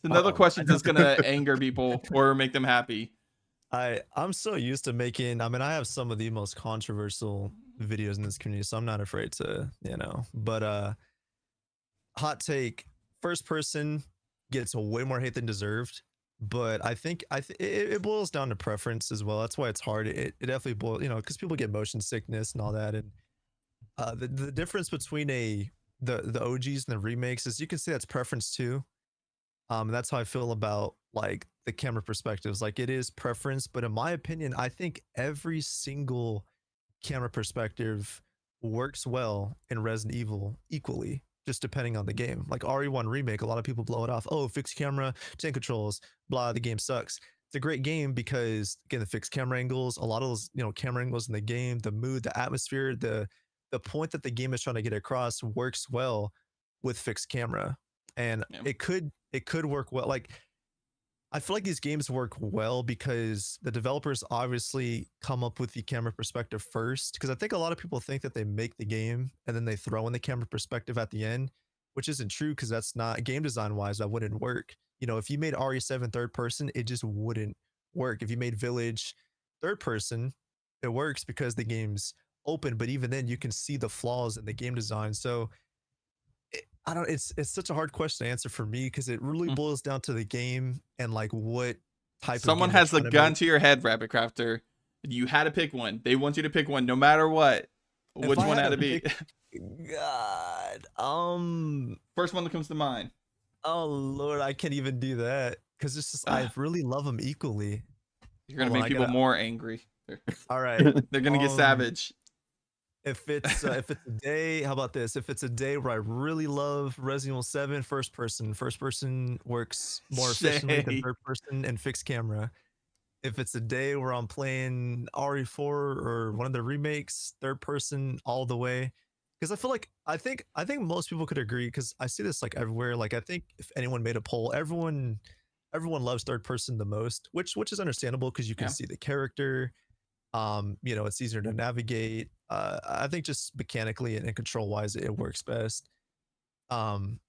Another question that's gonna anger people or make them happy. I'm so used to making, I mean, I have some of the most controversial videos in this community, so I'm not afraid to, but hot take, first person gets way more hate than deserved, but I think it boils down to preference as well. That's why it's hard. It definitely boils, because people get motion sickness and all that, and the difference between the OGs and the remakes is you can say that's preference too. That's how I feel about like the camera perspectives. Like it is preference, but in my opinion, I think every single camera perspective works well in Resident Evil equally, just depending on the game. Like RE1 remake, a lot of people blow it off. Oh, fixed camera, 10 controls, blah, the game sucks. It's a great game because again, the fixed camera angles, a lot of those, camera angles in the game, the mood, the atmosphere, the point that the game is trying to get across works well with fixed camera. And Yeah. it could work well. Like I feel like these games work well because the developers obviously come up with the camera perspective first. Because I think a lot of people think that they make the game and then they throw in the camera perspective at the end, which isn't true because that's not game design wise. That wouldn't work. If you made RE7 third person, it just wouldn't work. If you made Village third person, it works because the game's open. But even then, you can see the flaws in the game design. So I don't. It's such a hard question to answer for me because it really boils down to the game and like what type. Someone of game has a gun to your head, Rapid Crafter. You had to pick one. They want you to pick one, no matter what. Which one had to be? God. First one that comes to mind. Oh Lord, I can't even do that because it's just I really love them equally. You're gonna make people more angry. All right. They're gonna get savage. If it's a day, how about this? If it's a day where I really love Resident Evil 7 first person works more efficiently than Shay. third person and fixed camera. If it's a day where I'm playing RE4 or one of the remakes, third person all the way. Because I feel like I think most people could agree, because I see this like everywhere. Like, I think if anyone made a poll, everyone loves third person the most, which is understandable because you can Yeah. see the character. It's easier to navigate. I think just mechanically and control wise, it works best. Um,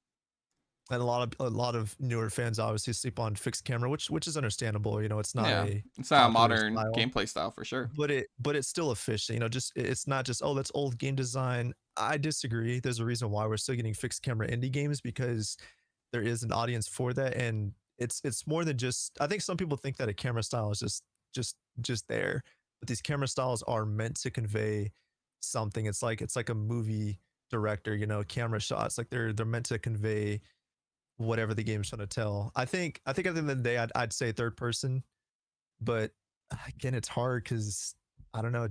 and a lot of newer fans obviously sleep on fixed camera, which is understandable. It's not Yeah. a It's not a popular modern style, gameplay style for sure. but it's still efficient. It's not just, oh, that's old game design. I disagree. There's a reason why we're still getting fixed camera indie games, because there is an audience for that, and it's more than just. I think some people think that a camera style is just there, but these camera styles are meant to convey something. It's like a movie director, camera shots, like they're meant to convey whatever the game's trying to tell. I think at the end of the day, I'd say third person, but again, it's hard because I don't know.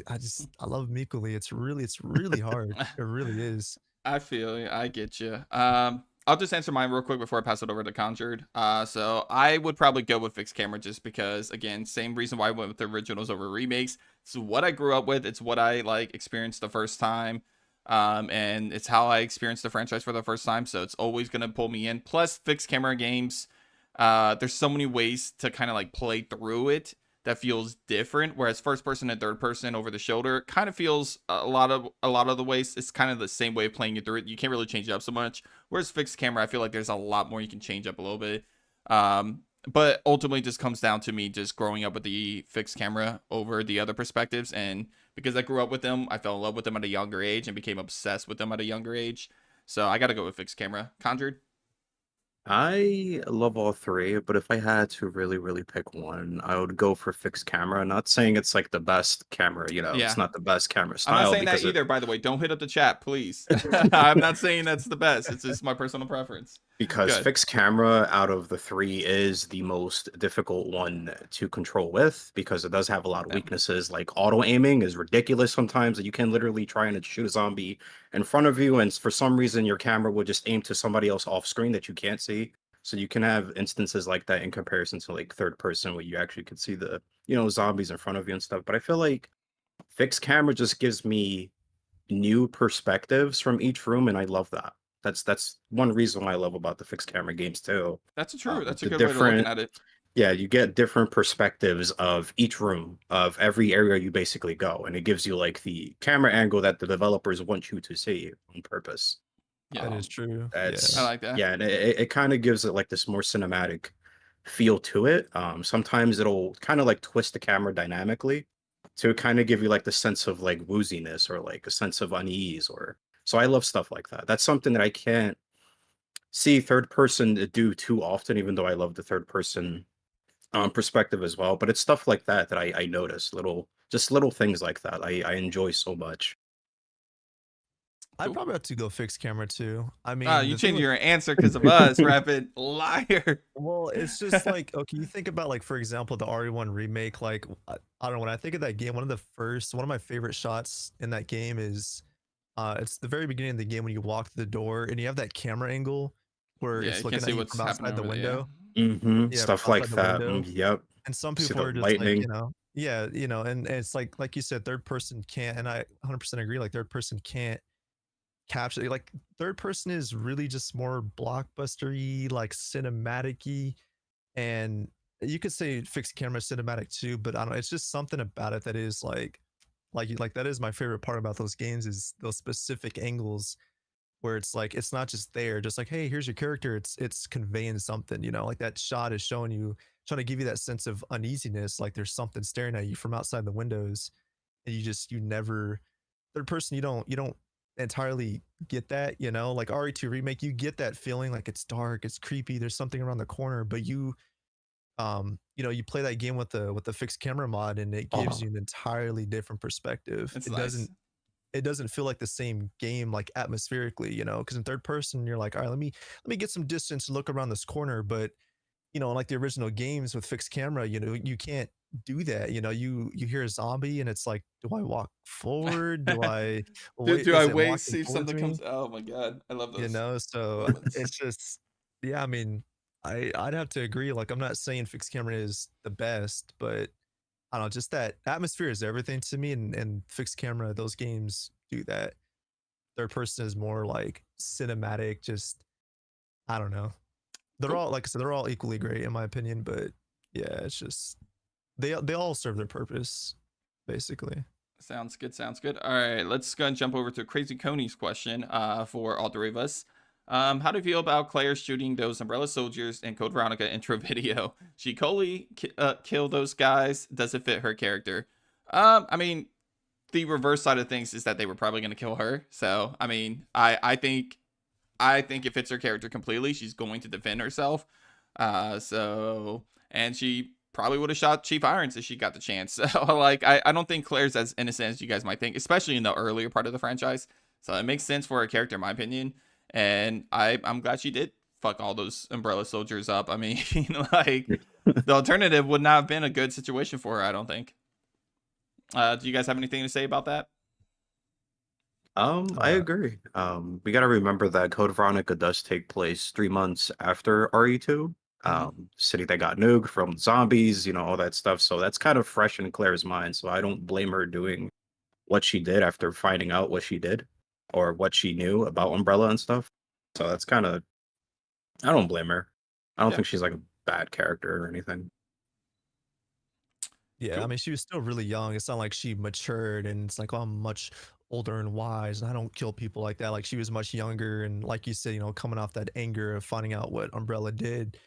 I love them equally. It's really hard. It really is. I feel you. I get you. I'll just answer mine real quick before I pass it over to Conjured. So I would probably go with fixed camera just because, again, same reason why I went with the originals over remakes. It's what I grew up with. It's what I like experienced the first time. And it's how I experienced the franchise for the first time. So it's always gonna pull me in. Plus, fixed camera games. There's so many ways to kind of like play through it that feels different, whereas first person and third person over the shoulder kind of feels a lot of the ways it's kind of the same way of playing it through it. You can't really change it up so much, whereas fixed camera, I feel like there's a lot more you can change up a little bit. But ultimately just comes down to me just growing up with the fixed camera over the other perspectives, and because I grew up with them, I fell in love with them at a younger age and became obsessed with them at a younger age. So I got to go with fixed camera. Conjured. I love all three, but if I had to really, really pick one, I would go for fixed camera. Not saying it's like the best camera, Yeah, it's not the best camera I'm not style saying that because it either, by the way. Don't hit up the chat, please. I'm not saying that's the best. It's just my personal preference. because Good. fixed camera out of the three is the most difficult one to control with because it does have a lot of Yeah. weaknesses. Like auto aiming is ridiculous sometimes. That you can literally try and shoot a zombie in front of you, and for some reason your camera will just aim to somebody else off screen that you can't see. So you can have instances like that in comparison to like third person where you actually could see the zombies in front of you and stuff. But I feel like fixed camera just gives me new perspectives from each room, and I love that. That's one reason why I love about the fixed camera games too. That's true. That's a The good way of looking different, at it. yeah, you get different perspectives of each room of every area you basically go, and it gives you like the camera angle that the developers want you to see on purpose. Yeah, That is true. Yeah. I That's like that. yeah, and it kind of gives it like this more cinematic feel to it. Sometimes it'll kind of like twist the camera dynamically to kind of give you like the sense of like wooziness or like a sense of unease or so I love stuff like that. That's something that I can't see third person to do too often, even though I love the third person perspective as well. But it's stuff like that that I notice little things like that. I enjoy so much. I'd Cool. probably have to go fixed camera too. I mean, You the thing changed with your answer because of us, Rapid Liar. well, it's just like, okay, you think about, like, for example, the RE1 remake. Like, I don't know, when I think of that game, one of my favorite shots in that game is, it's the very beginning of the game when you walk through the door and you have that camera angle where Yeah, it's you can't looking see at you what's from happening outside the over there. Yeah. window. Yeah, Stuff from like outside the that. window. Yep. And some See people the are just like, lightning. yeah, and it's like you said, third person can't, and I 100% agree. Like, third person can't capture, like, third person is really just more blockbustery, like cinematic-y, and you could say fixed camera cinematic too, but I don't know, it's just something about it that is like that is my favorite part about those games, is those specific angles where it's like it's not just there, just like, hey, here's your character. It's conveying something, like that shot is showing you, trying to give you that sense of uneasiness, like there's something staring at you from outside the windows, and you never, third person, you don't entirely get that, like RE2 remake, you get that feeling, like it's dark, it's creepy, there's something around the corner, but you play that game with the fixed camera mod, and it gives Oh, you an entirely different perspective. It's it nice. doesn't it doesn't feel like the same game, like atmospherically, because in third person you're like, all right, let me get some distance and look around this corner, but you know, like the original games with fixed camera, you know, you can't do that. You know, you hear a zombie and it's like, do I walk forward? Do I wait? Do I Is it wait, walking see if towards something me? comes? Oh my god, I love You those know, so moments. it's just, yeah, I mean, I'd have to agree. Like, I'm not saying fixed camera is the best, but I don't know, just that atmosphere is everything to me. And fixed camera, those games do that. Third person is more like cinematic, just, I don't know. They're Cool. all, like I said, they're all equally great in my opinion, but yeah, it's just, they all serve their purpose, basically. Sounds good. Sounds good. All right, let's go and jump over to Crazy Coney's question for all three of us. How do you feel about Claire shooting those Umbrella Soldiers in Code Veronica intro video? She coldly kill those guys. Does it fit her character? I mean, the reverse side of things is that they were probably going to kill her. So, I mean, I think it fits her character completely. She's going to defend herself. And she probably would have shot Chief Irons if she got the chance. So, like, I don't think Claire's as innocent as you guys might think, especially in the earlier part of the franchise. So it makes sense for her character, in my opinion. And I'm glad she did fuck all those Umbrella Soldiers up. I mean, like, the alternative would not have been a good situation for her, I don't think. Do you guys have anything to say about that? I Uh, agree. We got to remember that Code Veronica does take place 3 months after RE2. Mhm. City that got nuked from zombies, you know, all that stuff. So that's kind of fresh in Claire's mind. So I don't blame her doing what she did after finding out what she did or what she knew about Umbrella and stuff. So that's kind of, I don't blame her. I don't Yeah, think she's like a bad character or anything. yeah, I cool. mean, she was still really young. It's not like she matured and it's like, oh, I'm much older and wise and I don't kill people like that. Like, she was much younger. And like you said, you know, coming off that anger of finding out what Umbrella did,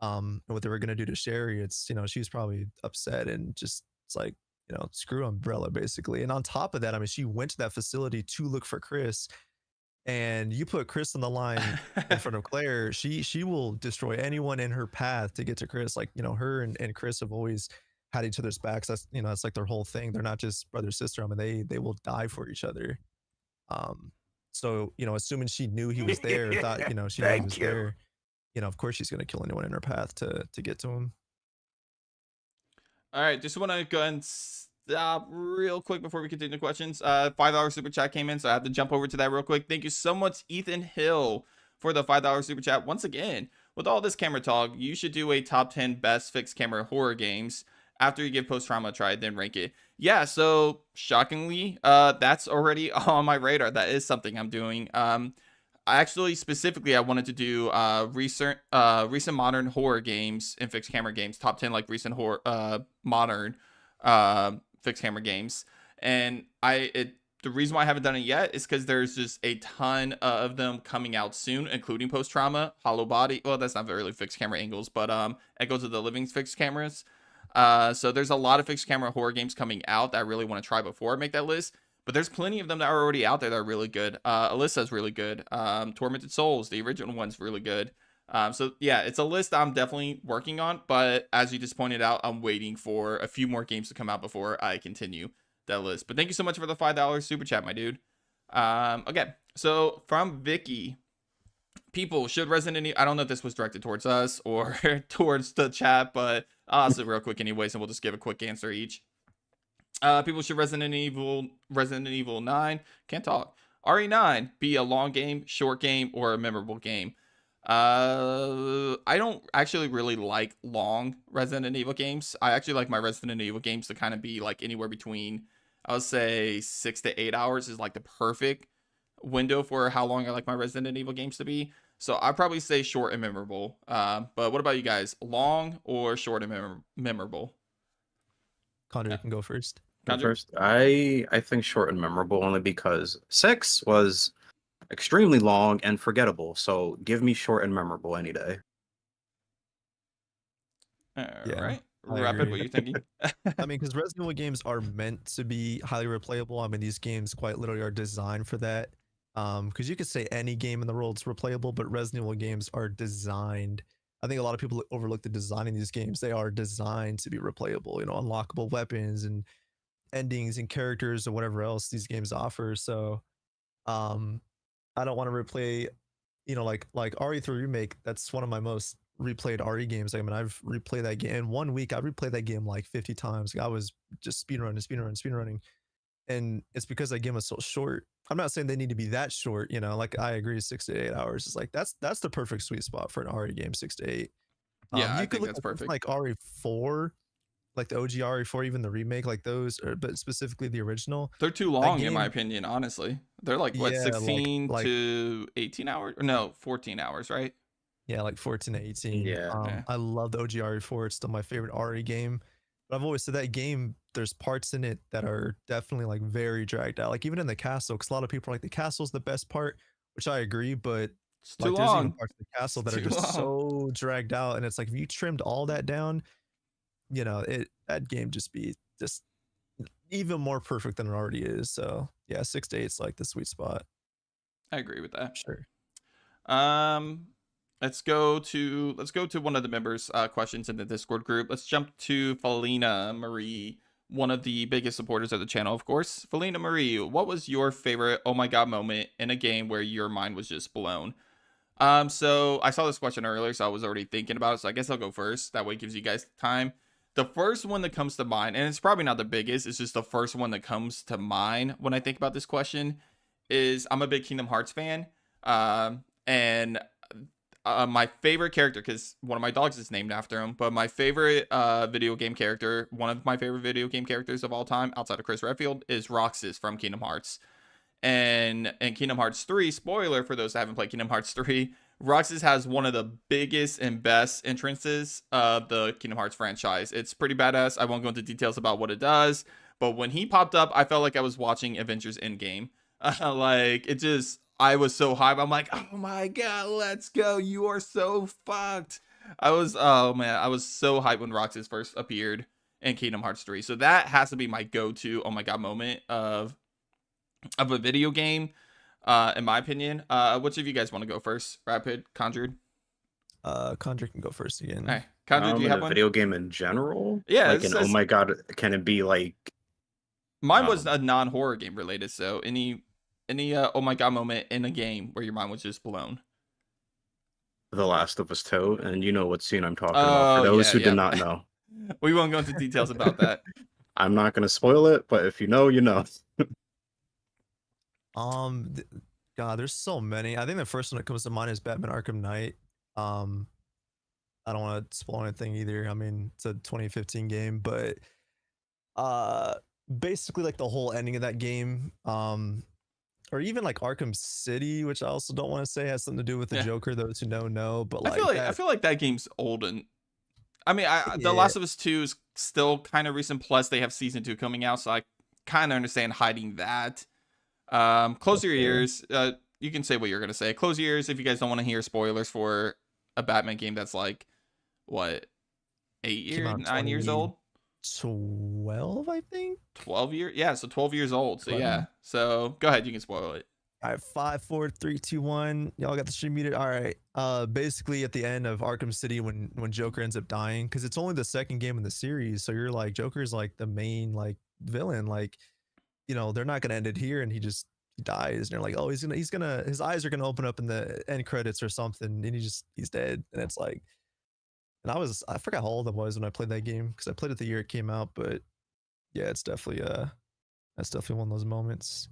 and what they were going to do to Sherry, it's, you know, she was probably upset and just, it's like, you know, screw Umbrella basically. And on top of that, I mean, she went to that facility to look for Chris, and you put Chris on the line in front of Claire, she will destroy anyone in her path to get to Chris. Like, you know, her and Chris have always had each other's backs. That's, you know, that's like their whole thing. They're not just brother sister. I mean, they will die for each other. Um, so, you know, assuming she knew he was there, or thought, you know, she knew he was Thank you. there, you know, of course she's gonna kill anyone in her path to get to him. All right, just want to go and stop real quick before we continue the questions. $5 super chat came in, so I have to jump over to that real quick. Thank you so much, Ethan Hill, for the $5 super chat. Once again, with all this camera talk, you should do a top 10 best fixed camera horror games after you give post trauma a try, then rank it. Yeah, so shockingly, that's already on my radar. That is something I'm doing. Actually, specifically, I wanted to do recent modern horror games and fixed camera games, top 10 like recent horror modern fixed camera games. And the reason why I haven't done it yet is because there's just a ton of them coming out soon, including Post Trauma, Hollow Body. Well, that's not really fixed camera angles, but Echoes of the Living fixed cameras. So there's a lot of fixed camera horror games coming out that I really want to try before I make that list. But there's plenty of them that are already out there that are really good. Alyssa's really good. Tormented Souls, the original one's really good. So yeah, it's a list I'm definitely working on. But as you just pointed out, I'm waiting for a few more games to come out before I continue that list. But thank you so much for the $5 super chat, my dude. Okay, so from Vicky, people should Resident Evil. I don't know if this was directed towards us or towards the chat, but I'll ask it real quick anyways, and we'll just give a quick answer each. People should Resident Evil 9, can't talk. RE9 be a long game, short game, or a memorable game. I don't actually really like long Resident Evil games. I actually like my Resident Evil games to kind of be like anywhere between, I would say 6 to 8 hours is like the perfect window for how long I like my Resident Evil games to be. So I'd probably say short and memorable. But what about you guys? Long or short and memorable? Connor, you can go first. Go Conjure? first. I think short and memorable only because 6 was extremely long and forgettable. So give me short and memorable any day. All Yeah, right. I Rapid, agree. what are you thinking? I mean, because Resident Evil games are meant to be highly replayable. I mean, these games quite literally are designed for that. Because you could say any game in the world is replayable, but Resident Evil games are designed. I think a lot of people overlook the design in these games. They are designed to be replayable. You know, unlockable weapons and endings and characters or whatever else these games offer. So, um, I don't want to replay. You know, like RE3 remake. That's one of my most replayed RE games. Like, I mean, I've replayed that game in 1 week. I replayed that game like 50 times. Like, I was just speedrunning. And it's because that game was so short. I'm not saying they need to be that short, you know. Like, I agree, 6 to 8 hours is like that's the perfect sweet spot for an RE game, 6 to 8. Yeah, I You could think look that's at something perfect. like RE4, like the OG RE4, even the remake, like those, but specifically the original. They're too That long, in my game, opinion, honestly. They're like, what, yeah, 16 like to 18 hours? Or no, 14 hours, right? yeah, like 14 to 18. Yeah. Yeah. I love the OG RE4. It's still my favorite RE game. But I've always said that game, there's parts in it that are definitely like very dragged out. Like even in the castle, because a lot of people are like the castle's the best part, which I agree, but It's too like there's even long. parts of the castle It's that are too just long. so dragged out. And it's like if you trimmed all that down, you know, that game just be just even more perfect than it already is. So yeah, 6 to 8 is like the sweet spot. I agree with that. Sure. Um, let's go to one of the members' questions in the Discord group. Let's jump to Felina Marie, one of the biggest supporters of the channel, of course. Felina Marie, what was your favorite oh my god moment in a game where your mind was just blown? So I saw this question earlier, so I was already thinking about it. So I guess I'll go first. That way it gives you guys time. The first one that comes to mind, and it's probably not the biggest, it's just the first one that comes to mind when I think about this question, is I'm a big Kingdom Hearts fan. And my favorite character, because one of my dogs is named after him, but my favorite video game character, one of my favorite video game characters of all time, outside of Chris Redfield, is Roxas from Kingdom Hearts. And in Kingdom Hearts 3, spoiler for those that haven't played Kingdom Hearts 3, Roxas has one of the biggest and best entrances of the Kingdom Hearts franchise. It's pretty badass. I won't go into details about what it does, but when he popped up, I felt like I was watching Avengers Endgame. Like, it just, I was so hyped. I'm like, oh my god, let's go. You are so fucked. Oh man, I was so hyped when Roxas first appeared in Kingdom Hearts 3. So that has to be my go-to, oh my god moment of a video game, in my opinion. Which of you guys want to go first? Rapid, Conjured? Conjure can go first again. Hey, Conjured, do you In have a one? video game in general, Yeah, it like an oh says my god, can it be like mine was um a non-horror game related. So any oh my god moment in a game where your mind was just blown. The Last of Us 2? And you know what scene I'm talking about. For Oh those yeah, who did yeah. not know, We won't go into details about that. I'm not gonna spoil it, but if you know, you know. Th- God, there's so many. I think the first one that comes to mind is Batman Arkham Knight. Um, I don't want to spoil anything either. I mean, it's a 2015 game, but uh, basically like the whole ending of that game, or even like Arkham City, which I also don't want to say has something to do with the Yeah, Joker. Those who know, but I feel like like that, that game's old, and I mean, The yeah, Last of Us 2 is still kind of recent. Plus, they have season 2 coming out, so I kind of understand hiding that. Close that's your fair. ears. You can say what you're gonna say. Close your ears if you guys don't want to hear spoilers for a Batman game that's like what, Came out in 9 years old, 2012, I think. 12 years. Yeah, so 12 years old. So 11. yeah. So go ahead, you can spoil it. All right, 5, 4, 3, 2, 1. Y'all got the stream muted. All right. Basically at the end of Arkham City, when Joker ends up dying, because it's only the second game in the series, so you're like Joker's like the main like villain. Like, you know, they're not gonna end it here, and he dies, and they're like, oh, he's gonna his eyes are gonna open up in the end credits or something, and he's dead, and it's like, and I forgot how old I was when I played that game because I played it the year it came out, but yeah, it's definitely that's definitely one of those moments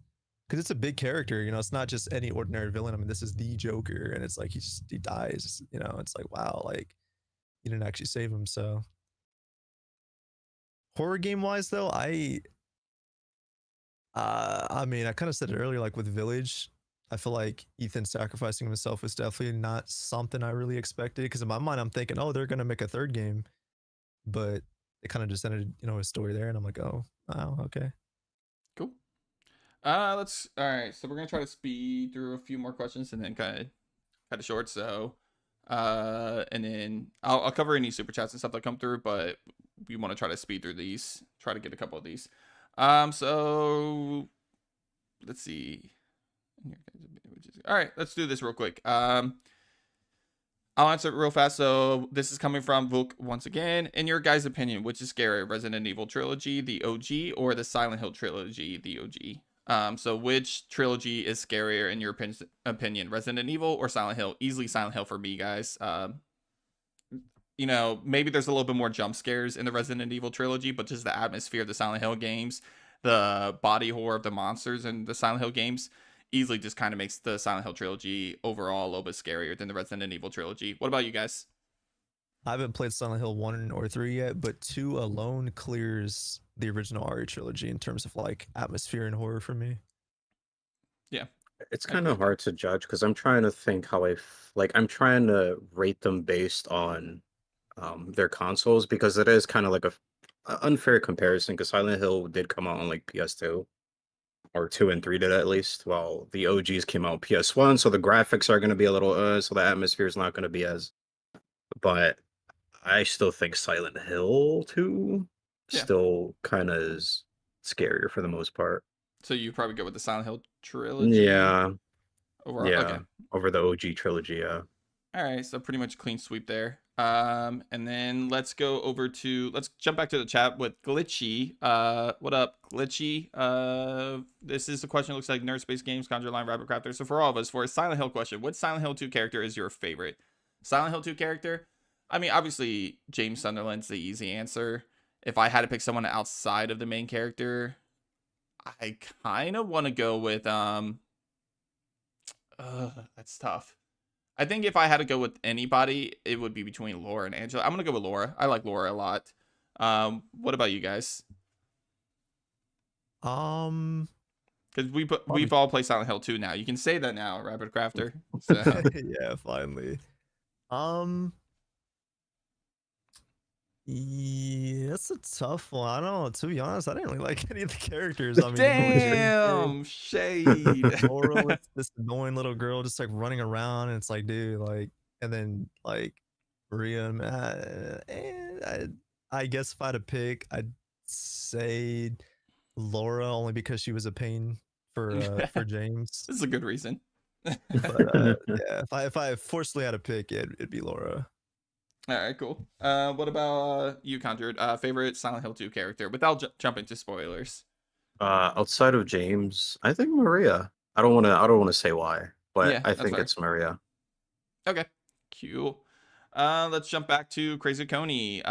because it's a big character. You know, it's not just any ordinary villain. I mean, this is the Joker, and it's like he dies. You know, it's like wow, like you didn't actually save him. So horror game wise, though, I mean, I kind of said it earlier, like with Village. I feel like Ethan sacrificing himself was definitely not something I really expected because in my mind, I'm thinking, oh, they're gonna make a third game, but it kind of just ended, you know, a story there, and I'm like, oh, wow, okay. Cool. Let's. All right. So we're gonna try to speed through a few more questions and then kind of short. So, and then I'll cover any super chats and stuff that come through, but we want to try to speed through these. Try to get a couple of these. So let's see. All right, let's do this real quick. I'll answer it real fast. So this is coming from Vuk once again. In your guys' opinion, which is scarier, Resident Evil trilogy, the OG, or the Silent Hill trilogy, the OG? So which trilogy is scarier in your opinion, Resident Evil or Silent Hill? Easily Silent Hill for me, guys. you know, maybe there's a little bit more jump scares in the Resident Evil trilogy, but just the atmosphere of the Silent Hill games, the body horror of the monsters in the Silent Hill games easily just kind of makes the Silent Hill trilogy overall a little bit scarier than the Resident Evil trilogy. What about you guys? I haven't played Silent Hill 1 or 3 yet, but 2 alone clears the original RE trilogy in terms of like atmosphere and horror for me. Yeah. It's I kind agree of with that. hard to judge because I'm trying to think how like I'm trying to rate them based on their consoles because it is kind of like a unfair comparison because Silent Hill did come out on like PS2 or 2 and 3 did at least, while the OGs came out PS1, so the graphics are going to be a little so the atmosphere is not going to be as, but I still think Silent Hill 2 Yeah. still kind of is scarier for the most part. So you probably go with the Silent Hill trilogy Yeah, overall. Okay. yeah, over the OG trilogy, yeah. All right, so pretty much clean sweep there. And then let's jump back to the chat with Glitchy. What up, Glitchy? This is the question. Looks like Nerd Space Games, Conjure Line, Rabbit Crafter. So for all of us, for a Silent Hill question, what Silent Hill 2 character is your favorite? Silent Hill 2 character? I mean, obviously James Sunderland's the easy answer. If I had to pick someone outside of the main character, I kind of want to go with that's tough. I think if I had to go with anybody, it would be between Laura and Angela. I'm gonna go with Laura. I like Laura a lot. What about you guys? Um, Because Probably. we've all played Silent Hill 2 now. You can say that now, Rabbit Crafter. So Yeah, finally. Um, yeah, that's a tough one. I don't know. To be honest, I didn't really like any of the characters. I mean, you were damn shade. Laura was this annoying little girl just like running around, and it's like, dude, like, and then like Maria and I guess if I had to pick, I'd say Laura only because she was a pain for James. This is a good reason. But yeah, if I forcefully had to pick, it'd be Laura. All right, cool. What about you, Conjured? Favorite Silent Hill 2 character without jumping to spoilers? Outside of James, I think Maria. I don't want to say why, but Yeah, I that's think fair. it's Maria. Okay, cool. Let's jump back to Crazy Coney.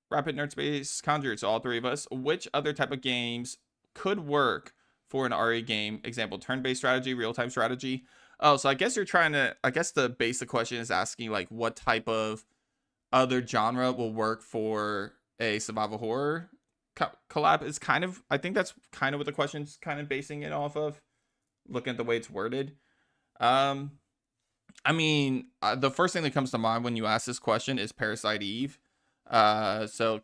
Rapid Nerd Space Conjured. So all three of us. Which other type of games could work for an RE game? Example: turn-based strategy, real-time strategy. Oh, so I guess you're trying to. I guess the basic question is asking like what type of other genre will work for a survival horror collab. Is kind of. I think that's kind of what the question's kind of basing it off of. Looking at the way it's worded. Um, I mean, the first thing that comes to mind when you ask this question is Parasite Eve. So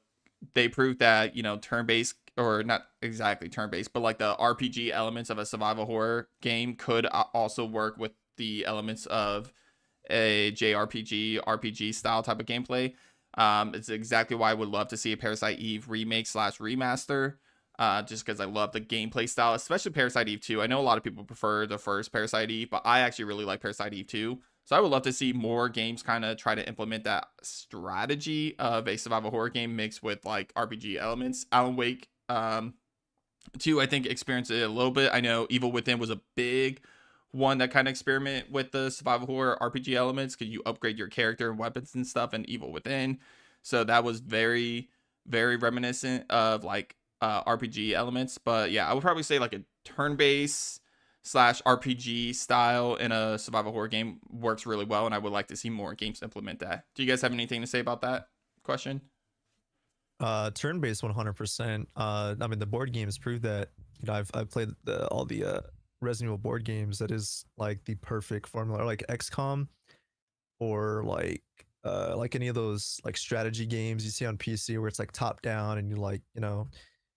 they proved that, you know, turn-based, or not exactly turn-based, but like the RPG elements of a survival horror game could also work with the elements of a JRPG, RPG style type of gameplay. It's exactly why I would love to see a Parasite Eve remake slash remaster. Just because I love the gameplay style, especially Parasite Eve 2. I know a lot of people prefer the first Parasite Eve, but I actually really like Parasite Eve 2. So I would love to see more games kind of try to implement that strategy of a survival horror game mixed with like RPG elements. Alan Wake 2, I think, experienced it a little bit. I know Evil Within was a big one that kind of experiment with the survival horror RPG elements because you upgrade your character and weapons and stuff in Evil Within. So that was very, very reminiscent of like RPG elements. But yeah, I would probably say like a turn-based slash RPG style in a survival horror game works really well, and I would like to see more games implement that. Do you guys have anything to say about that question? Turn-based 100%. I mean, the board games prove that. You know, I've played all the Resident Evil board games. That is like the perfect formula, or like XCOM, or like any of those like strategy games you see on PC where it's like top down and you like, you know,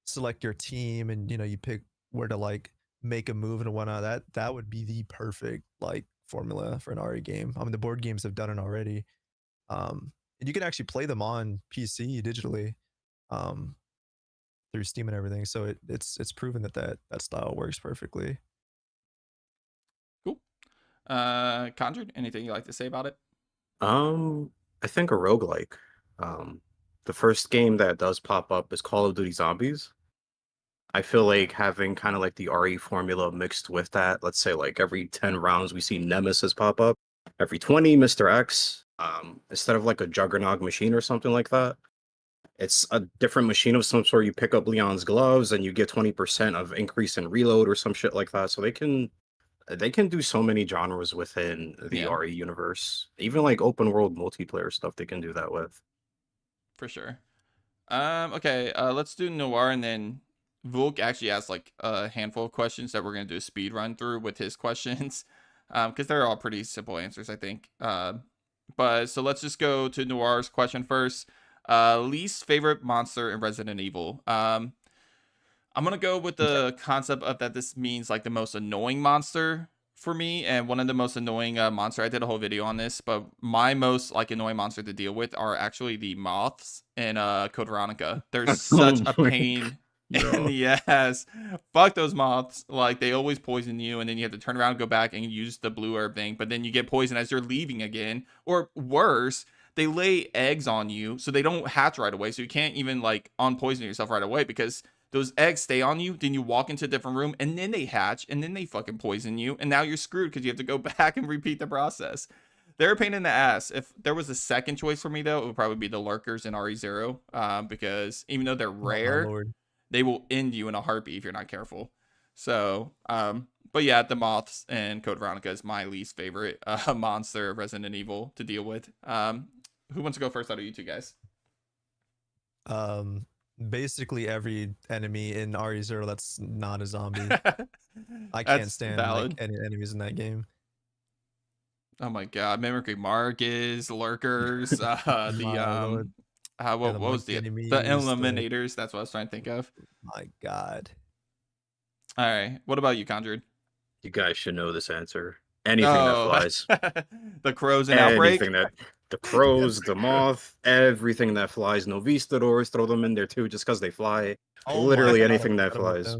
select your team and you know you pick where to like make a move and whatnot. That would be the perfect like formula for an RE game. I mean, the board games have done it already. And you can actually play them on PC digitally, um, through Steam and everything. So it's proven that style works perfectly. Cool. Conjured, anything you like to say about it? I think a roguelike. The first game that does pop up is Call of Duty Zombies. I feel like having kind of like the RE formula mixed with that, let's say like every 10 rounds we see Nemesis pop up, every 20 Mr. X, Instead of like a juggernaut machine or something like that. It's a different machine of some sort. You pick up Leon's gloves and you get 20% of increase in reload or some shit like that. So they can do so many genres within the Yeah, RE universe. Even like open world multiplayer stuff they can do that with. for sure. Okay, let's do Noir, and then Volk actually asked like a handful of questions that we're gonna do a speed run through with his questions. Because they're all pretty simple answers, I think. But so let's just go to Noir's question first. Least favorite monster in Resident Evil. I'm gonna go with the concept of that this means like the most annoying monster for me, and one of the most annoying monster. I did a whole video on this, but my most like annoying monster to deal with are actually the moths in Code Veronica. They're such a Oh my pain in God. the ass. Fuck those moths. Like they always poison you, and then you have to turn around, go back, and use the blue herb thing. But then you get poisoned as you're leaving again, or worse. They lay eggs on you, so they don't hatch right away. So you can't even like unpoison yourself right away because those eggs stay on you, then you walk into a different room, and then they hatch, and then they fucking poison you, and now you're screwed because you have to go back and repeat the process. They're a pain in the ass. If there was a second choice for me, though, it would probably be the lurkers in RE0, because even though they're Oh my rare, lord. they will end you in a heartbeat if you're not careful. So, but yeah, the moths and Code Veronica is my least favorite monster of Resident Evil to deal with. Who wants to go first out of you two guys? Basically every enemy in RE0 that's not a zombie. I can't That's stand valid. like any enemies in that game. Oh my god, Mimicry Marcus, Lurkers, the My lord. Yeah, what the was monkey the enemies, the Eliminators? That's what I was trying to think of. my god. All right, what about you, Conjured? You guys should know this answer. Anything that Oh, flies. the crows in Outbreak. Anything that the crows, the moth, everything that flies. No Vistadors, throw them in there too, just because they fly. Oh my Literally god, I anything that forgot about flies.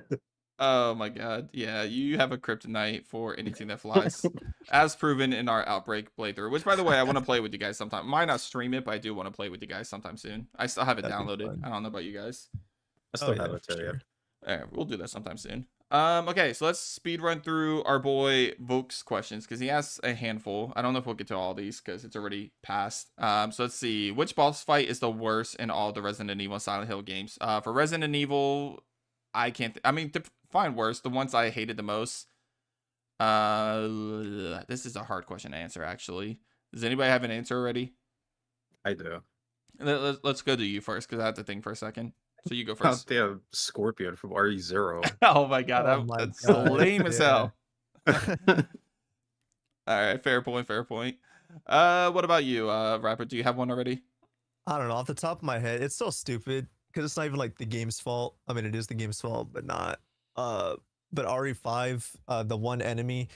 them. Oh my god, yeah, you have a kryptonite for anything that flies, as proven in our Outbreak playthrough. Which, by the way, I want to play with you guys sometime. Might not stream it, but I do want to play with you guys sometime soon. I still have it That'd be downloaded. fun. I don't know about you guys. I Oh still yeah, have it for too, yeah. sure. All right, we'll do that sometime soon. Okay, so let's speed run through our boy Vok's questions because he asks a handful. I don't know if we'll get to all these because it's already passed. So let's see. Which boss fight is the worst in all the Resident Evil Silent Hill games? For Resident Evil, I can't. I mean, to find worst, the ones I hated the most. This is a hard question to answer. Actually, does anybody have an answer already? I do. Let's go to you first because I have to think for a second. So you go How first. damn Scorpion from RE0. Oh my god, Oh my that's god. lame as Yeah. hell. All right, fair point, fair point. What about you, Rapper? Do you have one already? I don't know, off the top of my head, it's so stupid because it's not even like the game's fault. I mean, it is the game's fault, but not. But RE5, the one enemy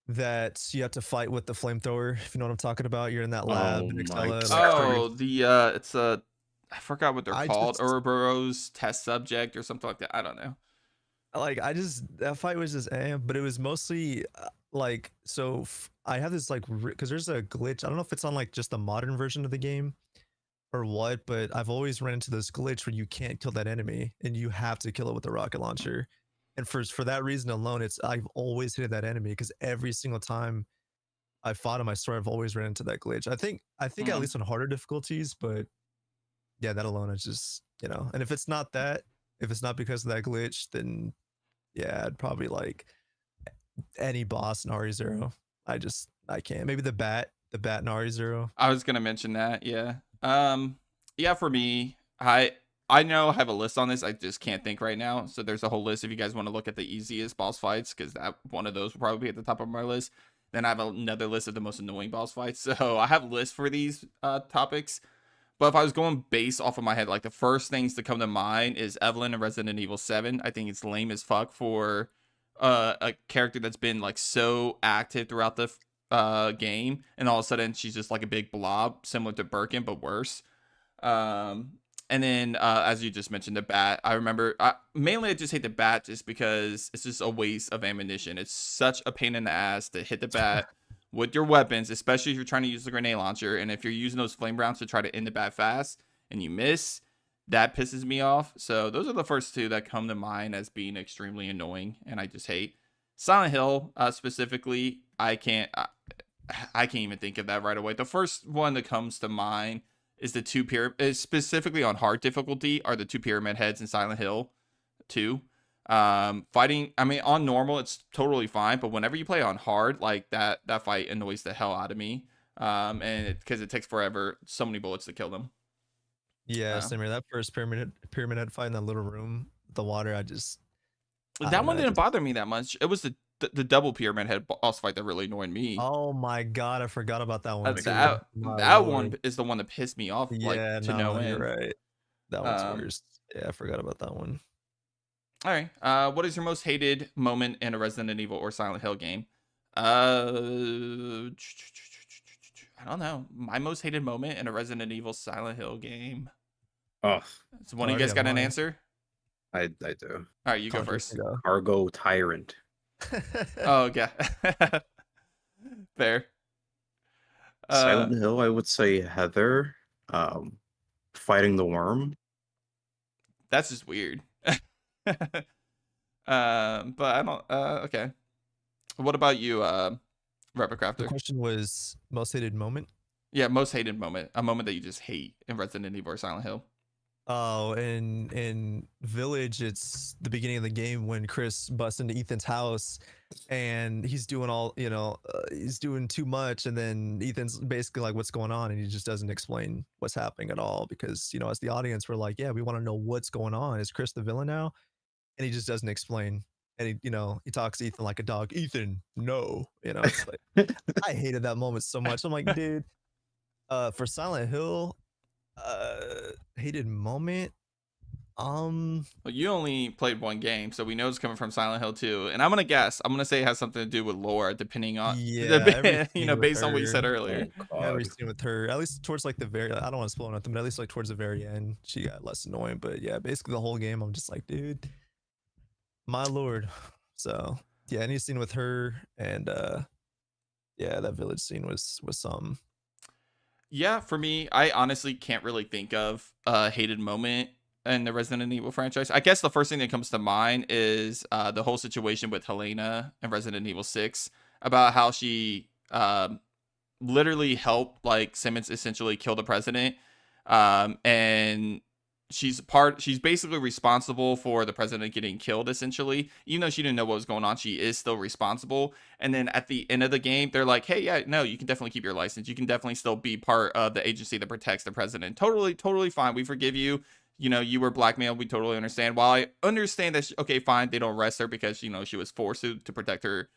that you have to fight with the flamethrower, if you know what I'm talking about. You're in that lab Oh in my Excella, like Oh, the it's a I forgot what they're I called. just Ouroboros test subject or something like that. I don't know. I just that fight was just but it was mostly like I have this like because there's a glitch. I don't know if it's on like just the modern version of the game or what, but I've always run into this glitch where you can't kill that enemy and you have to kill it with a rocket launcher. And for that reason alone, I've always hated that enemy because every single time I fought him, I swear I've always ran into that glitch. I think at Hmm. least on harder difficulties, but yeah, that alone is just And if it's not that, if it's not because of that glitch, then yeah, I'd probably like any boss in RE0. I can't. Maybe the bat in RE0. I was gonna mention that. Yeah. Yeah. For me, I know I have a list on this. I just can't think right now. So there's a whole list if you guys want to look at the easiest boss fights because that one of those will probably be at the top of my list. Then I have another list of the most annoying boss fights. So I have lists for these topics. But if I was going based off of my head, like the first things to come to mind is Evelyn in Resident Evil 7. I think it's lame as fuck for a character that's been like so active throughout the game, and all of a sudden she's just like a big blob, similar to Birkin but worse. And then as you just mentioned, the bat. I remember mainly I just hate the bat just because it's just a waste of ammunition. It's such a pain in the ass to hit the bat with your weapons, especially if you're trying to use the grenade launcher. And if you're using those flame rounds to try to end the bat fast and you miss, that pisses me off. So those are the first two that come to mind as being extremely annoying and I just hate. Silent Hill specifically, I can't. I can't even think of that right away. The first one that comes to mind is the two pyramid, specifically on hard difficulty, are the two pyramid heads in Silent Hill 2. Fighting, I mean, on normal it's totally fine, but whenever you play on hard, like that fight annoys the hell out of me. And because it takes forever, so many bullets to kill them. Yeah, same here. That first pyramid head fight in that little room, the water, I That don't one know, didn't bother me that much. It was the double pyramid head boss fight that really annoyed me. Oh my god, I forgot about that one. That Lord. one is the one that pissed me off. Yeah, Like, to no you're end. right. That one's worse. Yeah, I forgot about that one. All right. What is your most hated moment in a Resident Evil or Silent Hill game? I don't know. My most hated moment in a Resident Evil Silent Hill game. Oh, So one of you guys got an answer? I do. All right, you go first. Cargo Tyrant. Oh, yeah. Fair. Silent Hill, I would say Heather. Fighting the worm. That's just weird. But I don't. Okay. What about you, Replicrafter? The question was most hated moment. Yeah, most hated moment. A moment that you just hate in Resident Evil or Silent Hill. Oh, in Village, it's the beginning of the game when Chris busts into Ethan's house and he's doing all, he's doing too much, and then Ethan's basically like, what's going on? And he just doesn't explain what's happening at all, because as the audience, we're like, yeah, we want to know what's going on. Is Chris the villain now? And he just doesn't explain. And he talks to Ethan like a dog. Ethan, no. It's like, I hated that moment so much. I'm like, dude, for Silent Hill, hated moment. Well, you only played one game, so we know it's coming from Silent Hill 2. And I'm gonna guess. I'm gonna say it has something to do with lore, depending on based on what you said earlier. Every scene with her, at least towards like the very, I don't want to spoil nothing, but at least like towards the very end, she got less annoying. But yeah, basically the whole game, I'm just like, dude, my lord. So yeah, any scene with her, and yeah, that village scene was some. Yeah, for me, I honestly can't really think of a hated moment in the Resident Evil franchise. I guess the first thing that comes to mind is the whole situation with Helena in Resident Evil 6, about how she literally helped like Simmons essentially kill the president. And she's basically responsible for the president getting killed, essentially. Even though she didn't know what was going on, she is still responsible. And then at the end of the game, they're like, hey, yeah, no, you can definitely keep your license. You can definitely still be part of the agency that protects the president. Totally fine. We forgive you. You were blackmailed. We totally understand. While I understand that, okay, fine, they don't arrest her because, she was forced to protect her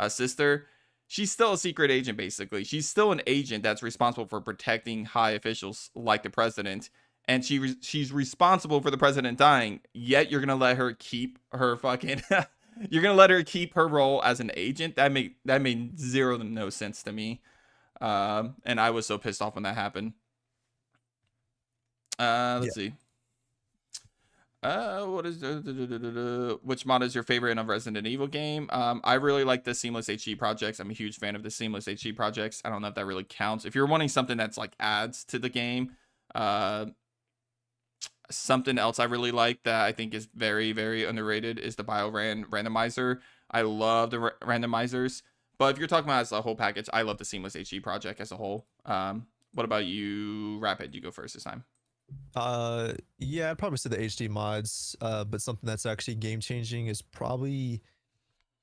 sister. She's still a secret agent, basically. She's still an agent that's responsible for protecting high officials like the president. And she's responsible for the president dying, yet you're gonna let her keep her fucking you're gonna let her keep her role as an agent. That made zero to no sense to me. And I was so pissed off when that happened. Let's see. What is which mod is your favorite in a Resident Evil game? I really like the Seamless HD projects. I'm a huge fan of the Seamless HD projects. I don't know if that really counts. If you're wanting something that's like adds to the game, something else I really like that I think is very, very underrated is the BioRan randomizer. I love the randomizers, but if you're talking about as a whole package, I love the Seamless HD project as a whole. What about you, Rapid? You go first this time. Yeah, I'd probably say the HD mods, but something that's actually game changing is probably,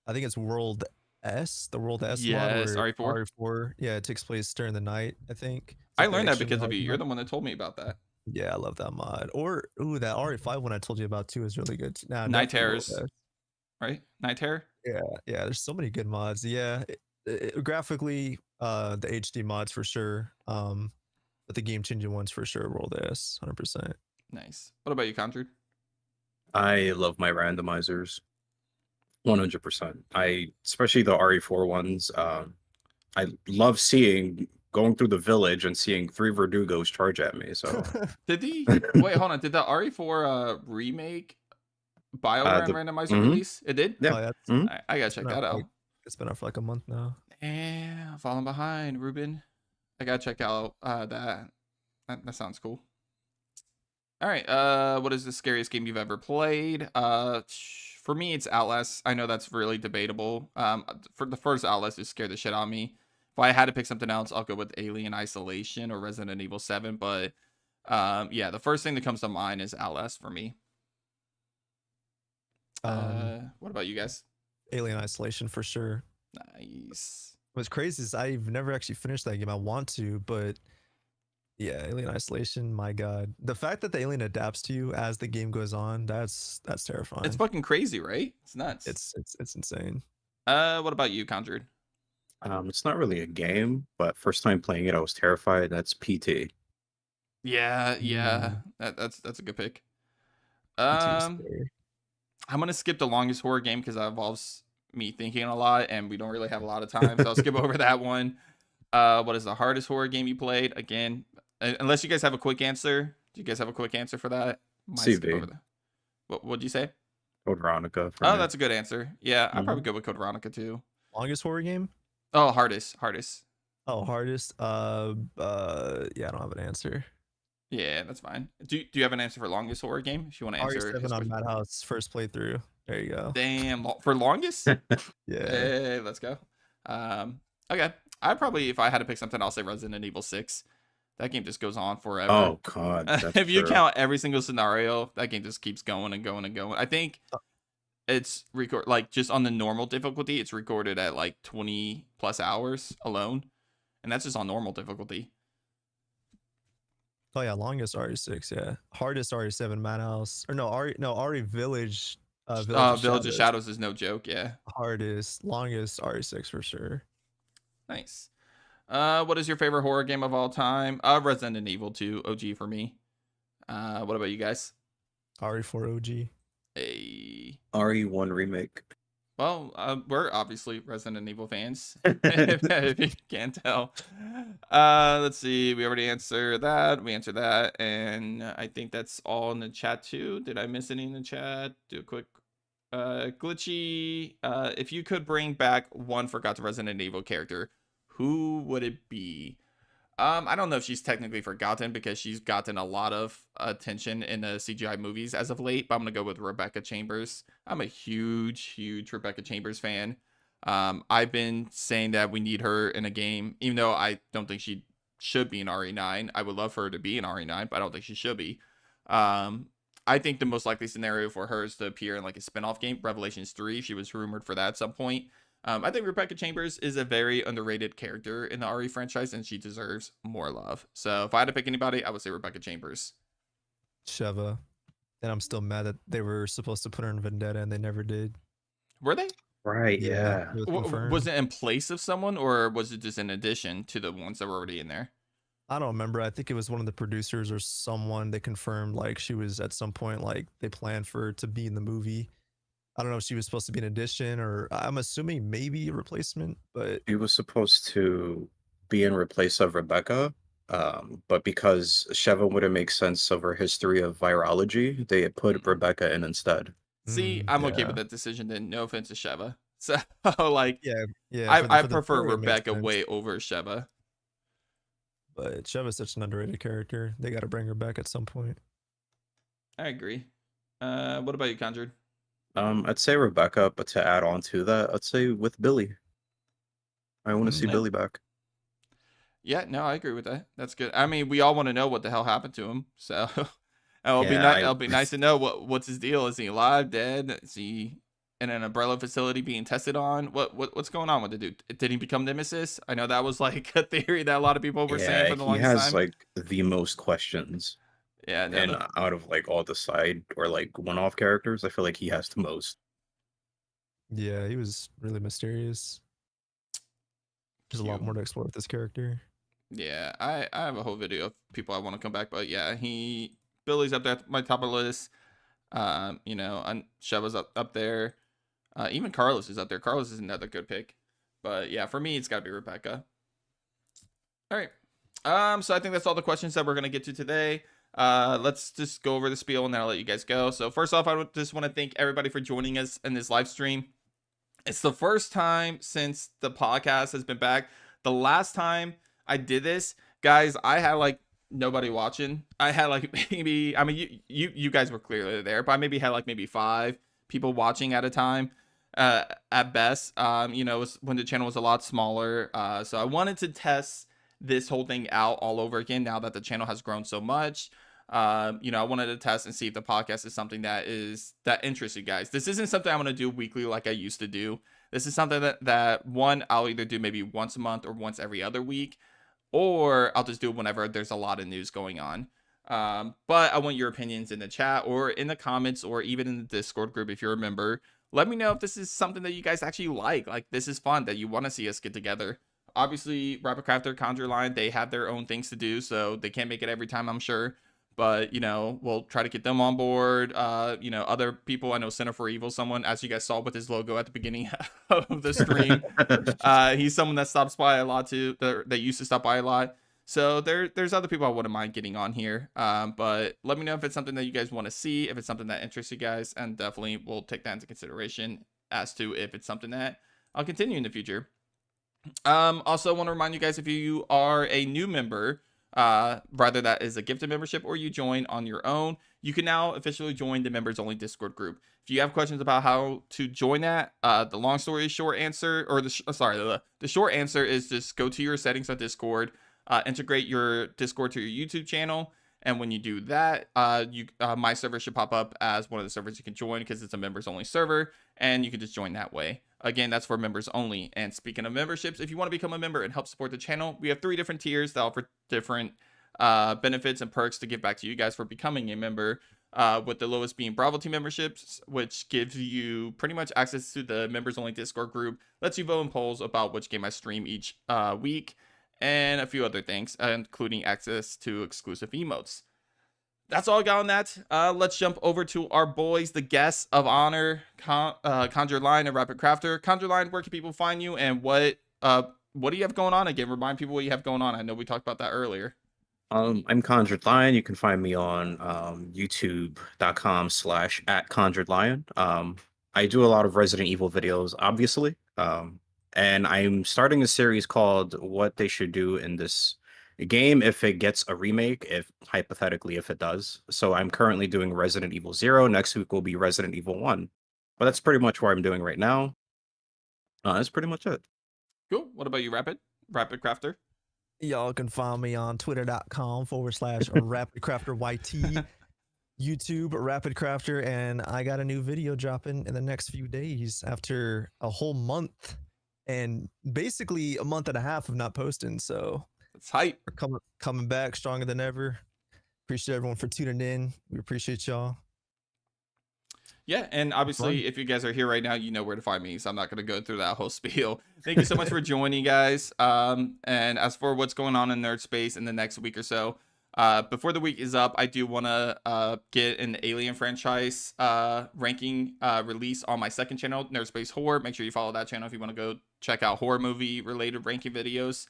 I think it's the World S mod. Yes, RE4. RE4. Yeah, it takes place during the night, I think. I learned that because of you. You're the one that told me about that. Yeah, I love that mod. Or that RE5 one I told you about too is really good. Night Terrors, right? Night Terror. Yeah, there's so many good mods. Yeah, graphically, the HD mods for sure. But the game changing ones for sure. World S, 100%. Nice. What about you, Conjured? I love my randomizers, 100%. Especially the RE4 ones. I love going through the village and seeing 3 Verdugos charge at me. So did wait, hold on. Did the RE4 remake BioRan randomizer release? It did? Yeah. I gotta check that out. It's been out for like a month now. Yeah, falling behind, Ruben. I gotta check out that sounds cool. All right, what is the scariest game you've ever played? For me, it's Outlast. I know that's really debatable. For the first Outlast, it scared the shit out of me. If I had to pick something else, I'll go with Alien Isolation or Resident Evil 7. But yeah, the first thing that comes to mind is Outlast for me. What about you guys? Alien Isolation for sure. Nice. What's crazy is I've never actually finished that game. I want to, but yeah, Alien Isolation, my god. The fact that the alien adapts to you as the game goes on, that's terrifying. It's fucking crazy, right? It's nuts. It's insane. What about you, Conjured? It's not really a game, but first time playing it, I was terrified. That's PT. Yeah. That's a good pick. PT was Um, scary. I'm gonna skip the longest horror game because that involves me thinking a lot, and we don't really have a lot of time, so I'll skip over that one. What is the hardest horror game you played? Again, unless you guys have a quick answer. Do you guys have a quick answer for that? Might skip over CV. that. What'd you say? Code Veronica for Oh, me. that's a good answer. Yeah, I'd probably Mhm. go with Code Veronica too. Longest horror game? Oh, hardest. Oh, hardest. Yeah, I don't have an answer. Yeah, that's fine. Do you have an answer for longest horror game? If you want to answer his RE7 on question. Madhouse first playthrough. There you go. Damn, for longest? Yeah. Hey, let's go. Okay. If I had to pick something, I'll say Resident Evil 6. That game just goes on forever. Oh God, that's If you true. count every single scenario, that game just keeps going and going and going. I think it's just on the normal difficulty, it's recorded at like 20 plus hours alone, and that's just on normal difficulty. Oh yeah, longest RE6, yeah. Hardest RE7 Madhouse. Or no, RE Village. Village of Shadows is no joke. Yeah, Hardest, longest RE6 for sure. nice. What is your favorite horror game of all time? Resident Evil 2, OG for me. What about you guys? RE4 OG. A RE1 remake. Well, we're obviously Resident Evil fans, if you can't tell. Let's see. We already answered that. We answered that. And I think that's all in the chat, too. Did I miss any in the chat? Do a quick glitchy. If you could bring back one forgotten Resident Evil character, who would it be? I don't know if she's technically forgotten because she's gotten a lot of attention in the CGI movies as of late, but I'm gonna go with Rebecca Chambers. I'm a huge Rebecca Chambers fan. I've been saying that we need her in a game, even though I don't think she should be in RE9. I would love for her to be in RE9, but I don't think she should be. I think the most likely scenario for her is to appear in like a spin-off game, Revelations 3. She was rumored for that at some point. I think Rebecca Chambers is a very underrated character in the RE franchise, and she deserves more love. So if I had to pick anybody, I would say Rebecca Chambers. Sheva. And I'm still mad that they were supposed to put her in Vendetta and they never did. Were they? Right, yeah. It was confirmed. Was it in place of someone, or was it just in addition to the ones that were already in there? I don't remember. I think it was one of the producers or someone they confirmed like she was at some point like they planned for her to be in the movie. I don't know if she was supposed to be an addition or I'm assuming maybe a replacement, but He was supposed to be in replace of Rebecca, but because Sheva wouldn't make sense of her history of virology, they had put Rebecca in instead. See, I'm okay yeah. with that decision then. No offense to Sheva. So like Yeah. I for the prefer story, it makes Rebecca sense. way over Sheva. But Sheva's such an underrated character. They got to bring her back at some point. I agree. What about you, Conjured? I'd say Rebecca, but to add on to that, I'd say with Billy. I want to see Yeah. Billy back. Yeah, no, I agree with that. That's good. I mean, we all want to know what the hell happened to him. So it'll be nice to know what's his deal. Is he alive, dead? Is he in an umbrella facility being tested on? What's going on with the dude? Did he become Nemesis? I know that was like a theory that a lot of people were saying for the he longest has time. like the most questions. Yeah, no, And out of like all the side or like one-off characters, I feel like he has the most. Yeah, he was really mysterious. There's a lot more to explore with this character. Yeah, I have a whole video of people I want to come back, but yeah, Billy's up there at my top of the list. And Sheva's up there. Even Carlos is up there. Carlos is another good pick. But yeah, for me, it's got to be Rebecca. All right. So I think that's all the questions that we're going to get to today. Let's just go over the spiel and then I'll let you guys go. So first off, I just want to thank everybody for joining us in this live stream. It's the first time since the podcast has been back. The last time I did this, guys, I had like nobody watching. I had like maybe, I mean, you guys were clearly there, but I maybe had like maybe 5 people watching at a time. at best. You know, it was when the channel was a lot smaller. So I wanted to test this whole thing out all over again now that the channel has grown so much. You know, I wanted to test and see if the podcast is something that interests you guys. This isn't something I'm going to do weekly like I used to do. This is something that one, I'll either do maybe once a month or once every other week, or I'll just do it whenever there's a lot of news going on. But I want your opinions in the chat or in the comments or even in the Discord group if you're a member. Let me know if this is something that you guys actually like this is fun, that you want to see us get together. Obviously, Rapid Crafter, Conjure Line, they have their own things to do, so they can't make it every time, I'm sure. But, you know, we'll try to get them on board. You know, other people, I know Center for Evil, someone, as you guys saw with his logo at the beginning of the stream. He's someone that stops by a lot too, that used to stop by a lot. So there's other people I wouldn't mind getting on here. But let me know if it's something that you guys want to see, if it's something that interests you guys, and definitely we'll take that into consideration as to if it's something that I'll continue in the future. Also want to remind you guys, if you are a new member, rather that is a gifted membership or you join on your own, you can now officially join the members only Discord group. If you have questions about how to join that, the long story short answer, or the short answer is just go to your settings on Discord, integrate your Discord to your YouTube channel, and when you do that, my server should pop up as one of the servers you can join because it's a members only server, and you can just join that way. Again, that's for members only. And speaking of memberships, if you want to become a member and help support the channel, we have 3 different tiers that offer different benefits and perks to give back to you guys for becoming a member. With the lowest being Bravo Team memberships, which gives you pretty much access to the members only Discord group, lets you vote in polls about which game I stream each week, and a few other things, including access to exclusive emotes. That's all I got on that. Let's jump over to our boys, the guests of honor, Conjure Line and Rapid Crafter. Conjure Line, where can people find you, and what do you have going on again? Remind people what you have going on. I know we talked about that earlier. I'm Conjured Lion. You can find me on youtube.com/@ConjuredLion. I do a lot of Resident Evil videos, obviously. And I'm starting a series called What They Should Do in This Game if it gets a remake, if hypothetically if it does. So I'm currently doing Resident Evil 0. Next week will be Resident Evil 1. But that's pretty much what I'm doing right now. That's pretty much it. Cool. What about you, Rapid Crafter? Y'all can find me on twitter.com/RapidCrafterYT, YouTube Rapid Crafter, and I got a new video dropping in the next few days after a whole month and basically a month and a half of not posting. So it's hype. We're coming back stronger than ever. Appreciate everyone for tuning in. We appreciate y'all. Yeah, and obviously, if you guys are here right now, you know where to find me, so I'm not going to go through that whole spiel. Thank you so much for joining, guys. And as for what's going on in Nerd Space in the next week or so, before the week is up, I do want to get an Alien franchise ranking release on my second channel, Nerd Space Horror. Make sure you follow that channel if you want to go check out horror movie related ranking videos.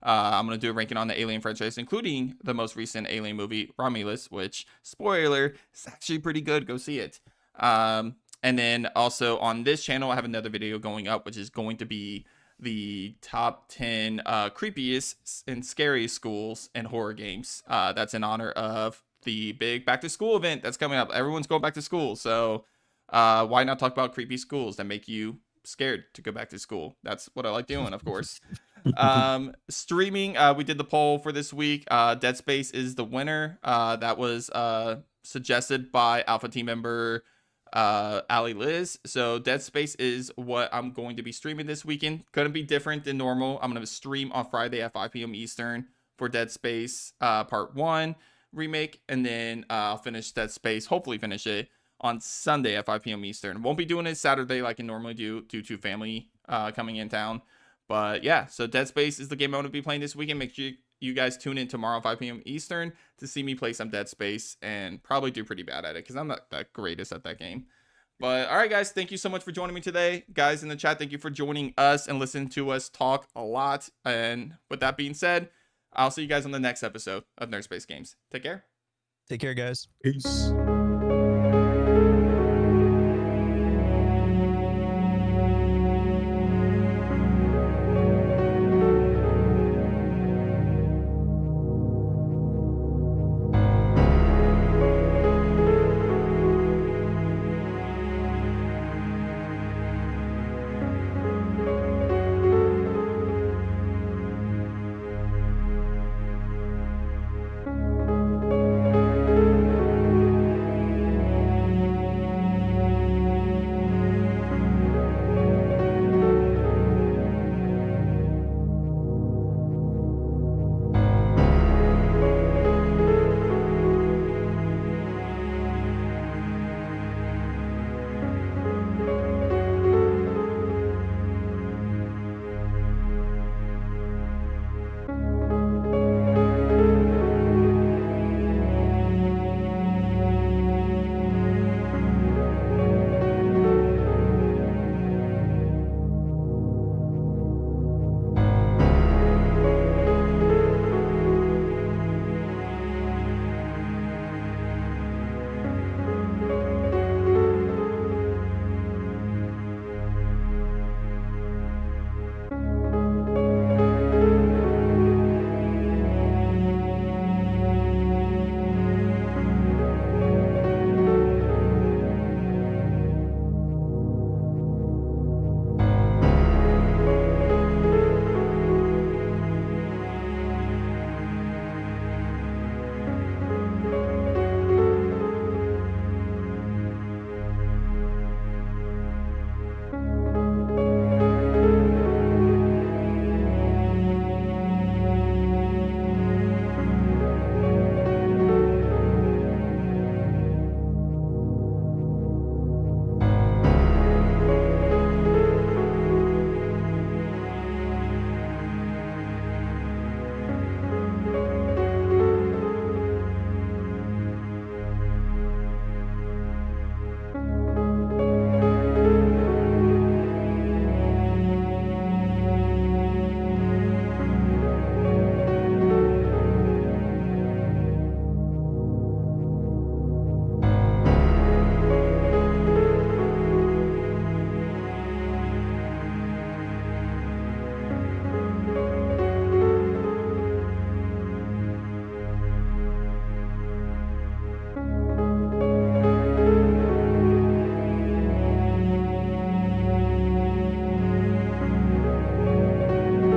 I'm going to do a ranking on the Alien franchise, including the most recent Alien movie, Romulus, which, spoiler, is actually pretty good. Go see it. And then also on this channel, I have another video going up, which is going to be the top 10 creepiest and scariest schools in horror games. That's in honor of the big back to school event that's coming up. Everyone's going back to school, so why not talk about creepy schools that make you scared to go back to school? That's what I like doing, of course. Streaming, we did the poll for this week. Dead Space is the winner. That was suggested by Alpha team member Ali Liz. So Dead Space is what I'm going to be streaming this weekend. Gonna be different than normal. I'm gonna stream on Friday at 5 p.m. Eastern for Dead Space Part 1 remake, and then I'll finish Dead Space, hopefully finish it on Sunday at 5 p.m. Eastern. Won't be doing it Saturday like I normally do due to family coming in town. But yeah, so Dead Space is the game I'm going to be playing this weekend. Make sure you guys tune in tomorrow at 5 p.m. Eastern to see me play some Dead Space and probably do pretty bad at it because I'm not the greatest at that game. But all right, guys, thank you so much for joining me today. Guys in the chat, thank you for joining us and listening to us talk a lot. And with that being said, I'll see you guys on the next episode of Nerd Space Games. Take care. Take care, guys. Peace.